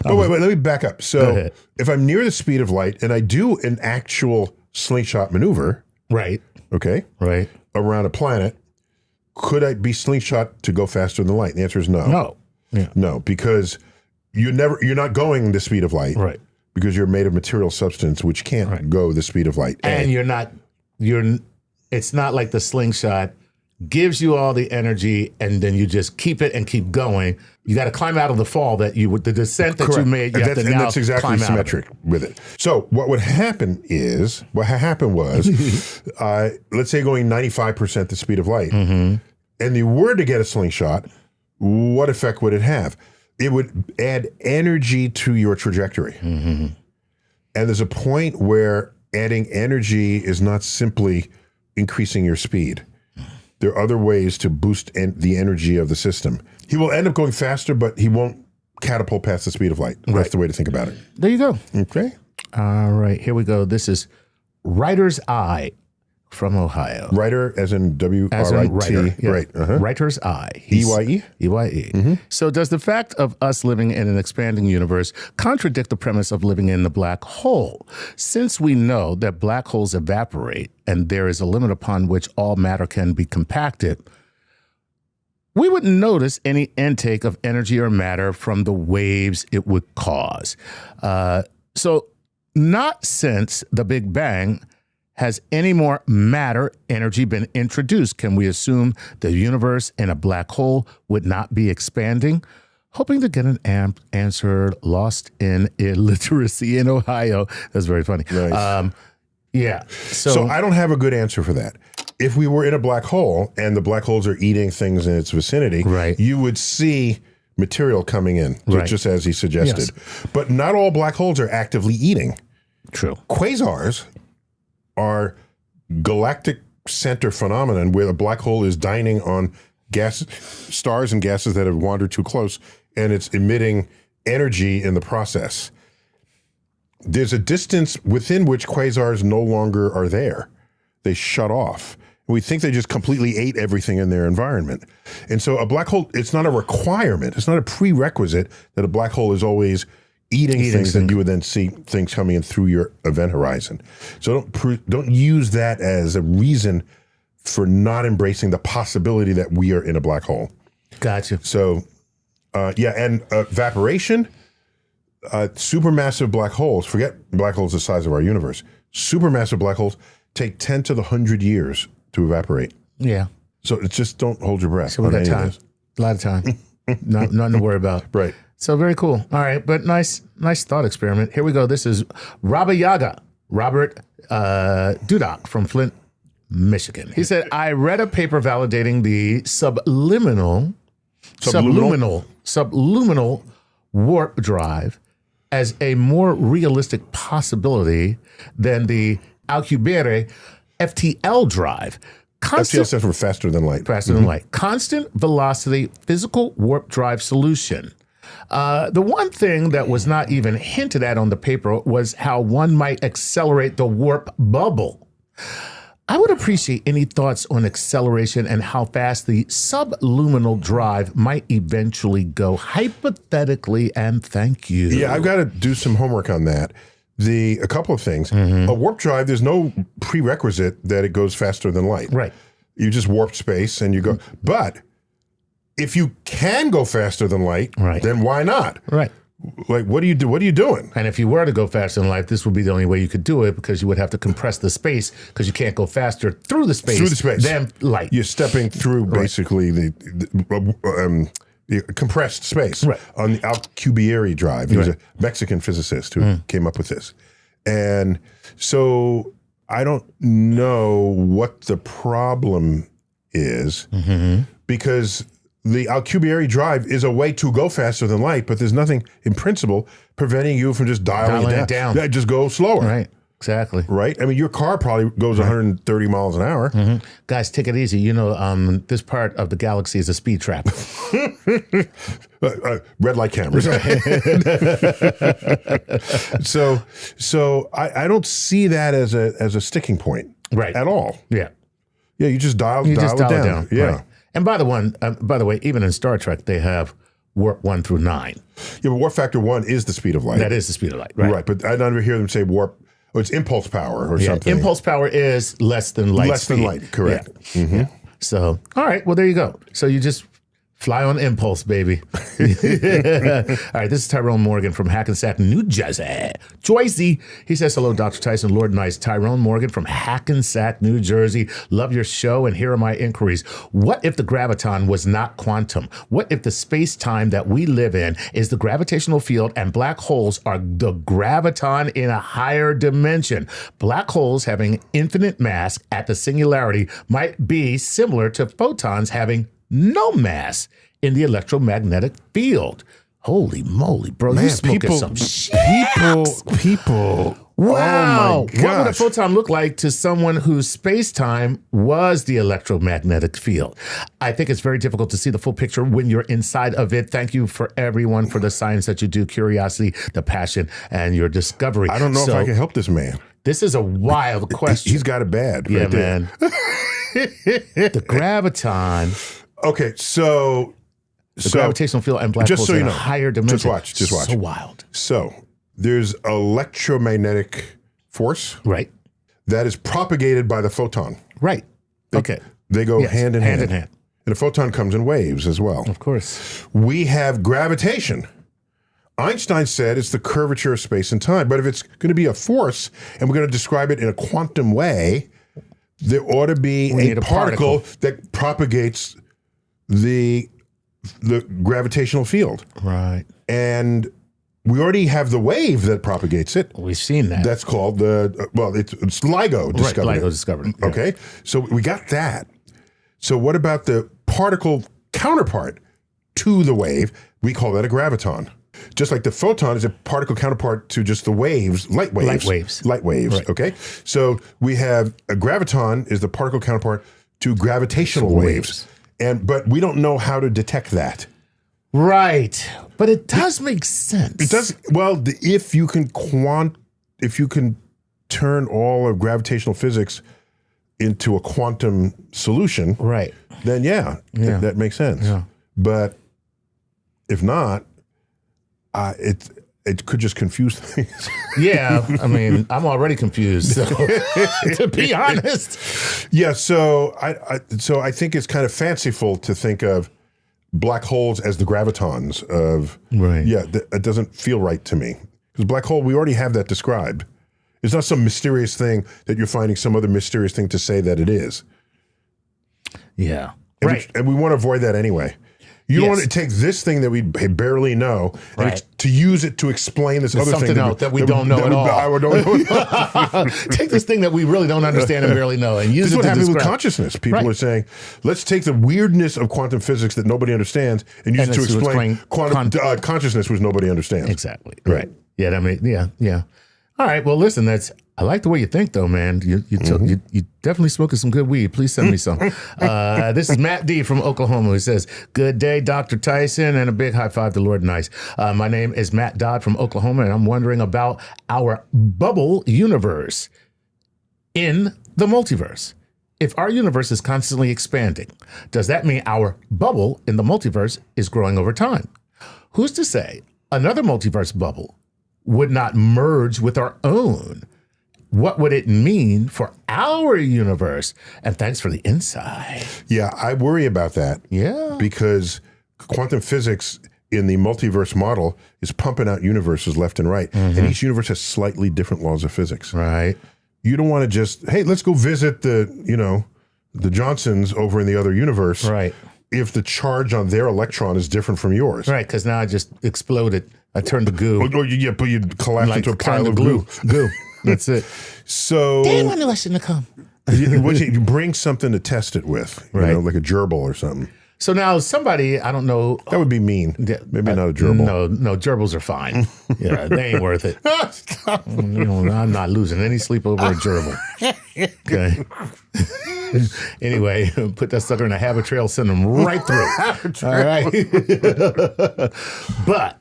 But wait, let me back up. So if I'm near the speed of light and I do an actual slingshot maneuver. Right. Okay. Right. Around a planet, could I be slingshot to go faster than light? And the answer is no. No. Yeah. No, because you're not going the speed of light. Right. Because you're made of material substance which can't go the speed of light. And it's not like the slingshot gives you all the energy and then you just keep it and keep going. You got to climb out of the fall the descent that you made. That's exactly symmetric with it. So what happened was, let's say going 95% the speed of light, and you were to get a slingshot, what effect would it have? It would add energy to your trajectory. And there's a point where adding energy is not simply increasing your speed. There are other ways to boost the energy of the system. He will end up going faster, but he won't catapult past the speed of light. That's the way to think about it. There you go. Okay. All right, here we go. This is Writer's Eye from Ohio. Writer as in W-R-I-T. Yeah. Right. Writer's Eye. E-Y-E? E-Y-E. So does the fact of us living in an expanding universe contradict the premise of living in the black hole? Since we know that black holes evaporate and there is a limit upon which all matter can be compacted, we wouldn't notice any intake of energy or matter from the waves it would cause. So not since the Big Bang has any more matter energy been introduced. Can we assume the universe in a black hole would not be expanding? Hoping to get an answer, lost in illiteracy in Ohio. That's very funny. Nice. Yeah. So I don't have a good answer for that. If we were in a black hole and the black holes are eating things in its vicinity, you would see material coming in, just as he suggested. Yes. But not all black holes are actively eating. True. Quasars are galactic center phenomenon where the black hole is dining on stars and gases that have wandered too close, and it's emitting energy in the process. There's a distance within which quasars no longer are there. They shut off. We think they just completely ate everything in their environment. And so a black hole, it's not a requirement. It's not a prerequisite that a black hole is always eating things and you would then see things coming in through your event horizon. So don't use that as a reason for not embracing the possibility that we are in a black hole. Gotcha. So, and evaporation, supermassive black holes, forget black holes the size of our universe, supermassive black holes take 10 to the 100 years to evaporate. Yeah. So it's just don't hold your breath. So we got time. A lot of time. Nothing to worry about. Right. So very cool. All right, but nice thought experiment. Here we go. This is Robert Dudok from Flint, Michigan. He said, I read a paper validating the subliminal warp drive as a more realistic possibility than the Alcubierre FTL drive. FTL stands for faster than light. Faster than light. Constant velocity physical warp drive solution. The one thing that was not even hinted at on the paper was how one might accelerate the warp bubble. I would appreciate any thoughts on acceleration and how fast the subluminal drive might eventually go, hypothetically, and thank you. Yeah, I've got to do some homework on that. A couple of things. A warp drive, there's no prerequisite that it goes faster than light. Right. You just warp space and you go. But if you can go faster than light, then why not? Right. Like, what are you doing? And if you were to go faster than light, this would be the only way you could do it, because you would have to compress the space, because you can't go faster through the space than light. You're stepping through basically the compressed space on the Alcubierre drive. He was a Mexican physicist who came up with this. And so I don't know what the problem is, because the Alcubierre drive is a way to go faster than light, but there's nothing in principle preventing you from just dialing it down. Yeah, just go slower. Right. Exactly. Right? I mean, your car probably goes 130 miles an hour. Guys, take it easy. You know, this part of the galaxy is a speed trap. Red light cameras. So I don't see that as a sticking point at all. Yeah. Yeah, you just dial it down. Yeah. Right. And by the way, even in Star Trek, they have warp 1 through 9. Yeah, but warp factor 1 is the speed of light. That is the speed of light, right? Right, but I never hear them say warp. Oh, it's impulse power or something. Impulse power is less than light speed. Than light, correct. Yeah. Yeah. So, all right, well, there you go. So you just fly on impulse, baby. All right, this is Tyrone Morgan from Hackensack, New Jersey. Joycey, he says, hello, Dr. Tyson, Lord Nice. Tyrone Morgan from Hackensack, New Jersey. Love your show, and here are my inquiries. What if the graviton was not quantum? What if the space-time that we live in is the gravitational field and black holes are the graviton in a higher dimension? Black holes having infinite mass at the singularity might be similar to photons having no mass in the electromagnetic field. Holy moly, bro. Man, you smoking some shit. People. Wow. Oh What would a photon look like to someone whose space-time was the electromagnetic field? I think it's very difficult to see the full picture when you're inside of it. Thank you for everyone for the science that you do, curiosity, the passion, and your discovery. I don't know if I can help this man. This is a wild question. He's got it bad. Yeah, right there. man. The graviton. Okay, so gravitational field and black holes in a higher dimension. Just watch. So wild. So there's electromagnetic force, right, that is propagated by the photon. Right. They go hand in hand. And a photon comes in waves as well. Of course. We have gravitation. Einstein said it's the curvature of space and time. But if it's going to be a force and we're going to describe it in a quantum way, there ought to be a particle that propagates the gravitational field. Right. And we already have the wave that propagates it. We've seen that. That's called it's LIGO discovered. Right, LIGO discovered it. Yeah. Okay, so we got that. So what about the particle counterpart to the wave? We call that a graviton. Just like the photon is a particle counterpart to just the waves, light waves. Light waves, right. Okay? So we have a graviton is the particle counterpart to gravitational waves. But we don't know how to detect that. Right. But it does make sense. It does. Well, if you can turn all of gravitational physics into a quantum solution, right, then that makes sense. Yeah. But if not, it could just confuse things. Yeah, I mean, I'm already confused, so, to be honest. Yeah, so I think it's kind of fanciful to think of black holes as the gravitons of, right. Yeah, that doesn't feel right to me. Because black hole, we already have that described. It's not some mysterious thing that you're finding some other mysterious thing to say that it is. Yeah, and we want to avoid that anyway. You don't want to take this thing that we barely know and to use it to explain this other thing that we don't know at all. Take this thing that we really don't understand and barely know and use it to describe. This is what happens with consciousness. People are saying, let's take the weirdness of quantum physics that nobody understands and use it to explain quantum consciousness, which nobody understands. Exactly. Right. Yeah, that mean, yeah. All right. Well, listen, I like the way you think, though, man. You definitely smoking some good weed. Please send me some. This is Matt D from Oklahoma, who says, "Good day, Dr. Tyson, and a big high five to Lord Nice. My name is Matt Dodd from Oklahoma, and I'm wondering about our bubble universe in the multiverse. If our universe is constantly expanding, does that mean our bubble in the multiverse is growing over time? Who's to say another multiverse bubble would not merge with our own? What would it mean for our universe? And thanks for the insight." Yeah, I worry about that. Yeah. Because quantum physics in the multiverse model is pumping out universes left and right. And each universe has slightly different laws of physics. Right. You don't want to just, hey, let's go visit the Johnsons over in the other universe. Right. If the charge on their electron is different from yours. Right, because now I just exploded. I turned to goo. But you collapse into a pile of glue. glue. That's it. So Damn, I knew I shouldn't have come. you bring something to test it with, like a gerbil or something. So now somebody, I don't know. That would be mean. Maybe not a gerbil. No, gerbils are fine. Yeah, they ain't worth it. I'm not losing any sleep over a gerbil. Okay. Anyway, put that sucker in a habit trail, send them right through. All right. But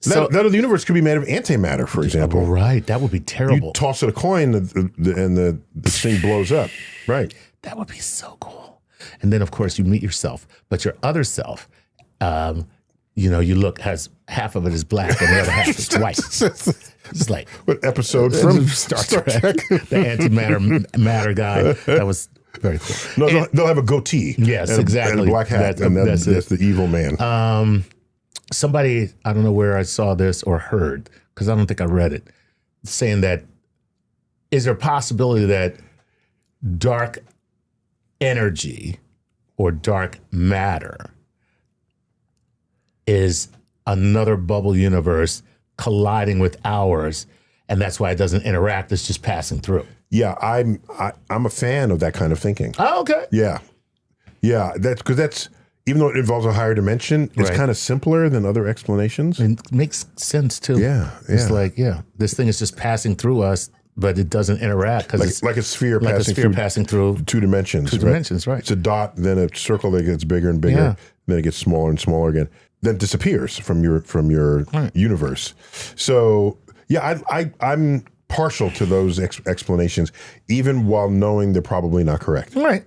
So that the universe could be made of antimatter, for example. Right, that would be terrible. You toss it a coin and the thing blows up. Right. That would be so cool. And then, of course, you meet yourself, but your other self, you look, has half of it is black and the other half is white. It's like what episode from Star Trek? The antimatter guy. That was very cool. No, they'll have a goatee. Yes, exactly. And a black hat, that's the evil man. Somebody, I don't know where I saw this or heard, because I don't think I read it, saying that, is there a possibility that dark energy or dark matter is another bubble universe colliding with ours, and that's why it doesn't interact, it's just passing through? Yeah, I'm a fan of that kind of thinking. Oh, okay. Yeah. That's even though it involves a higher dimension, it's kind of simpler than other explanations. It makes sense too. Yeah. It's like, this thing is just passing through us, but it doesn't interact because it's like a sphere passing through two dimensions. Right. It's a dot, then a circle that gets bigger and bigger, then it gets smaller and smaller again, then disappears from your universe. So I'm partial to those explanations, even while knowing they're probably not correct. Right.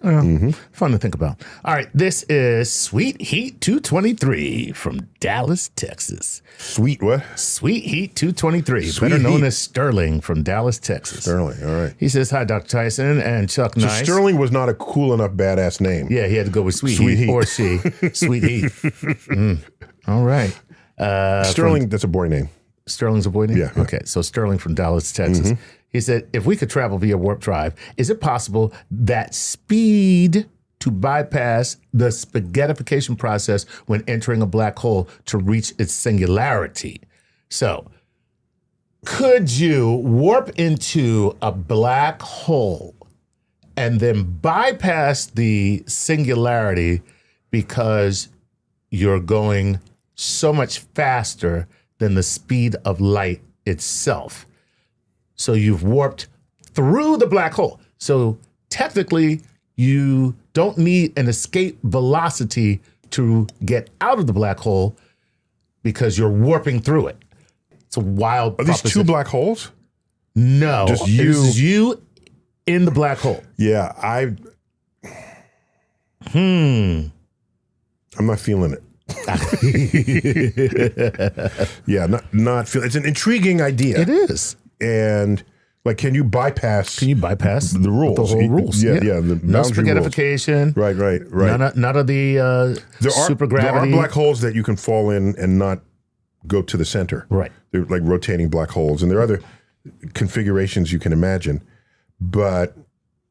Fun to think about. All right. This is Sweet Heat 223 from Dallas, Texas. Sweet what? Sweet Heat 223, better known as Sterling from Dallas, Texas. Sterling, all right. He says, "Hi, Dr. Tyson and Chuck Nice." Sterling was not a cool enough badass name. Yeah, he had to go with Sweet Heat. Or she. Sweet Heat. All right. Sterling, that's a boy name. Sterling's a boy name? Yeah. Okay, so Sterling from Dallas, Texas. He said, "If we could travel via warp drive, is it possible that speed to bypass the spaghettification process when entering a black hole to reach its singularity?" So, could you warp into a black hole and then bypass the singularity because you're going so much faster than the speed of light itself? So you've warped through the black hole. So technically, you don't need an escape velocity to get out of the black hole because you're warping through it. It's a wild proposition. Are these two black holes? No. Just you. This is you in the black hole. Yeah, I'm not feeling it. Yeah, not feel. It's an intriguing idea. It is. And like, can you bypass the rules? The whole rules. Yeah. The No boundary spaghettification. rules. Right. None of the supergravity. There are black holes that you can fall in and not go to the center. Right. They're like rotating black holes, and there are other configurations you can imagine. But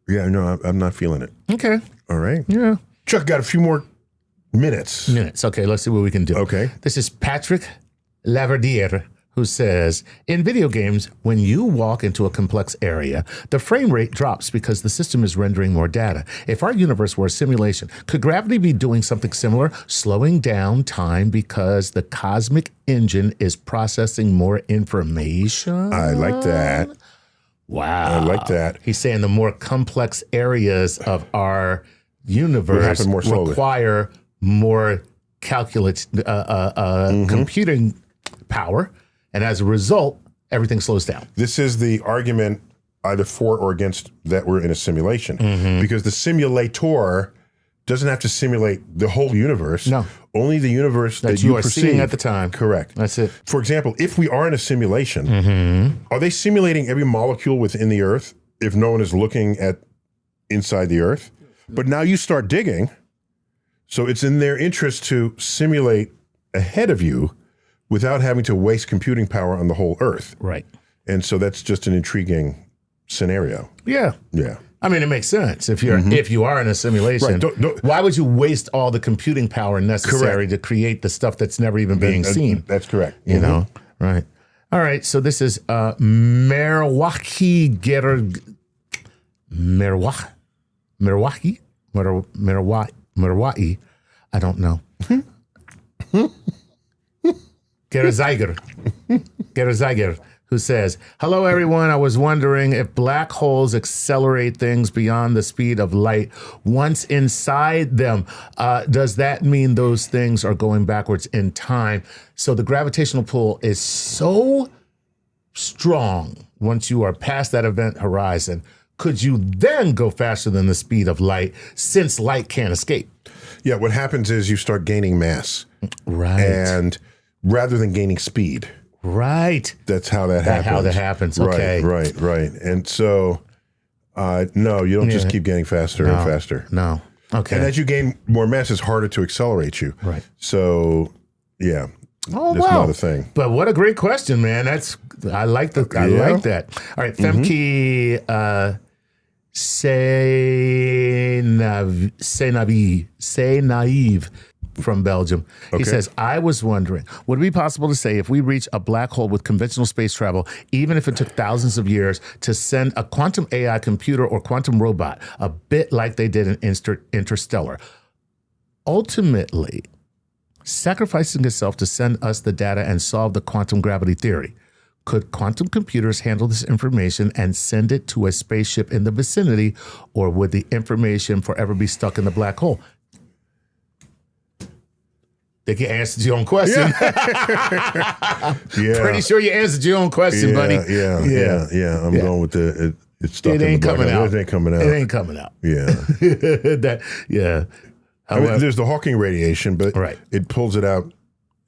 yeah, no, I'm not feeling it. Okay. All right. Yeah. Chuck, got a few more minutes. Okay, let's see what we can do. Okay. This is Patrick Laverdiere, who says, in video games, when you walk into a complex area, the frame rate drops because the system is rendering more data. If our universe were a simulation, could gravity be doing something similar, slowing down time because the cosmic engine is processing more information? I like that. Wow. I like that. He's saying the more complex areas of our universe more slowly. require more computing power, and as a result, everything slows down. This is the argument either for or against that we're in a simulation, because the simulator doesn't have to simulate the whole universe. No. Only the universe that you you are perceive seeing at the time. Correct. That's it. For example, if we are in a simulation, are they simulating every molecule within the Earth if no one is looking at inside the Earth? But now you start digging, so it's in their interest to simulate ahead of you without having to waste computing power on the whole Earth. Right. And so that's just an intriguing scenario. Yeah. Yeah. I mean, it makes sense. If you are in a simulation, Right. why would you waste all the computing power necessary to create the stuff that's never even being seen? That's correct. You know, right. All right. So this is Merwahi Merwahi. I don't know. Gerazaiger, who says, hello, everyone. I was wondering if black holes accelerate things beyond the speed of light once inside them. Does that mean those things are going backwards in time? So the gravitational pull is so strong once you are past that event horizon. Could you then go faster than the speed of light since light can't escape? Yeah, what happens is you start gaining mass. Right. And rather than gaining speed. Right. That's how that happens. How that happens. Okay. Right. And so, no, you don't just keep getting faster and faster. No. Okay. And as you gain more mass, it's harder to accelerate you. Right. So, yeah. Oh, that's wow. not a thing. But what a great question, man. I like that. All right. Femke Say naive from Belgium. He says, I was wondering, would it be possible to say if we reach a black hole with conventional space travel, even if it took thousands of years, to send a quantum AI computer or quantum robot, a bit like they did in Interstellar, ultimately sacrificing itself to send us the data and solve the quantum gravity theory? Could quantum computers handle this information and send it to a spaceship in the vicinity, or would the information forever be stuck in the black hole? I think you answered your own question. Yeah. Pretty sure you answered your own question, buddy. Yeah. I'm going with it's stuck It in ain't the coming out. It ain't coming out. It ain't coming out. Yeah. I mean, there's the Hawking radiation, but it pulls it out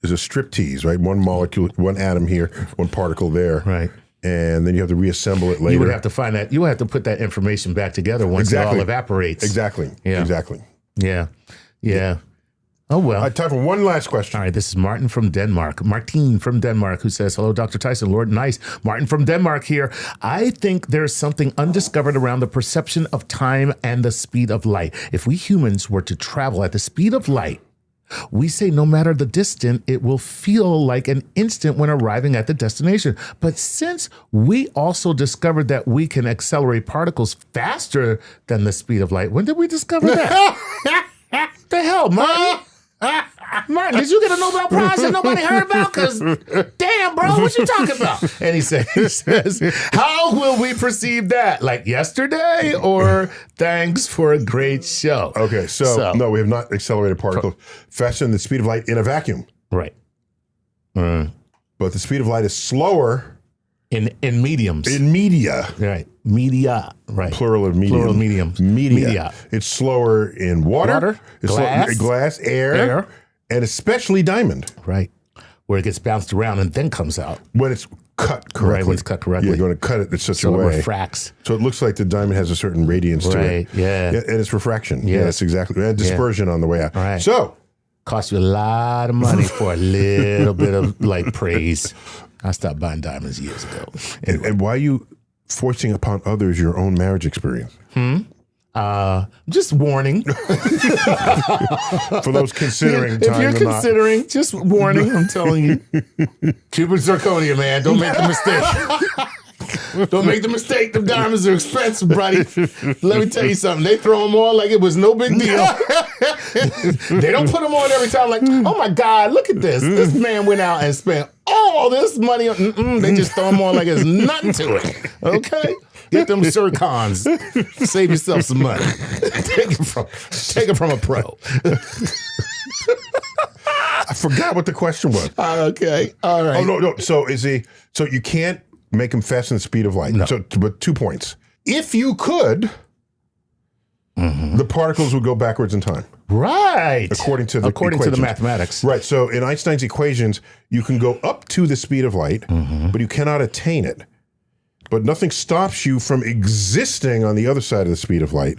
as a striptease, right? One molecule, one atom here, one particle there. Right. And then you have to reassemble it later. You would have to find that. You would have to put that information back together once it all evaporates. Exactly. Yeah. Exactly. Yeah. Oh, well. I have time for one last question. All right, this is Martin from Denmark. Martine from Denmark, who says, hello, Dr. Tyson, Lord Nice. Martin from Denmark here. I think there's something undiscovered around the perception of time and the speed of light. If we humans were to travel at the speed of light, we say no matter the distance, it will feel like an instant when arriving at the destination. But since we also discovered that we can accelerate particles faster than the speed of light, when did we discover that? The hell, Martin? Martin, did you get a Nobel Prize that nobody heard about? Because, damn, bro, what you talking about? And he says, how will we perceive that? Like yesterday, or thanks for a great show? Okay, so no, we have not accelerated particles faster than the speed of light in a vacuum. Right. But the speed of light is slower in mediums. In media. Right. Media. Right. Plural of medium. Plural of mediums. Media. It's slower in water. It's glass, air, and especially diamond. Right. Where it gets bounced around and then comes out. When it's cut correctly. Right, when it's cut correctly. You're going to cut it in such a way. So it refracts. So it looks like the diamond has a certain radiance to it. Right, yeah. And it's refraction. Yeah, that's exactly. And dispersion on the way out. Right. So. Cost you a lot of money for a little bit of like praise. I stopped buying diamonds years ago. Anyway. And why are you forcing upon others your own marriage experience? Just warning. For those considering If tying you're the knot. considering, just warning, I'm telling you. Cupid zirconia, man. Don't make the mistake. Don't make the mistake. The diamonds are expensive, buddy. Let me tell you something. They throw them on like it was no big deal. They don't put them on every time like, oh my God, look at this. This man went out and spent all this money on. They just throw them on like it's nothing to it. Okay? Get them zircons. Save yourself some money. Take it from a pro. I forgot what the question was. Okay. All right. Oh, no. So you can't make them faster than the speed of light. No. So, but 2 points. If you could, the particles would go backwards in time. Right. According to the According to the mathematics. Right. So in Einstein's equations, you can go up to the speed of light, but you cannot attain it. But nothing stops you from existing on the other side of the speed of light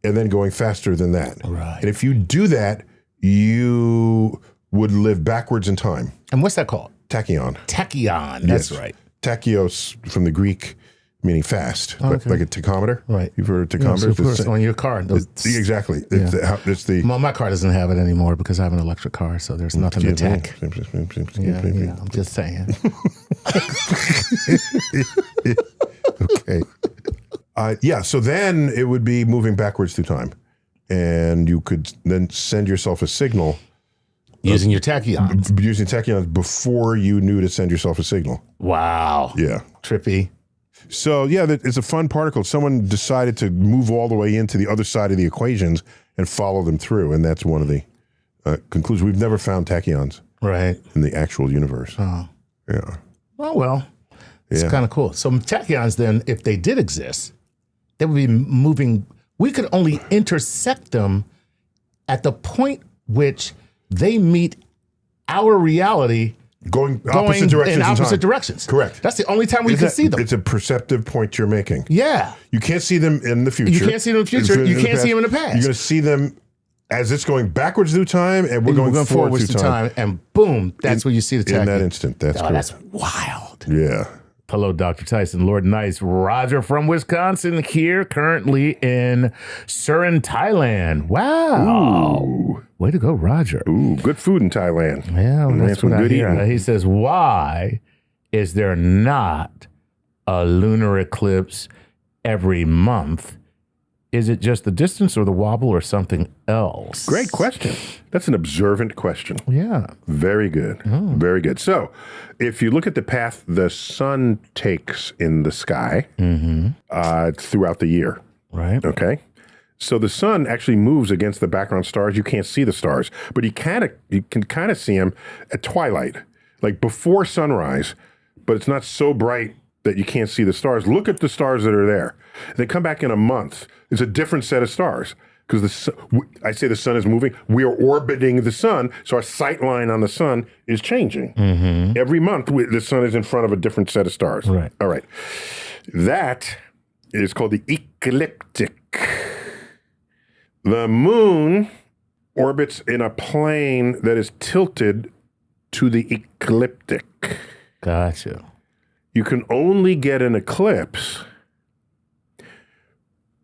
and then going faster than that. Right. And if you do that, you would live backwards in time. And what's that called? Tachyon. Tachyon. That's Yes. right. Tachyos from the Greek, meaning fast, like a tachometer. Right. You've heard of Yeah, tachometer? so of course, on your car. Exactly. It's the Well, my car doesn't have it anymore because I have an electric car, so there's nothing to tack. Yeah, I'm just saying. Okay. So then it would be moving backwards through time. And you could then send yourself a signal. Using your tachyons. Using tachyons before you knew to send yourself a signal. Wow. Yeah. Trippy. So, it's a fun particle. Someone decided to move all the way into the other side of the equations and follow them through. And that's one of the conclusions. We've never found tachyons in the actual universe. Oh. Yeah. Oh, well. It's kind of cool. So tachyons then, if they did exist, they would be moving. We could only intersect them at the point which they meet our reality Going opposite directions in opposite time. directions. Correct. That's the only time we can see them. It's a perceptive point you're making. Yeah. You can't see them in the future. You can't see them in the future. You can't see them in the past. You're going to see them as it's going backwards through time, and we're going forward through time. And boom, that's where you see the tachyon. In that instant, that's correct. That's wild. Yeah. Hello, Dr. Tyson, Lord Nice, Roger from Wisconsin here, currently in Surin, Thailand. Wow. Ooh. Way to go, Roger. Ooh, good food in Thailand. Yeah, well, that's what I hear. Eating. He says, why is there not a lunar eclipse every month? Is it just the distance or the wobble or something else? Great question. That's an observant question. Yeah. Very good. Very good. So if you look at the path the sun takes in the sky throughout the year, Right. okay? So the sun actually moves against the background stars. You can't see the stars, but you can kind of see them at twilight, like before sunrise, but it's not so bright that you can't see the stars. Look at the stars that are there. They come back in a month. It's a different set of stars because I say the sun is moving. We are orbiting the sun, so our sight line on the sun is changing. Every month, the sun is in front of a different set of stars. Right. All right. That is called the ecliptic. The moon orbits in a plane that is tilted to the ecliptic. Gotcha. You can only get an eclipse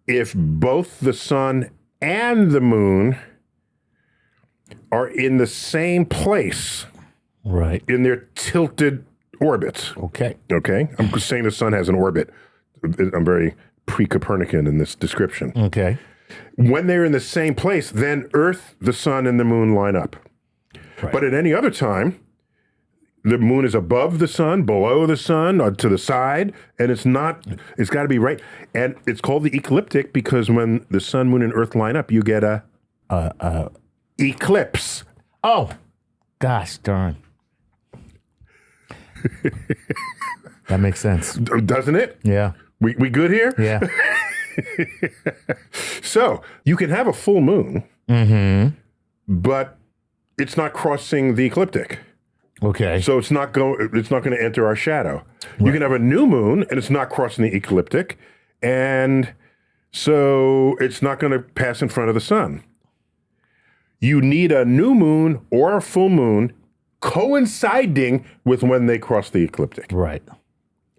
if both the sun and the moon are in the same place Right. in their tilted orbits. Okay. Okay? I'm just saying the sun has an orbit. I'm very pre-Copernican in this description. Okay. When they're in the same place, then Earth, the sun, and the moon line up. Right. But at any other time, the moon is above the sun, below the sun, or to the side, and it's got to be right. And it's called the ecliptic because when the sun, moon, and Earth line up, you get a eclipse. Oh, gosh darn. That makes sense. Doesn't it? Yeah. We good here? Yeah. So you can have a full moon, but it's not crossing the ecliptic. Okay. So it's not going to enter our shadow. Right. You can have a new moon and it's not crossing the ecliptic, and so it's not going to pass in front of the sun. You need a new moon or a full moon coinciding with when they cross the ecliptic. Right.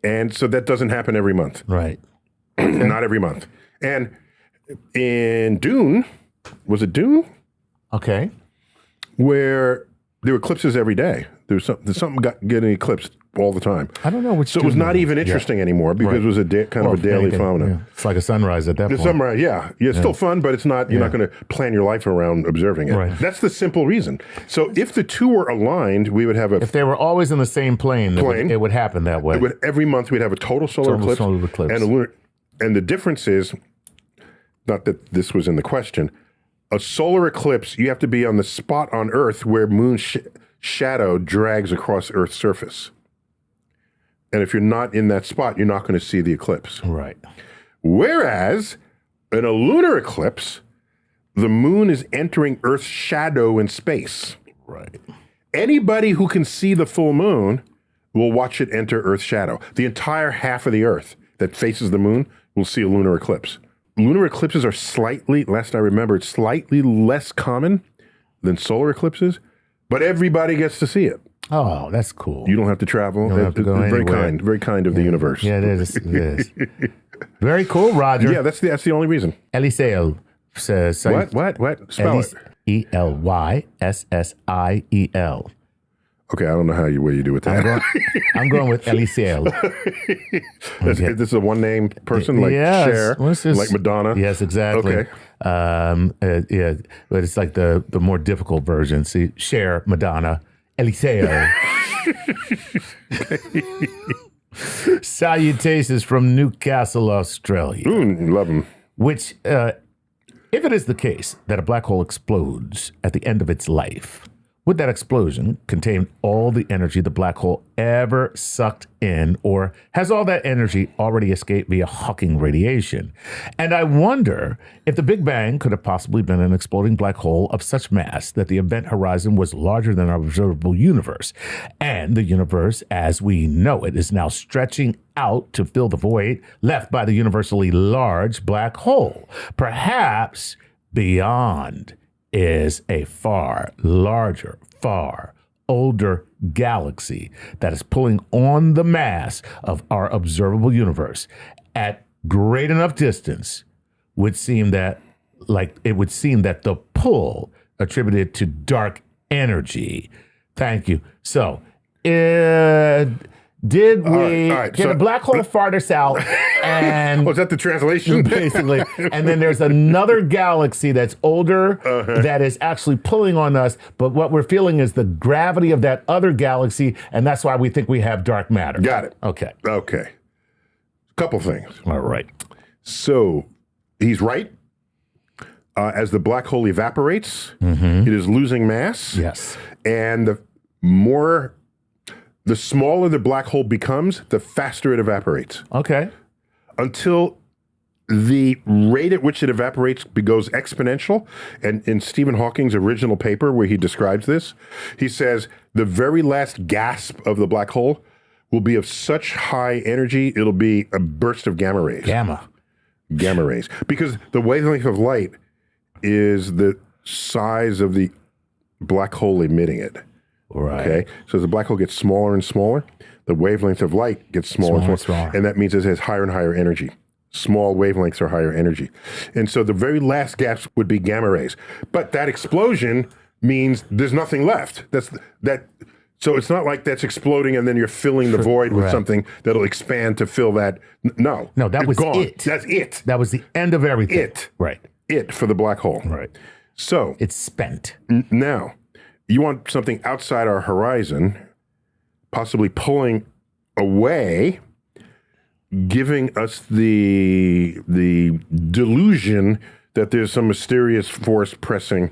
And so that doesn't happen every month. Right. Not every month. And in Dune, was it Dune? Okay. Where there were eclipses every day. There's something getting eclipsed all the time. I don't know which. So it was not even interesting anymore because it was kind of a daily phenomenon. Yeah. It's like a sunrise at that point. Sunrise, yeah. It's still fun, but it's not. You're not going to plan your life around observing it. Right. That's the simple reason. So if the two were aligned, we would have a. If they were always in the same plane, it would happen that way. Every month we'd have a total solar eclipse and a lunar. And the difference is, not that this was in the question, a solar eclipse, you have to be on the spot on Earth where moon shadow drags across Earth's surface. And if you're not in that spot, you're not going to see the eclipse. Right. Whereas in a lunar eclipse, the moon is entering Earth's shadow in space. Right. Anybody who can see the full moon will watch it enter Earth's shadow. The entire half of the Earth that faces the moon will see a lunar eclipse. Lunar eclipses are last I remember, it's slightly less common than solar eclipses, but everybody gets to see it. Oh, that's cool. You don't have to travel. You don't have to go anywhere. Very kind of the universe. Yeah, it is. It is. Very cool, Roger. Yeah, that's the only reason. Eliseo says. What? Spell it. Elyssiel. Okay, I don't know what you do with that. I'm going with Eliseo. This is a one-name person like Cher, like Madonna? Yes, exactly. Okay. Yeah, but it's like the more difficult version. See, Cher, Madonna, Eliseo. Salutations from Newcastle, Australia. Love them. Which, if it is the case that a black hole explodes at the end of its life, would that explosion contain all the energy the black hole ever sucked in, or has all that energy already escaped via Hawking radiation? And I wonder if the Big Bang could have possibly been an exploding black hole of such mass that the event horizon was larger than our observable universe. And the universe, as we know it, is now stretching out to fill the void left by the universally large black hole. Perhaps beyond is a far larger, far older galaxy that is pulling on the mass of our observable universe at great enough distance. Would seem that the pull attributed to dark energy. Thank you. So, did a black hole fart us out? And was that the translation? Basically. And then there's another galaxy that's older that is actually pulling on us. But what we're feeling is the gravity of that other galaxy. And that's why we think we have dark matter. Got it. Okay. Couple things. All right. So he's right. As the black hole evaporates, it is losing mass. Yes. And the smaller the black hole becomes, the faster it evaporates. Okay. Until the rate at which it evaporates goes exponential. And in Stephen Hawking's original paper where he describes this, he says the very last gasp of the black hole will be of such high energy, it'll be a burst of gamma rays. Gamma rays. Because the wavelength of light is the size of the black hole emitting it. Right. Okay. So as the black hole gets smaller and smaller, the wavelength of light gets smaller and smaller. And that means it has higher and higher energy. Small wavelengths are higher energy. And so the very last gaps would be gamma rays. But that explosion means there's nothing left. So it's not like that's exploding and then you're filling the void with something that'll expand to fill that. No. No, that was gone. it. That's it. That was the end of everything. Right. It for the black hole. Right. So it's spent. Now, you want something outside our horizon, possibly pulling away, giving us the delusion that there's some mysterious force pressing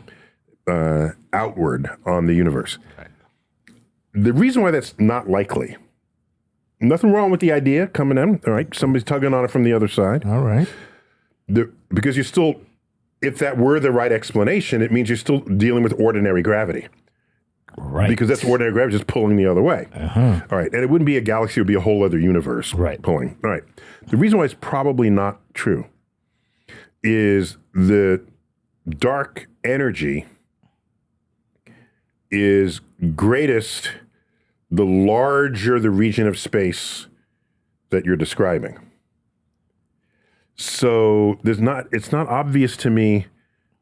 outward on the universe. Right. The reason why that's not likely, nothing wrong with the idea coming in, all right? Somebody's tugging on it from the other side. All right. Because you're still, if that were the right explanation, it means you're still dealing with ordinary gravity. Right. Because that's ordinary gravity just pulling the other way. All right. And it wouldn't be a galaxy, it would be a whole other universe pulling. All right. The reason why it's probably not true is the dark energy is greatest the larger the region of space that you're describing. So it's not obvious to me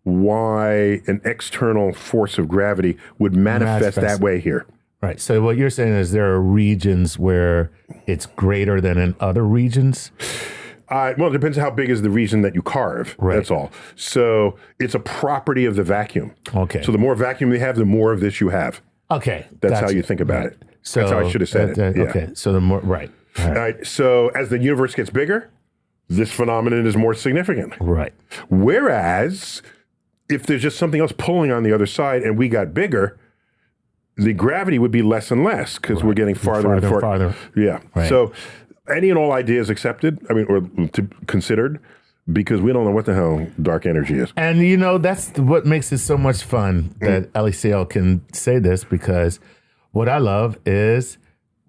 why an external force of gravity would manifest that way here. Right. So what you're saying is there are regions where it's greater than in other regions? Well, it depends on how big is the region that you carve. Right. That's all. So it's a property of the vacuum. Okay. So the more vacuum you have, the more of this you have. Okay. That's how you think about it. So that's how I should have said it. Yeah. Okay. So the more, right. All right. So as the universe gets bigger, this phenomenon is more significant. Right. Whereas if there's just something else pulling on the other side and we got bigger, the gravity would be less and less because we're getting farther and farther. Yeah. Right. So any and all ideas accepted, or considered, because we don't know what the hell dark energy is. And, that's what makes it so much fun that LECL can say this, because what I love is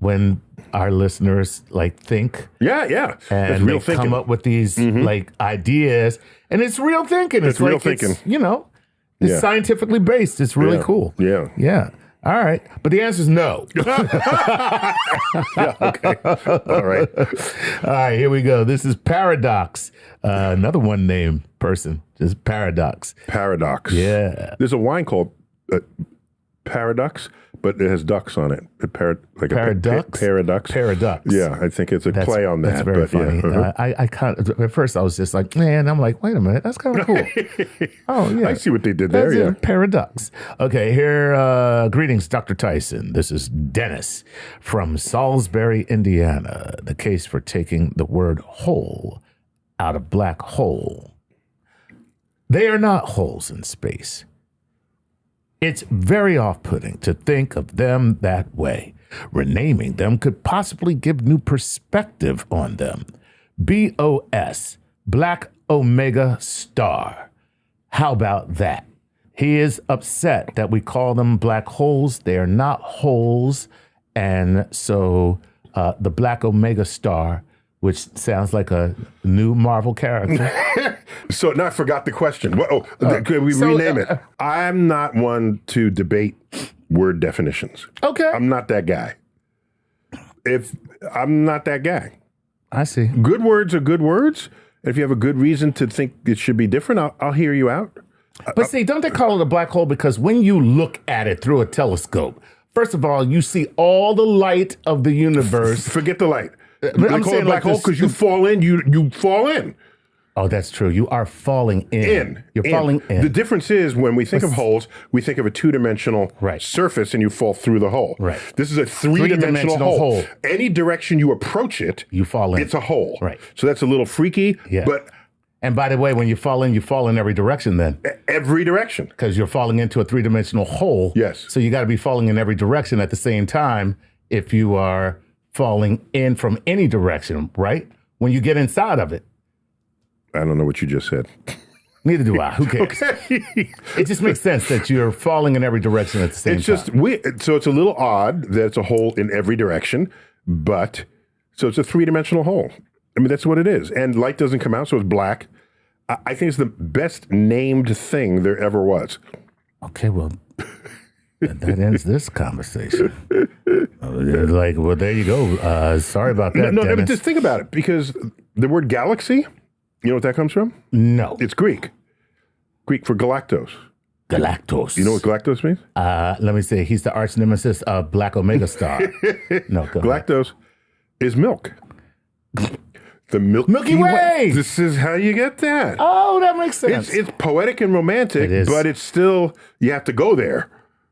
when our listeners think. Yeah. And real thinking. Come up with these ideas. And it's real thinking. It's real thinking. It's scientifically based. It's really cool. Yeah. Yeah. All right. But the answer is no. Yeah, okay. All right. All right, here we go. This is Paradox. Another one-name person. Just Paradox. Paradox. Yeah. There's a wine called Paradox, but it has ducks on it. Paradox? Paradox. Yeah, I think it's a play on that. That's very funny. Yeah. I kind of, at first I was just like, man, I'm like, wait a minute, that's kind of cool. Oh, yeah. I see what they did there, that's a paradox. Okay, here, greetings, Dr. Tyson. This is Dennis from Salisbury, Indiana. The case for taking the word whole out of black hole. They are not holes in space. It's very off-putting to think of them that way. Renaming them could possibly give new perspective on them. BOS, Black Omega Star. How about that? He is upset that we call them black holes. They are not holes. And so the Black Omega Star, which sounds like a new Marvel character. So now I forgot the question. Could we rename it? I'm not one to debate word definitions. Okay. I'm not that guy. I'm not that guy. I see. Good words are good words. If you have a good reason to think it should be different, I'll hear you out. But see, don't they call it a black hole? Because when you look at it through a telescope, first of all, you see all the light of the universe. Forget the light. They call it a black hole because you fall in, you fall in. Oh, that's true. You are falling in. You're falling in. The difference is when we think of holes, we think of a two-dimensional surface and you fall through the hole. Right. This is a three-dimensional hole. Any direction you approach it, you fall in. It's a hole. Right. So that's a little freaky. Yeah. But and by the way, when you fall in every direction then. Every direction. Because you're falling into a three-dimensional hole. Yes. So you got to be falling in every direction at the same time if you are falling in from any direction, right? When you get inside of it. I don't know what you just said. Neither do I. Who cares? Okay. It just makes sense that you're falling in every direction at the same time. So it's a little odd that it's a hole in every direction, but so it's a three-dimensional hole. I mean, that's what it is. And light doesn't come out, so it's black. I think it's the best named thing there ever was. Okay, well, that ends this conversation. Well, there you go. Sorry about that, No, Dennis. but just think about it, because the word galaxy, you know what that comes from? No. It's Greek. Greek for galactose. Galactose. You know what galactose means? Let me see. He's the arch nemesis of Black Omega Star. No, go galactose is milk. The Milky Way. This is how you get that. Oh, that makes sense. It's poetic and romantic, but it's still, you have to go there.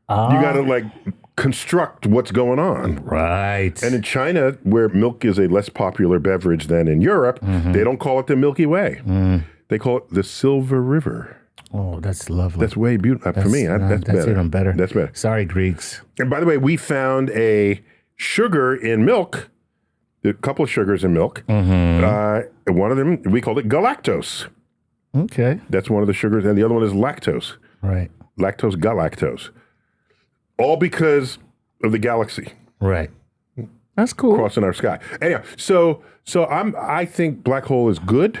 You got to construct what's going on. Right. And in China, where milk is a less popular beverage than in Europe, they don't call it the Milky Way. They call it the Silver River. Oh, that's lovely. That's way beautiful. For me, that's better. That's even better. That's better. Sorry, Greeks. And by the way, we found a sugar in milk, a couple of sugars in milk. One of them, we called it galactose. Okay. That's one of the sugars. And the other one is lactose. Right. Lactose, galactose. All because of the galaxy. Right. That's cool. Crossing our sky. Anyhow, so I think black hole is good,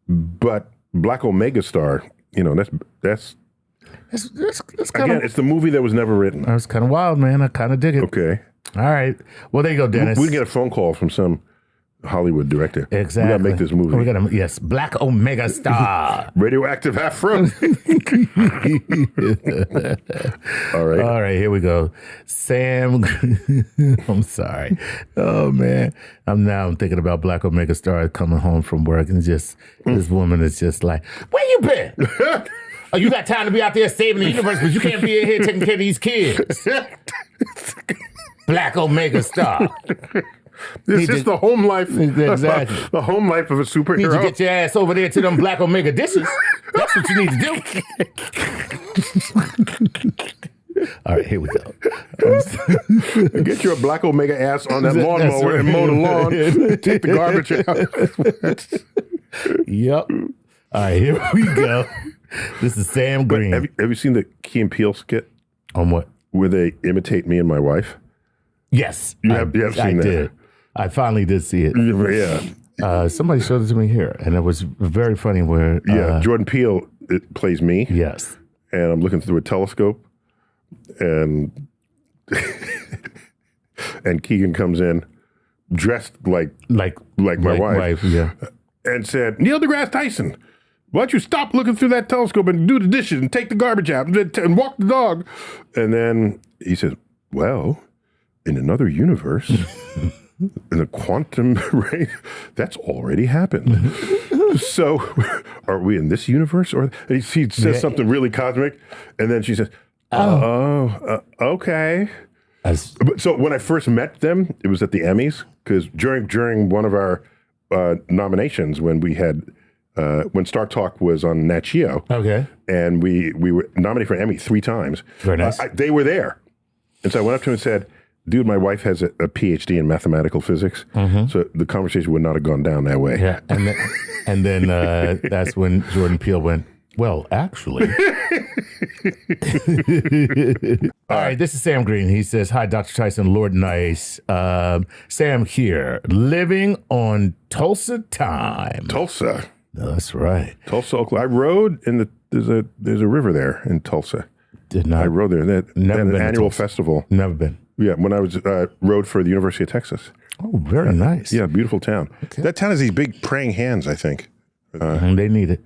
but Black Omega Star, that's kind of, it's the movie that was never written. That's kind of wild, man. I kind of dig it. Okay. All right. Well, there you go, Dennis. We get a phone call from some Hollywood director. Exactly. We got to make this movie. We got to, yes, Black Omega Star. Radioactive afro. All right. All right, here we go. Sam, I'm sorry. Oh, man. I'm thinking about Black Omega Star coming home from work and just, this woman is just like, where you been? Oh, you got time to be out there saving the universe, but you can't be in here taking care of these kids. Black Omega Star. This is the home life. Exactly. The home life of a superhero. Need to get your ass over there to them Black Omega dishes. That's what you need to do. All right, here we go. Get your Black Omega ass on that lawnmower and mow the lawn. Take the garbage out. Yep. All right, here we go. This is Sam Green. Have you seen the Key and Peele skit? On what? Where they imitate me and my wife? Yes. You have seen I that? did. I finally did see it. Yeah. Somebody showed it to me here, and it was very funny where... Jordan Peele plays me. Yes. And I'm looking through a telescope, and and Keegan comes in dressed like my wife. Yeah. And said, Neil deGrasse Tyson, why don't you stop looking through that telescope and do the dishes and take the garbage out and walk the dog? And then he says, well, in another universe, in a quantum ray, that's already happened. So are we in this universe? Or he says something really cosmic, and then she says, okay. So when I first met them, it was at the Emmys, because during one of our nominations when we had when StarTalk was on Nat Geo, okay, and we were nominated for an Emmy 3 times. Very nice. They were there, and so I went up to him and said, "Dude, my wife has a PhD in mathematical physics, so the conversation would not have gone down that way." Yeah, and then that's when Jordan Peele went, well, actually. All right, this is Sam Green. He says, hi, Dr. Tyson, Lord Nice. Sam here, living on Tulsa time. Tulsa. That's right. Tulsa, Oklahoma. I rode in there's a river there in Tulsa. Did not. I rode there. Never been an annual festival. Never been. Yeah, when I was rode for the University of Texas. Oh, very nice. Yeah, beautiful town. Okay. That town has these big praying hands, I think. They need it.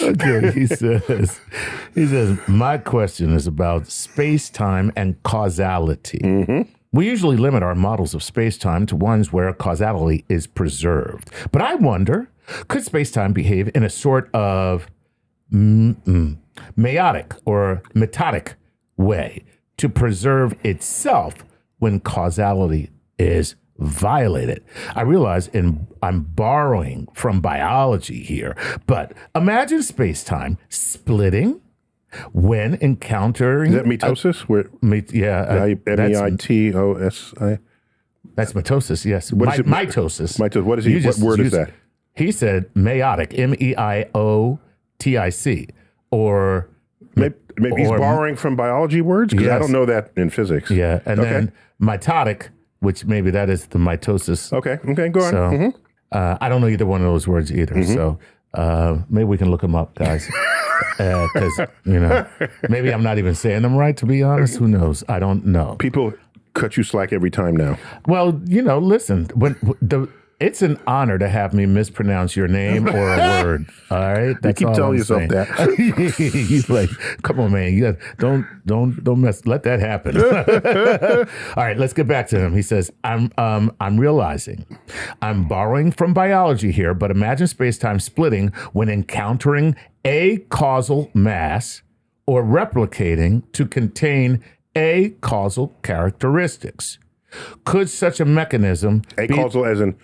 Okay, he says, my question is about space-time and causality. Mm-hmm. We usually limit our models of space-time to ones where causality is preserved. But I wonder, could space-time behave in a sort of meiotic or metodic way to preserve itself when causality is violated? I realize I'm borrowing from biology here, but imagine space-time splitting when encountering... Is that mitosis? M-E-I-T-O-S-I? That's mitosis, yes. Mitosis. What is he? What word is that? He said meiotic, M-E-I-O-T-I-C, or... Maybe he's borrowing from biology words? Because I don't know that in physics. Yeah, and then mitotic, which maybe that is the mitosis. Okay, go on. So, I don't know either one of those words either. So maybe we can look them up, guys. Because, maybe I'm not even saying them right, to be honest. Who knows? I don't know. People cut you slack every time now. Well, listen, it's an honor to have me mispronounce your name or a word. All right, that's you keep telling yourself that. He's like, "Come on, man, you don't mess. Let that happen." All right, let's get back to him. He says, "I'm realizing I'm borrowing from biology here, but imagine space-time splitting when encountering a causal mass or replicating to contain a causal characteristics. Could such a mechanism causal as in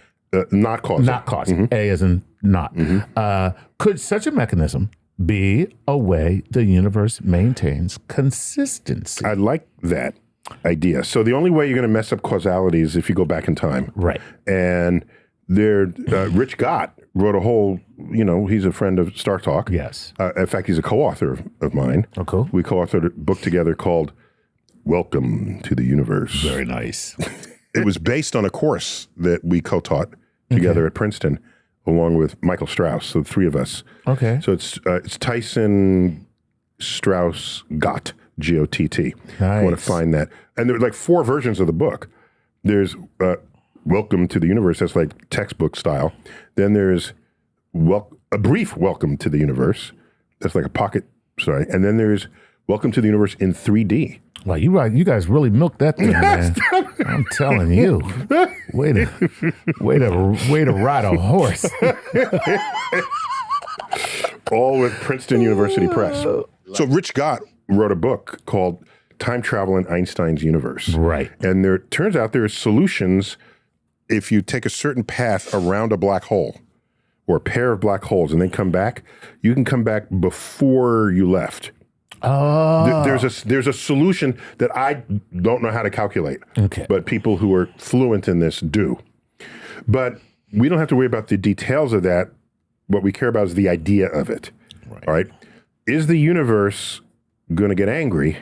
not causal. Not causal. Mm-hmm. A as in not. Mm-hmm. Could such a mechanism be a way the universe maintains consistency? I like that idea. So the only way you're going to mess up causality is if you go back in time. Right. And Rich Gott wrote a whole, he's a friend of StarTalk. Yes. In fact, he's a co-author of mine. Oh, cool. We co-authored a book together called Welcome to the Universe. Very nice. It was based on a course that we co-taught together at Princeton, along with Michael Strauss, so the 3 of us. Okay. So it's Tyson, Strauss, Gott, G-O-T-T. Nice. I want to find that. And there are like 4 versions of the book. There's Welcome to the Universe. That's like textbook style. Then there's a brief Welcome to the Universe. That's like a pocket, sorry. And then there's Welcome to the Universe in 3D. Well, you guys really milked that thing, man. I'm telling you. Way to ride a horse. All with Princeton University Press. So Rich Scott wrote a book called Time Travel in Einstein's Universe. Right. And there turns out there are solutions if you take a certain path around a black hole or a pair of black holes and then come back, you can come back before you left. Oh. There's a solution that I don't know how to calculate. Okay. But people who are fluent in this do. But we don't have to worry about the details of that. What we care about is the idea of it. Right. All right. Is the universe going to get angry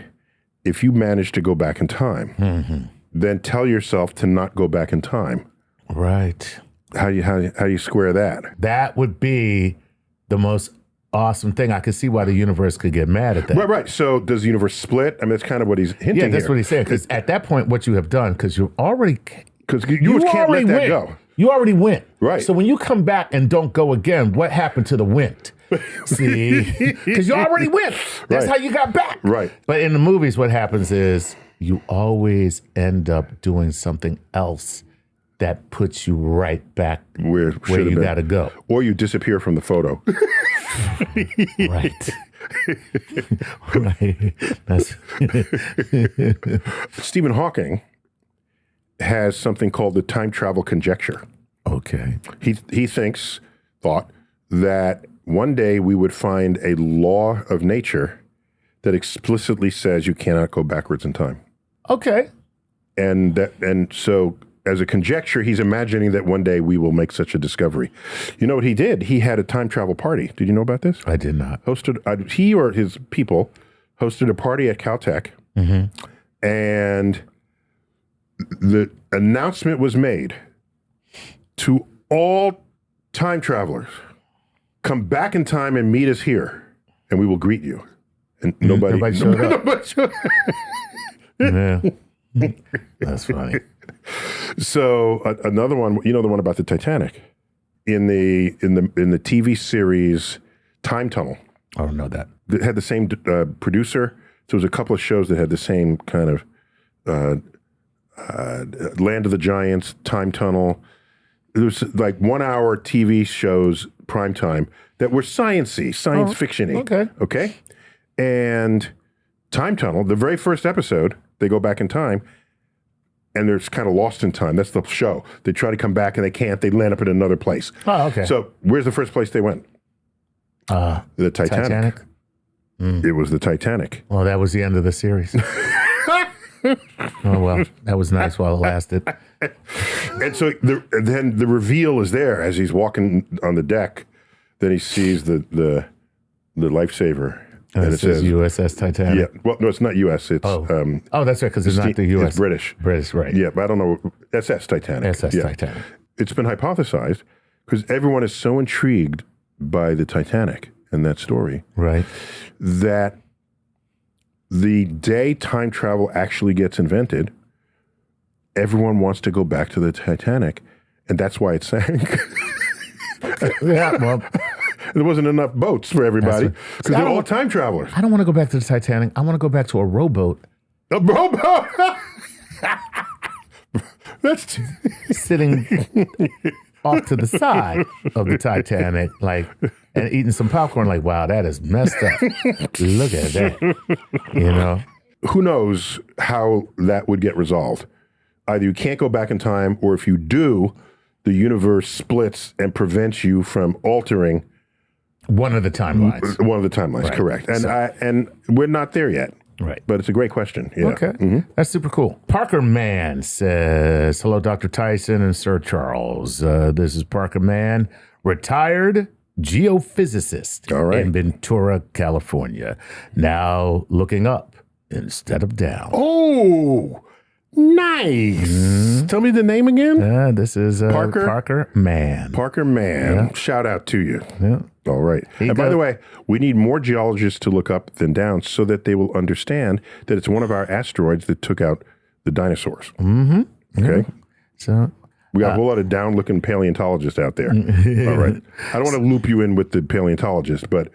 if you manage to go back in time? Mm-hmm. Then tell yourself to not go back in time. Right. How do you square that? That would be the most awesome thing. I could see why the universe could get mad at that. Right. So does the universe split? I mean, that's kind of what he's hinting Yeah, that's here. what he's saying. Because at that point, what you have done, because you already... Because you can't let that go. You already went. Right. So when you come back and don't go again, what happened to the wind? See? Because you already went. That's Right. how you got back. Right. But in the movies, what happens is you always end up doing something else that puts you right back where you got to go. Or you disappear from the photo. Right. Right. That's Stephen Hawking has something called the time travel conjecture. okay. He thought that one day we would find a law of nature that explicitly says you cannot go backwards in time. Okay. And so as a conjecture, he's imagining that one day we will make such a discovery. You know what he did? He had a time travel party. Did you know about this? I did not. He or his people hosted a party at Caltech, and the announcement was made to all time travelers, come back in time and meet us here, and we will greet you. And nobody showed up. nobody showed Yeah. That's funny. So another one, you know, the one about the Titanic in the TV series Time Tunnel. I don't know that. It had the same producer. So it was a couple of shows that had the same kind of Land of the Giants, Time Tunnel. There was like 1 hour TV shows, prime time, that were science fiction-y. Okay. And Time Tunnel, the very first episode, they go back in time, and they're kind of lost in time. That's the show. They try to come back, and they can't. They land up in another place. Oh, okay. So where's the first place they went? The Titanic. It was the Titanic. Well, that was the end of the series. Oh, well, that was nice while it lasted. And so then the reveal is there as he's walking on the deck. Then he sees the lifesaver. And it says USS Titanic. Yeah. Well, no, it's not U.S. It's that's right, because it's not the U.S. It's British. British, right. Yeah, but I don't know. SS Titanic. SS Yeah. Titanic. It's been hypothesized because everyone is so intrigued by the Titanic and that story, Right. that the day time travel actually gets invented, everyone wants to go back to the Titanic, and that's why it sank. Yeah, well, There wasn't enough boats for everybody because they're all time travelers. I don't want to go back to the Titanic. I want to go back to a rowboat. A rowboat? That's sitting off to the side of the Titanic, and eating some popcorn, wow, that is messed up. Look at that. You know? Who knows how that would get resolved? Either you can't go back in time, or if you do, the universe splits and prevents you from altering one of the timelines. One of the timelines, Right. correct. And and we're not there yet. Right. But it's a great question. Yeah. Okay. That's super cool. Parker Mann says, hello, Dr. Tyson and Sir Charles. This is Parker Mann, retired geophysicist in Ventura, California. Now looking up instead of down. Oh, Nice. Tell me the name again. This is Parker Mann. Parker Mann. Yeah. Shout out to you. Yeah. All right. And by the way, we need more geologists to look up than down so that they will understand that it's one of our asteroids that took out the dinosaurs. Mm-hmm. Okay. Mm-hmm. So we got a whole lot of down-looking paleontologists out there. All right. I don't want to loop you in with the paleontologist, but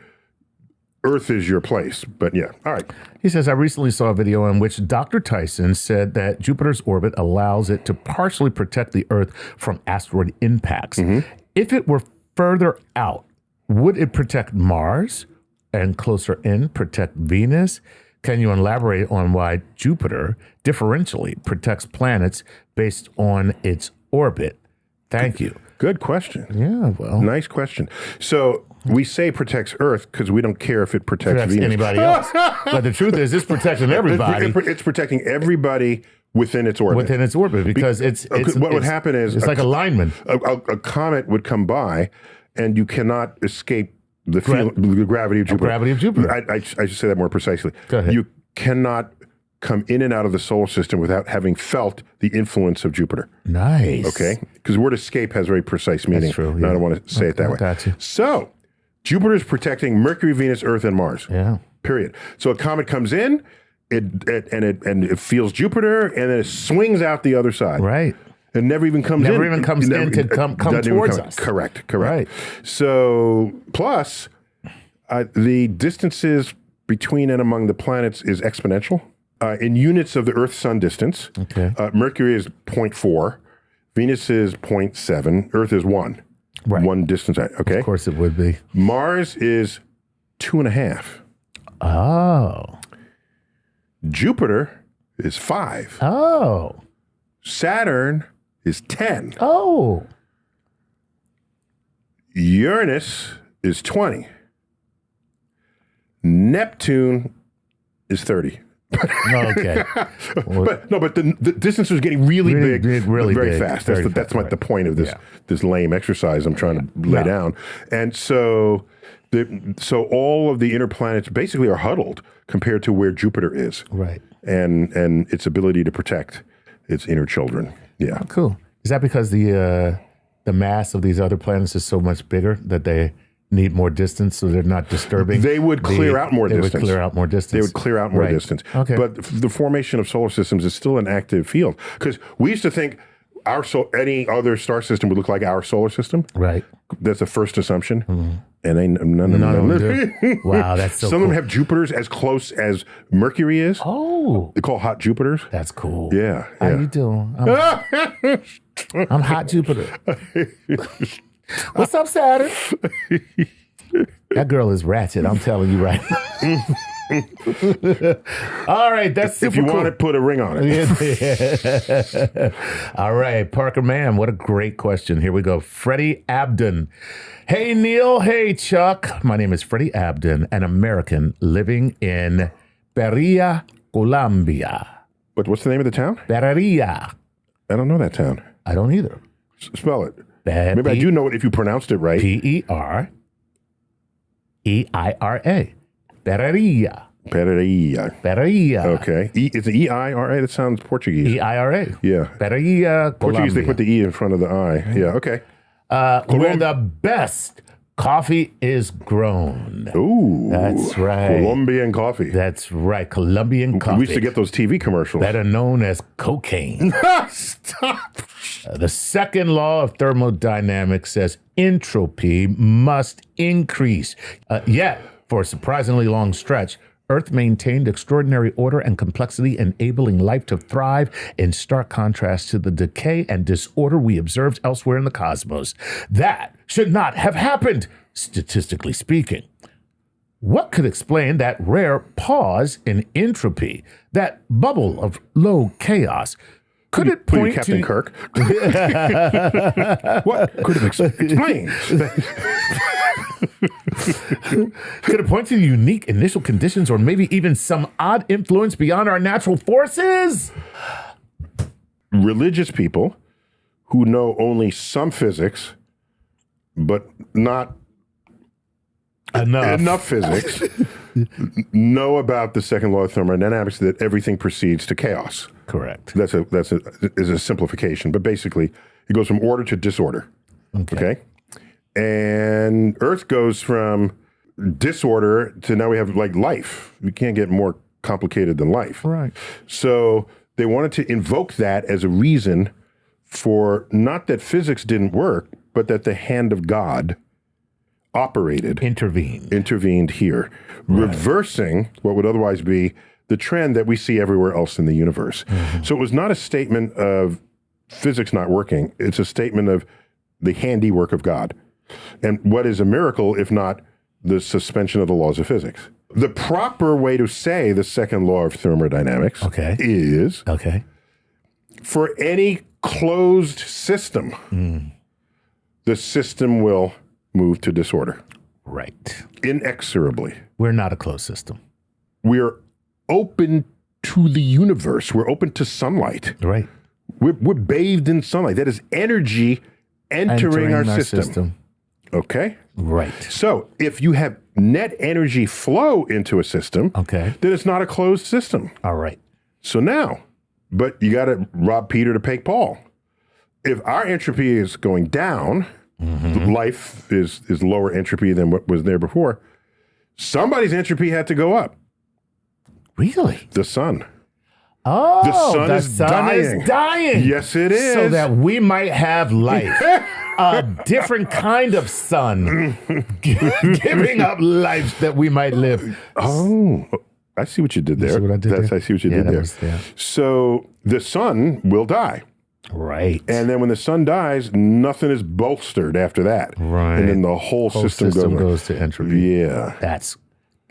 Earth is your place. But yeah. All right. He says, I recently saw a video in which Dr. Tyson said that Jupiter's orbit allows it to partially protect the Earth from asteroid impacts. Mm-hmm. If it were further out, would it protect Mars and closer in protect Venus? Can you elaborate on why Jupiter differentially protects planets based on its orbit? Thank you. Good question. Yeah, well. Nice question. So we say protects Earth because we don't care if it protects Venus. Anybody else. But the truth is it's protecting everybody. It's protecting everybody within its orbit. Within its orbit because what would happen is it's like a lineman. A comet would come by and you cannot escape the gravity of Jupiter. Gravity of Jupiter. I should say that more precisely. Go ahead. You cannot come in and out of the solar system without having felt the influence of Jupiter. Nice. Okay? Because the word escape has very precise meaning. That's true. And I don't want to say it that way. Gotcha. So Jupiter's protecting Mercury, Venus, Earth, and Mars. Yeah. Period. So a comet comes in, it feels Jupiter, and then it swings out the other side. Right. It never even comes in. Never even comes in to come towards us. Correct. Right. So, plus, the distances between and among the planets is exponential. In units of the Earth-Sun distance, Mercury is 0.4, Venus is 0.7, Earth is 1. Right. One distance, okay? Of course it would be. Mars is 2.5. Oh. Jupiter is 5. Oh. Saturn is 10. Oh. Uranus is 20. Neptune is 30. Okay. but the distance was getting really big, really very big, fast. very That's fast, the point of this lame exercise I'm trying to lay down. And so all of the inner planets basically are huddled compared to where Jupiter is. Right. And its ability to protect its inner children. Yeah. Oh, cool. Is that because the mass of these other planets is so much bigger that they need more distance so they're not disturbing? They would clear out more distance. They would clear out more distance. They would clear out more distance. Okay. But the formation of solar systems is still an active field because we used to think any other star system would look like our solar system. Right. That's the first assumption. Mm-hmm. And none of them. Wow, that's so Some cool. of them have Jupiters as close as Mercury is. Oh. They call hot Jupiters. That's cool. Yeah. How you doing? I'm hot Jupiter. What's up, Saturn? That girl is ratchet, I'm telling you right now. All right, that's super If you cool. want it, put a ring on it. All right, Parker Mann, what a great question. Here we go. Freddie Abden. Hey, Neil. Hey, Chuck. My name is Freddie Abden, an American living in Pereira, Colombia. But what's the name of the town? Pereira. I don't know that town. I don't either. Spell it. Maybe I do know it if you pronounced it right. Pereira. Pereira. Pereira. Okay. It's an E-I-R-A? That sounds Portuguese. E-I-R-A. Yeah. Pereira, Portuguese, Colombia. they put the E in front of the I. Yeah, okay. Where the best coffee is grown. Ooh. That's right. Colombian coffee. That's right. Colombian coffee. We used to get those TV commercials. Better known as cocaine. Stop. The second law of thermodynamics says entropy must increase. Yet, for a surprisingly long stretch, Earth maintained extraordinary order and complexity, enabling life to thrive in stark contrast to the decay and disorder we observed elsewhere in the cosmos. That should not have happened, statistically speaking. What could explain that rare pause in entropy, that bubble of low chaos? Could it point Captain to Kirk? What could have explained? Could it point to unique initial conditions or maybe even some odd influence beyond our natural forces? Religious people who know only some physics, but not enough physics, know about the second law of thermodynamics, that everything proceeds to chaos. Correct. That's a simplification, but basically it goes from order to disorder. Okay. And Earth goes from disorder to now we have like life. We can't get more complicated than life. Right. So they wanted to invoke that as a reason for not that physics didn't work, but that the hand of God intervened here, reversing what would otherwise be the trend that we see everywhere else in the universe. So it was not a statement of physics not working. It's a statement of the handiwork of God. And what is a miracle if not the suspension of the laws of physics? The proper way to say the second law of thermodynamics is for any closed system, the system will move to disorder. Right. Inexorably. We're not a closed system. We're open to the universe. We're open to sunlight. Right. We're bathed in sunlight. That is energy entering our system. Okay? Right. So if you have net energy flow into a system, then it's not a closed system. All right. So now, but you got to rob Peter to pay Paul. If our entropy is going down, life is lower entropy than what was there before, somebody's entropy had to go up. Really? The sun. Oh, the sun is dying. Yes, it is. So that we might have life. A different kind of sun. Giving up life that we might live. Oh, I see what you did there. You see what I did there? I see what you did there. So the sun will die. Right. And then when the sun dies, nothing is bolstered after that. Right. And then the whole system goes to entropy. Yeah.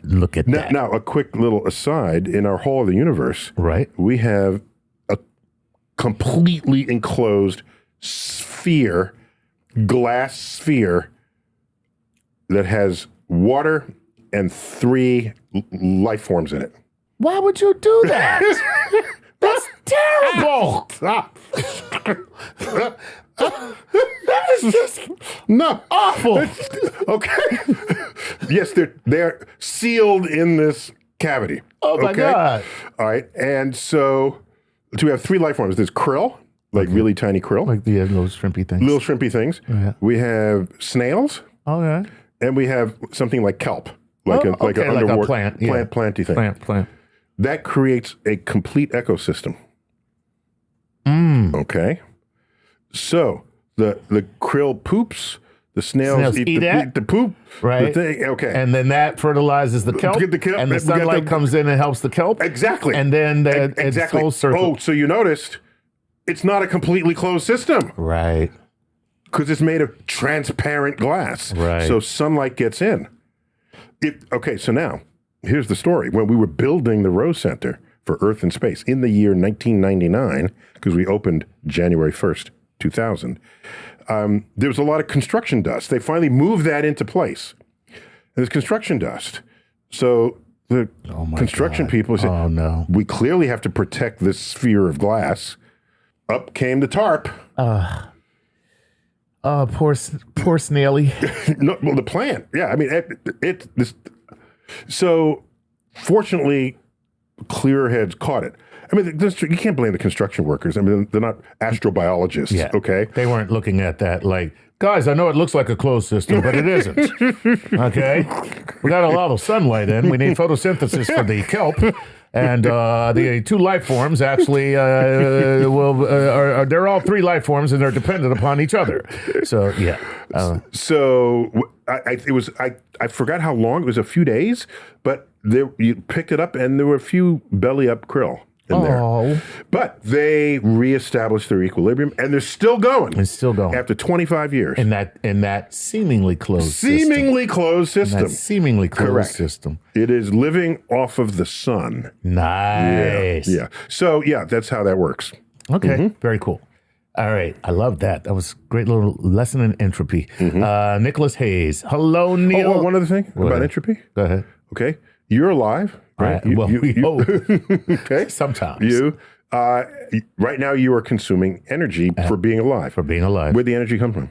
Look at that. Now, a quick little aside, in our whole of the universe, we have a completely enclosed sphere, glass sphere, that has water and 3 life forms in it. Why would you do that? That's terrible. That is just awful. Okay. Yes, they're sealed in this cavity. Oh my God. All right. And so we have 3 life forms. There's krill, like really tiny krill. Like the little shrimpy things. Little shrimpy things. Yeah. We have snails. Okay. And we have something like kelp. Like an underwater like a plant. Planty thing. Plant. That creates a complete ecosystem. Okay. So the krill poops, the snails eat the poop. Right. The thing. Okay. And then that fertilizes the kelp. And the sunlight comes in and helps the kelp. Exactly. And then it's full circle. Oh, so you noticed it's not a completely closed system. Right. Because it's made of transparent glass. Right. So sunlight gets in. Okay, so now, here's the story. When we were building the Rose Center for Earth and Space in the year 1999, because we opened January 1st, 2000, there was a lot of construction dust. They finally moved that into place. And there's construction dust. So the construction people said, we clearly have to protect this sphere of glass. Up came the tarp. Poor Snaily. No, well, the plant. Yeah, I mean, so fortunately, clearer heads caught it. I mean, you can't blame the construction workers. I mean, they're not astrobiologists, okay? They weren't looking at that like, guys, I know it looks like a closed system, but it isn't, okay? We got a lot of sunlight in. We need photosynthesis for the kelp. And the 2 life forms actually they're all 3 life forms and they're dependent upon each other. So, yeah. I forgot how long. It was a few days, but you picked it up and there were a few belly up krill in there. But they reestablished their equilibrium and they're still going. It's still going. After 25 years. In that seemingly closed system. Seemingly closed system. It is living off of the sun. Nice. Yeah. So, yeah, that's how that works. Okay. Very cool. All right. I love that. That was a great little lesson in entropy. Nicholas Hayes. Hello, Neil. Oh, one other thing about entropy. Go ahead. Okay. You're alive, right? We hope. Okay. Sometimes. Right now you are consuming energy for being alive. Where'd the energy come from?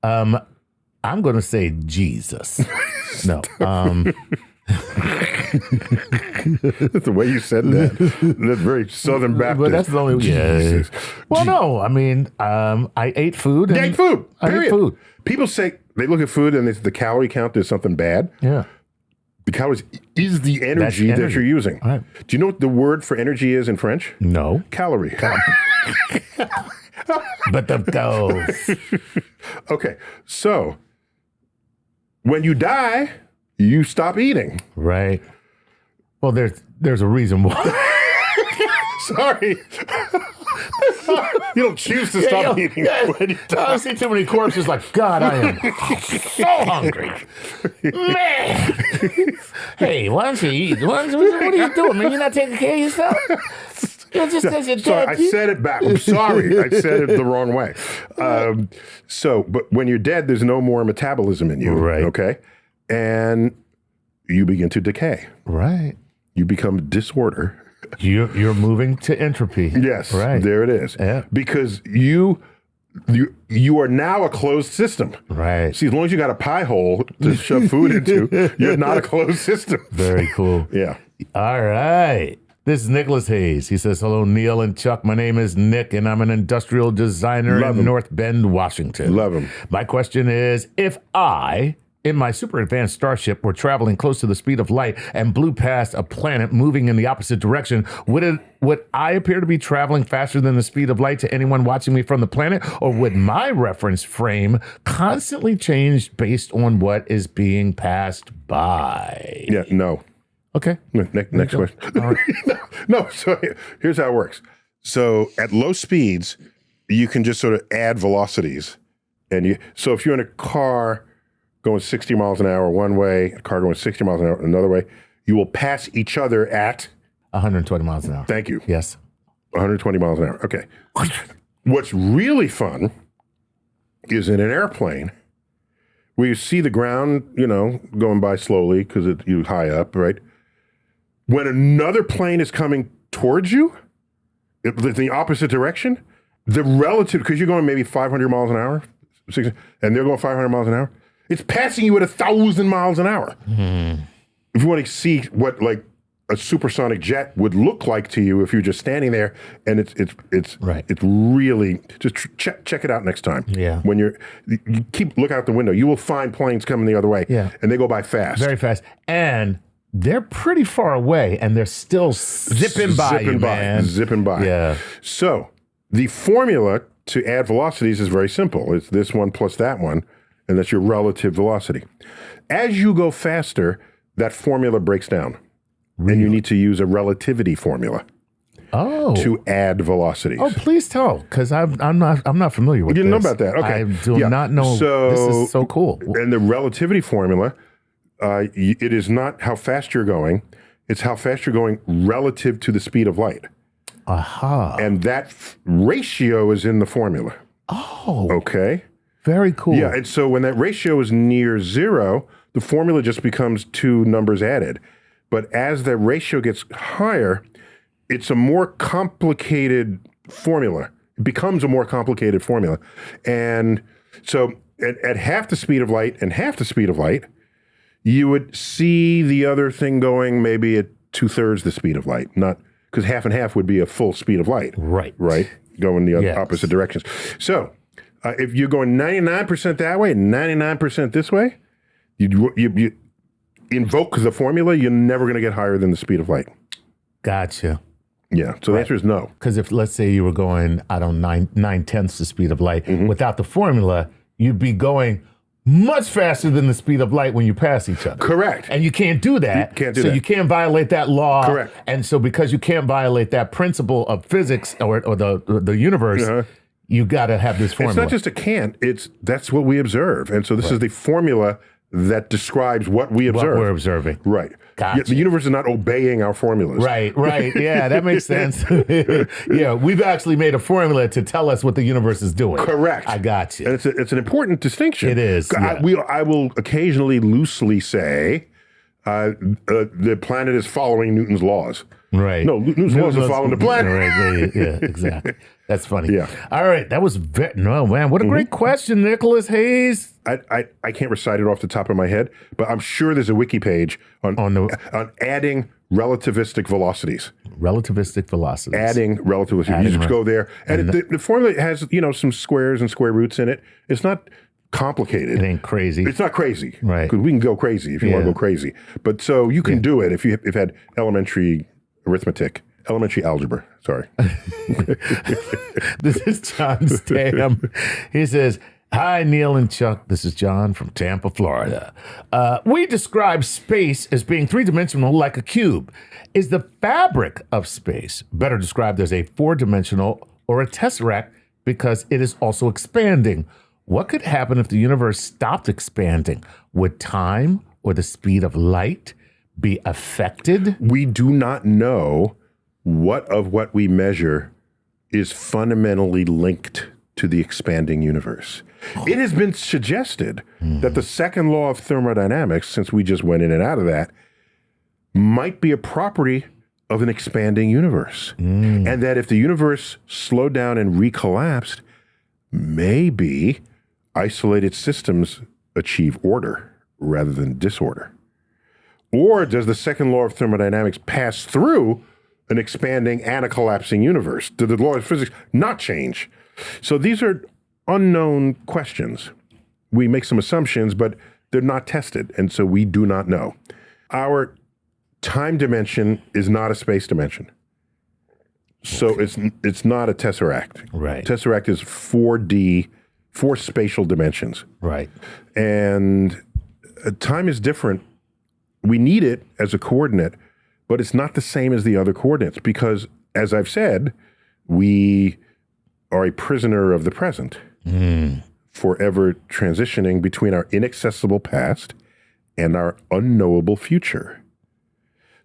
I'm going to say Jesus. No. That's the way you said that. That's very Southern Baptist. But that's the only Jesus. Well, no, I mean, I ate food. You ate food. I ate food. People say they look at food and the calorie count is something bad. Yeah. The calories is the energy that you're using. Right. Do you know what the word for energy is in French? No. Calorie. But the goes. Okay, so when you die, you stop eating. Right. Well, there's a reason why. Sorry. You don't choose to stop eating when you die. I see too many corpses like, God, I am so hungry. Man. Hey, why don't you eat? What are you doing, man? You're not taking care of yourself? You're just because you're Sorry, dead. I said it back. I'm sorry. I said it the wrong way. But when you're dead, there's no more metabolism in you. Right. Okay? And you begin to decay. Right. You become disorder. You're moving to entropy. Yes. Right. There it is. Yeah. Because you are now a closed system. Right. See, as long as you got a pie hole to shove food into, you're not a closed system. Very cool. Yeah. All right. This is Nicholas Hayes. He says, hello, Neil and Chuck. My name is Nick, and I'm an industrial designer in North Bend, Washington. Love him. My question is, if I, in my super advanced starship, were traveling close to the speed of light and blew past a planet moving in the opposite direction, would I appear to be traveling faster than the speed of light to anyone watching me from the planet? Or would my reference frame constantly change based on what is being passed by? Yeah, no. Okay. Next question. All right. No, so here's how it works. So at low speeds, you can just sort of add velocities. So if you're in a car going 60 miles an hour one way, a car going 60 miles an hour another way, you will pass each other at 120 miles an hour. Thank you. Yes. 120 miles an hour. Okay. What's really fun is in an airplane where you see the ground, going by slowly because you're high up, right? When another plane is coming towards you, in the opposite direction, the relative, because you're going maybe 500 miles an hour, 600, and they're going 500 miles an hour, it's passing you at 1,000 miles an hour. Mm-hmm. If you want to see what like a supersonic jet would look like to you if you're just standing there, and it's right. It's really just check it out next time. Yeah. When you look out the window, you will find planes coming the other way. Yeah. And they go by fast. Very fast. And they're pretty far away, and they're still zipping by you, man. Zipping by. Yeah. So the formula to add velocities is very simple. It's this one plus that one, and that's your relative velocity. As you go faster, that formula breaks down. Really? And you need to use a relativity formula to add velocities. Oh, please tell, because I'm not familiar with this. You didn't know about that? Okay. I do not know. This is so cool. And the relativity formula, it is not how fast you're going. It's how fast you're going relative to the speed of light. Aha. And that ratio is in the formula. Oh. Okay. Very cool. Yeah, and so when that ratio is near zero, the formula just becomes two numbers added. But as the ratio gets higher, it's a more complicated formula. It becomes a more complicated formula. And so at half the speed of light and half the speed of light, you would see the other thing going maybe at 2/3 the speed of light, not because half and half would be a full speed of light. Right. Right? Going the opposite directions. So if you're going 99% that way and 99% this way, you invoke the formula, you're never going to get higher than the speed of light. Gotcha. Yeah. So the answer is no. Because if, let's say you were going, 9/10 the speed of light, without the formula, you'd be going much faster than the speed of light when you pass each other. Correct. And you can't do that. You can't do so that. you can't violate that law. Correct. And so because you can't violate that principle of physics or the universe, you got to have this formula. It's not just a can't. That's what we observe. And so this is the formula that describes what we observe. What we're observing. Right. Gotcha. The universe is not obeying our formulas. Right. Yeah, that makes sense. Yeah, we've actually made a formula to tell us what the universe is doing. Correct. I got you. And it's an important distinction. It is. Yeah. I will occasionally loosely say the planet is following Newton's laws. Right. No, Newton's laws are following the plan. Right. Yeah, exactly. That's funny. Yeah. All right. That was no man. What a great question, Nicholas Hayes. I can't recite it off the top of my head, but I'm sure there's a wiki page on adding relativistic velocities. Relativistic velocities. Adding relativistic. You just go there, and the formula has some squares and square roots in it. It's not complicated. It ain't crazy. It's not crazy, right? Because we can go crazy if you want to go crazy. But so you can do it if you've had elementary arithmetic. Elementary algebra, sorry. This is John Stam. He says, hi, Neil and Chuck. This is John from Tampa, Florida. We describe space as being three-dimensional like a cube. Is the fabric of space better described as a four-dimensional or a tesseract because it is also expanding? What could happen if the universe stopped expanding? Would time or the speed of light be affected? We do not know what we measure is fundamentally linked to the expanding universe. It has been suggested that the second law of thermodynamics, since we just went in and out of that, might be a property of an expanding universe. And that if the universe slowed down and recollapsed, maybe isolated systems achieve order rather than disorder. Or does the second law of thermodynamics pass through an expanding and a collapsing universe? Did the law of physics not change? So these are unknown questions. We make some assumptions, but they're not tested, and so we do not know. Our time dimension is not a space dimension. So it's not a tesseract. Right. Tesseract is 4D, 4 spatial dimensions. Right. And time is different. We need it as a coordinate, but it's not the same as the other coordinates because, as I've said, we are a prisoner of the present, forever transitioning between our inaccessible past and our unknowable future.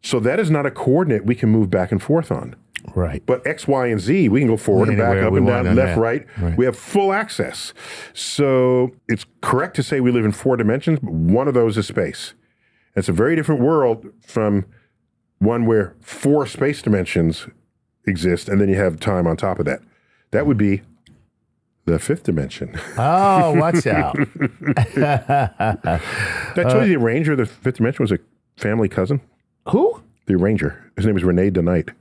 So that is not a coordinate we can move back and forth on. Right. But X, Y, and Z, we can go forward and back, up and down, left, right. We have full access. So it's correct to say we live in 4 dimensions, but one of those is space. It's a very different world from one where 4 space dimensions exist, and then you have time on top of that. That would be the 5th dimension. Oh, watch out. Did I tell you the arranger of the 5th dimension was a family cousin? Who? The arranger. His name was Rene DeKnight.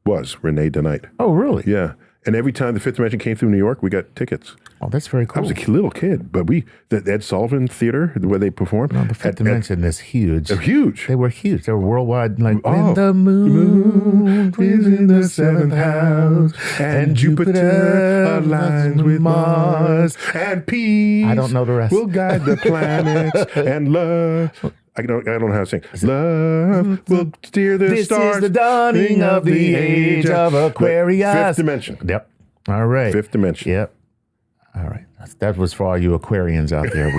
Rene DeKnight. Oh, really? Yeah. And every time the 5th dimension came through New York, we got tickets. Oh, that's very cool. I was a little kid, but the Ed Sullivan Theater, where they performed. No, the 5th dimension is huge. They're huge. They were huge. They were worldwide. Like, when the moon is in the 7th house, and Jupiter aligns with Mars, and peace. I don't know the rest. Will guide the planets, and love. I don't know how to sing. Love will steer the stars. This is the dawning of the age of Aquarius. 5th dimension. Yep. All right. 5th dimension. Yep. All right. That was for all you Aquarians out there.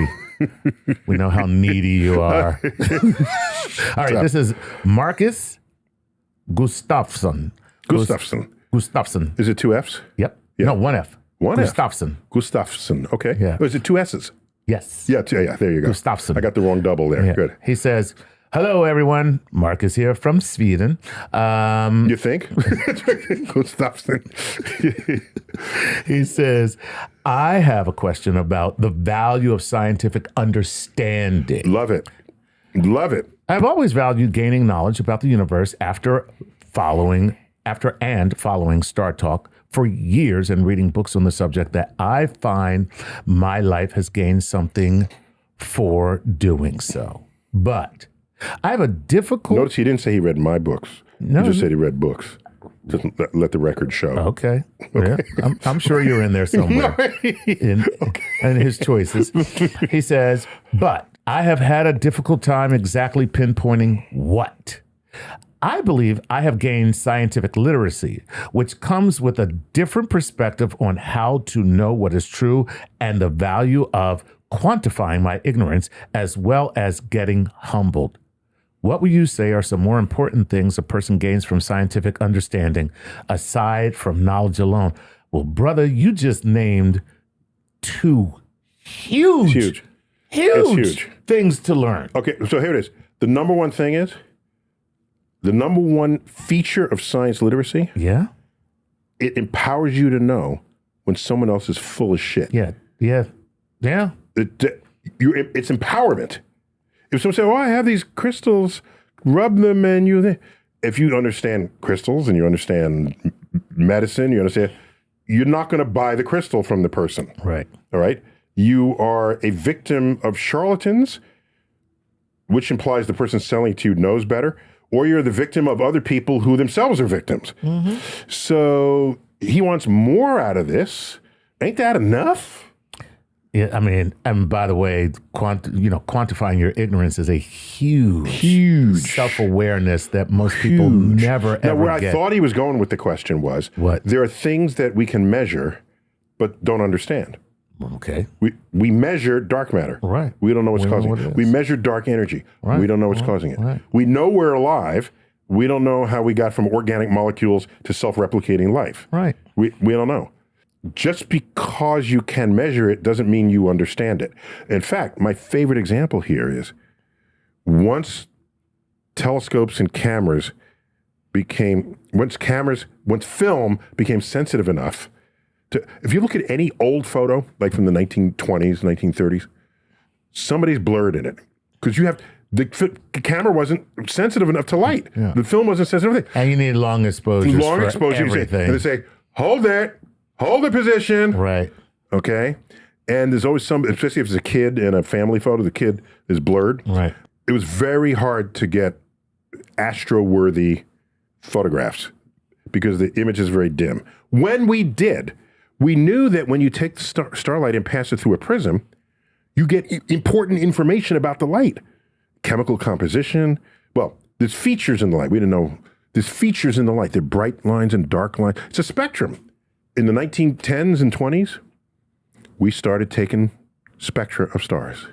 We know how needy you are. All right. This is Marcus Gustafsson. Gustafsson. Is it 2 Fs? Yep. Yeah. No, 1 F. Gustafsson. Gustafsson. Okay. Yeah. Oh, is it 2 S's? Yes. Yeah. There you go. Gustafsson. I got the wrong double there. Yeah. Good. He says, hello, everyone. Marcus here from Sweden. You think? Gustafsson. He says, I have a question about the value of scientific understanding. Love it. Love it. I've always valued gaining knowledge about the universe after following StarTalk for years and reading books on the subject that I find my life has gained something for doing so. But I have a difficult... Notice he didn't say he read my books. No. He just said he read books. Just let the record show. Okay. Yeah. I'm sure you're in there somewhere in his choices. He says, but I have had a difficult time exactly pinpointing what. I believe I have gained scientific literacy, which comes with a different perspective on how to know what is true and the value of quantifying my ignorance, as well as getting humbled. What would you say are some more important things a person gains from scientific understanding, aside from knowledge alone? Well, brother, you just named 2 huge It's huge. It's huge. things to learn. to learn. Okay, so here it is. The number one thing is, The number one feature of science literacy, Yeah. it empowers you to know when someone else is full of shit. Yeah. Yeah. Yeah. It's empowerment. If someone says, "Oh, I have these crystals, rub them," and if you understand crystals and you understand medicine, you understand, you're not going to buy the crystal from the person. Right. All right. You are a victim of charlatans, which implies the person selling to you knows better, or you're the victim of other people who themselves are victims. Mm-hmm. So he wants more out of this. Ain't that enough? Yeah, I mean, and by the way, quantifying your ignorance is a huge self-awareness that most people never ever where get. I thought he was going with the question was, what? There are things that we can measure but don't understand. Okay. We measure dark matter. Right. We don't know what's causing it. We measure dark energy. Right. We don't know what's causing it. Right. We know we're alive. We don't know how we got from organic molecules to self-replicating life. Right. We don't know. Just because you can measure it doesn't mean you understand it. In fact, my favorite example here is once telescopes and cameras once film became sensitive enough to, if you look at any old photo, like from the 1920s, 1930s, somebody's blurred in it. Because the camera wasn't sensitive enough to light. Yeah. The film wasn't sensitive enough. And you need long exposures for everything. And they say, hold the position. Right. Okay. And there's always especially if it's a kid in a family photo, the kid is blurred. Right. It was very hard to get astro-worthy photographs because the image is very dim. When we did, we knew that when you take the starlight and pass it through a prism, you get important information about the light. Chemical composition. Well, there's features in the light. We didn't know. There's features in the light. There are bright lines and dark lines. It's a spectrum. In the 1910s and 20s, we started taking spectra of stars,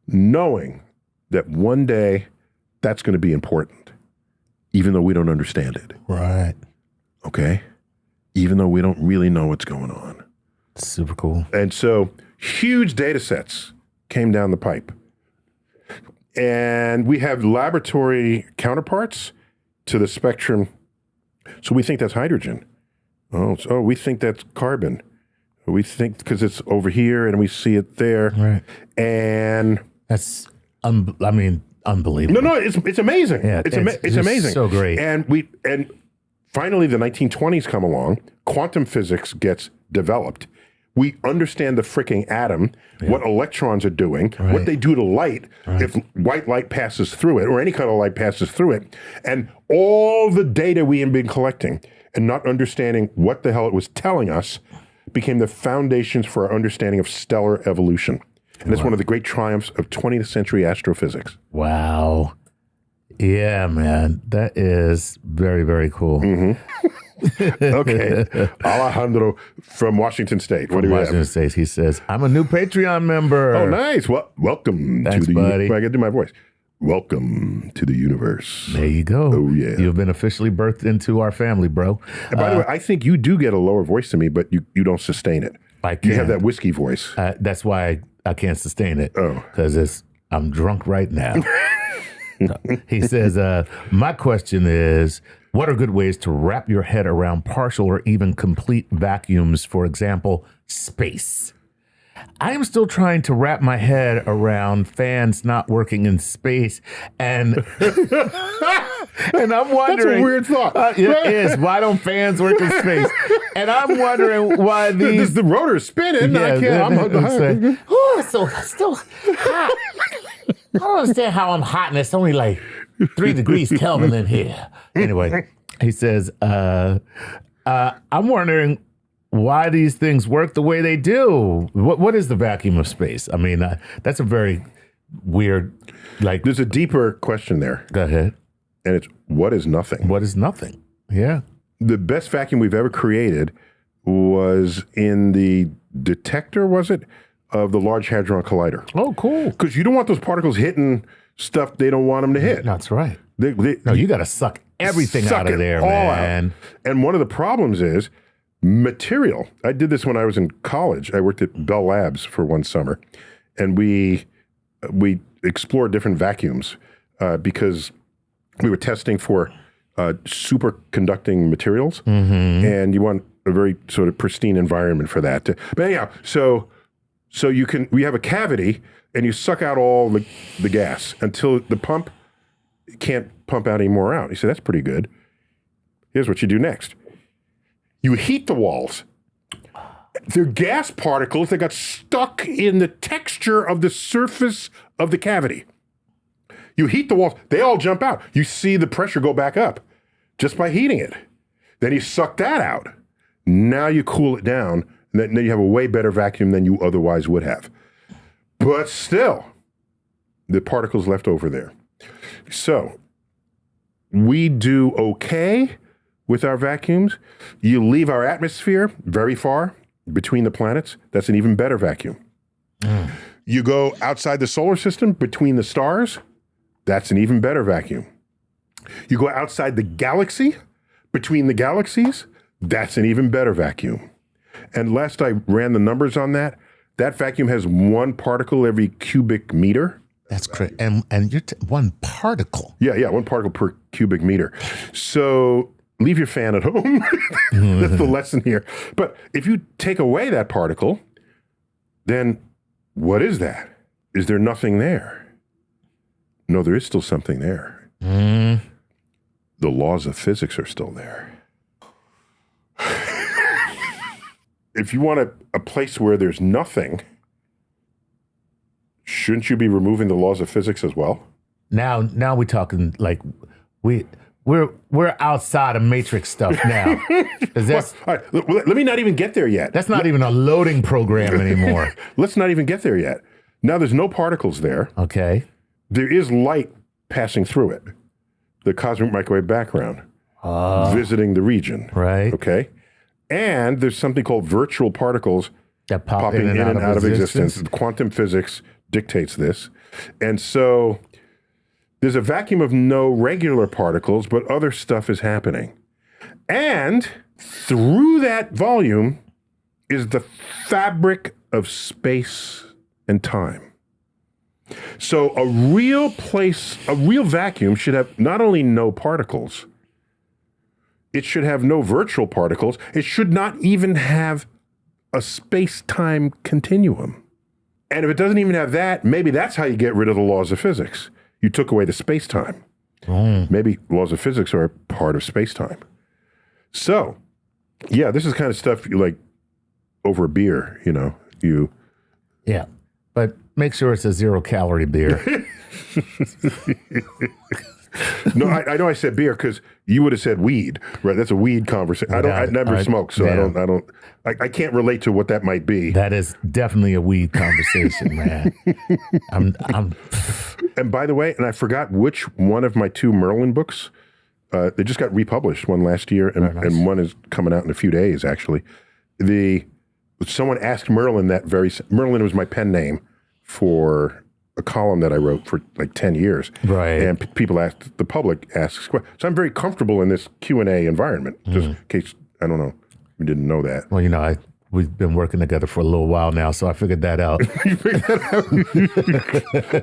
knowing that one day that's going to be important, even though we don't understand it. Right. Okay? Even though we don't really know what's going on. Super cool. And so huge data sets came down the pipe. And we have laboratory counterparts to the spectrum. So we think that's hydrogen. Oh, we think that's carbon. We think because it's over here and we see it there. Right. And that's, unbelievable. No, it's amazing. Yeah, it's amazing. So great. And finally, the 1920s come along. Quantum physics gets developed. We understand the freaking atom, what electrons are doing, what they do to light, if white light passes through it, or any kind of light passes through it, and all the data we have been collecting and not understanding what the hell it was telling us became the foundations for our understanding of stellar evolution. And it's one of the great triumphs of 20th century astrophysics. Wow. Yeah, man. That is very, very cool. Mm-hmm. Okay. Alejandro from Washington State. What do you have? Washington State. He says, I'm a new Patreon member. Oh, nice. Well, welcome Thanks, to the buddy. I got to do my voice. Welcome to the universe. There you go. Oh, yeah. You've been officially birthed into our family, bro. And by the way, I think you do get a lower voice than me, but you don't sustain it. I can. You have that whiskey voice. That's why I can't sustain it. Oh. Because I'm drunk right now. He says, my question is, what are good ways to wrap your head around partial or even complete vacuums? For example, space. I am still trying to wrap my head around fans not working in space, and and I'm wondering. That's a weird thought. It is. Why don't fans work in space? And I'm wondering why these the rotor's spinning. Yeah, I can't. Oh, it's still hot. I don't understand how I'm hot and it's only like 3 degrees Kelvin in here. Anyway, he says, I'm wondering why these things work the way they do. What is the vacuum of space? I mean, that's a very weird, There's a deeper question there. Go ahead. And it's, what is nothing? What is nothing? Yeah. The best vacuum we've ever created was in the detector, was it? Of the Large Hadron Collider. Oh, cool. Because you don't want those particles hitting stuff they don't want them to hit. That's right. No, you got to suck everything out of there, man. And one of the problems is material. I did this when I was in college. I worked at Bell Labs for one summer, and we explored different vacuums because we were testing for superconducting materials, and you want a very sort of pristine environment for that. But anyhow, so we have a cavity, and you suck out all the gas until the pump can't pump out any more out. You say, that's pretty good. Here's what you do next. You heat the walls. They're gas particles that got stuck in the texture of the surface of the cavity. You heat the walls, they all jump out. You see the pressure go back up just by heating it. Then you suck that out. Now you cool it down, and then you have a way better vacuum than you otherwise would have. But still, the particles left over there. So we do okay with our vacuums. You leave our atmosphere very far between the planets. That's an even better vacuum. You go outside the solar system between the stars. That's an even better vacuum. You go outside the galaxy between the galaxies. That's an even better vacuum. And last I ran the numbers on that vacuum has one particle every cubic meter. That's correct. And you're one particle. Yeah, one particle per cubic meter. So leave your fan at home. That's the lesson here. But if you take away that particle, then what is that? Is there nothing there? No, there is still something there. The laws of physics are still there. If you want a place where there's nothing, shouldn't you be removing the laws of physics as well? Now we're talking like we're outside of Matrix stuff now. Well, all right, let me not even get there yet. That's not even a loading program anymore. Let's not even get there yet. Now there's no particles there. Okay. There is light passing through it. The cosmic microwave background visiting the region. Right. Okay. And there's something called virtual particles that popping in and out of existence. Quantum physics dictates this. And so there's a vacuum of no regular particles, but other stuff is happening. And through that volume is the fabric of space and time. So a real vacuum should have not only no particles, it should have no virtual particles. It should not even have a space-time continuum. And if it doesn't even have that, maybe that's how you get rid of the laws of physics. You took away the space-time. Maybe laws of physics are a part of space-time. So, yeah, this is kind of stuff you like over a beer, Yeah, but make sure it's a 0-calorie beer. No, I know I said beer because you would have said weed, right? That's a weed conversation. I never smoke, so yeah. I can't relate to what that might be. That is definitely a weed conversation, man. And by the way, and I forgot which one of my 2 Merlin books, they just got republished, one last year, and one is coming out in a few days, actually. Someone asked Merlin Merlin was my pen name for a column that I wrote for like 10 years. Right. And the public asks questions. So I'm very comfortable in this Q&A environment, just in case, I don't know, you didn't know that. Well, we've been working together for a little while now, so I figured that out. You figured that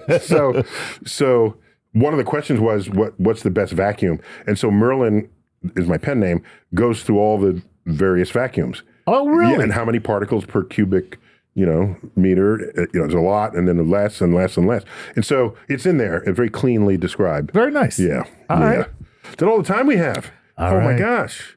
out? So one of the questions was, what's the best vacuum? And so Merlin is my pen name, goes through all the various vacuums. Oh, really? Yeah, and how many particles per cubic meter, there's a lot, and then less and less and less. And so it's in there and very cleanly described. Very nice. Yeah. All right. That's all the time we have. All right. My gosh.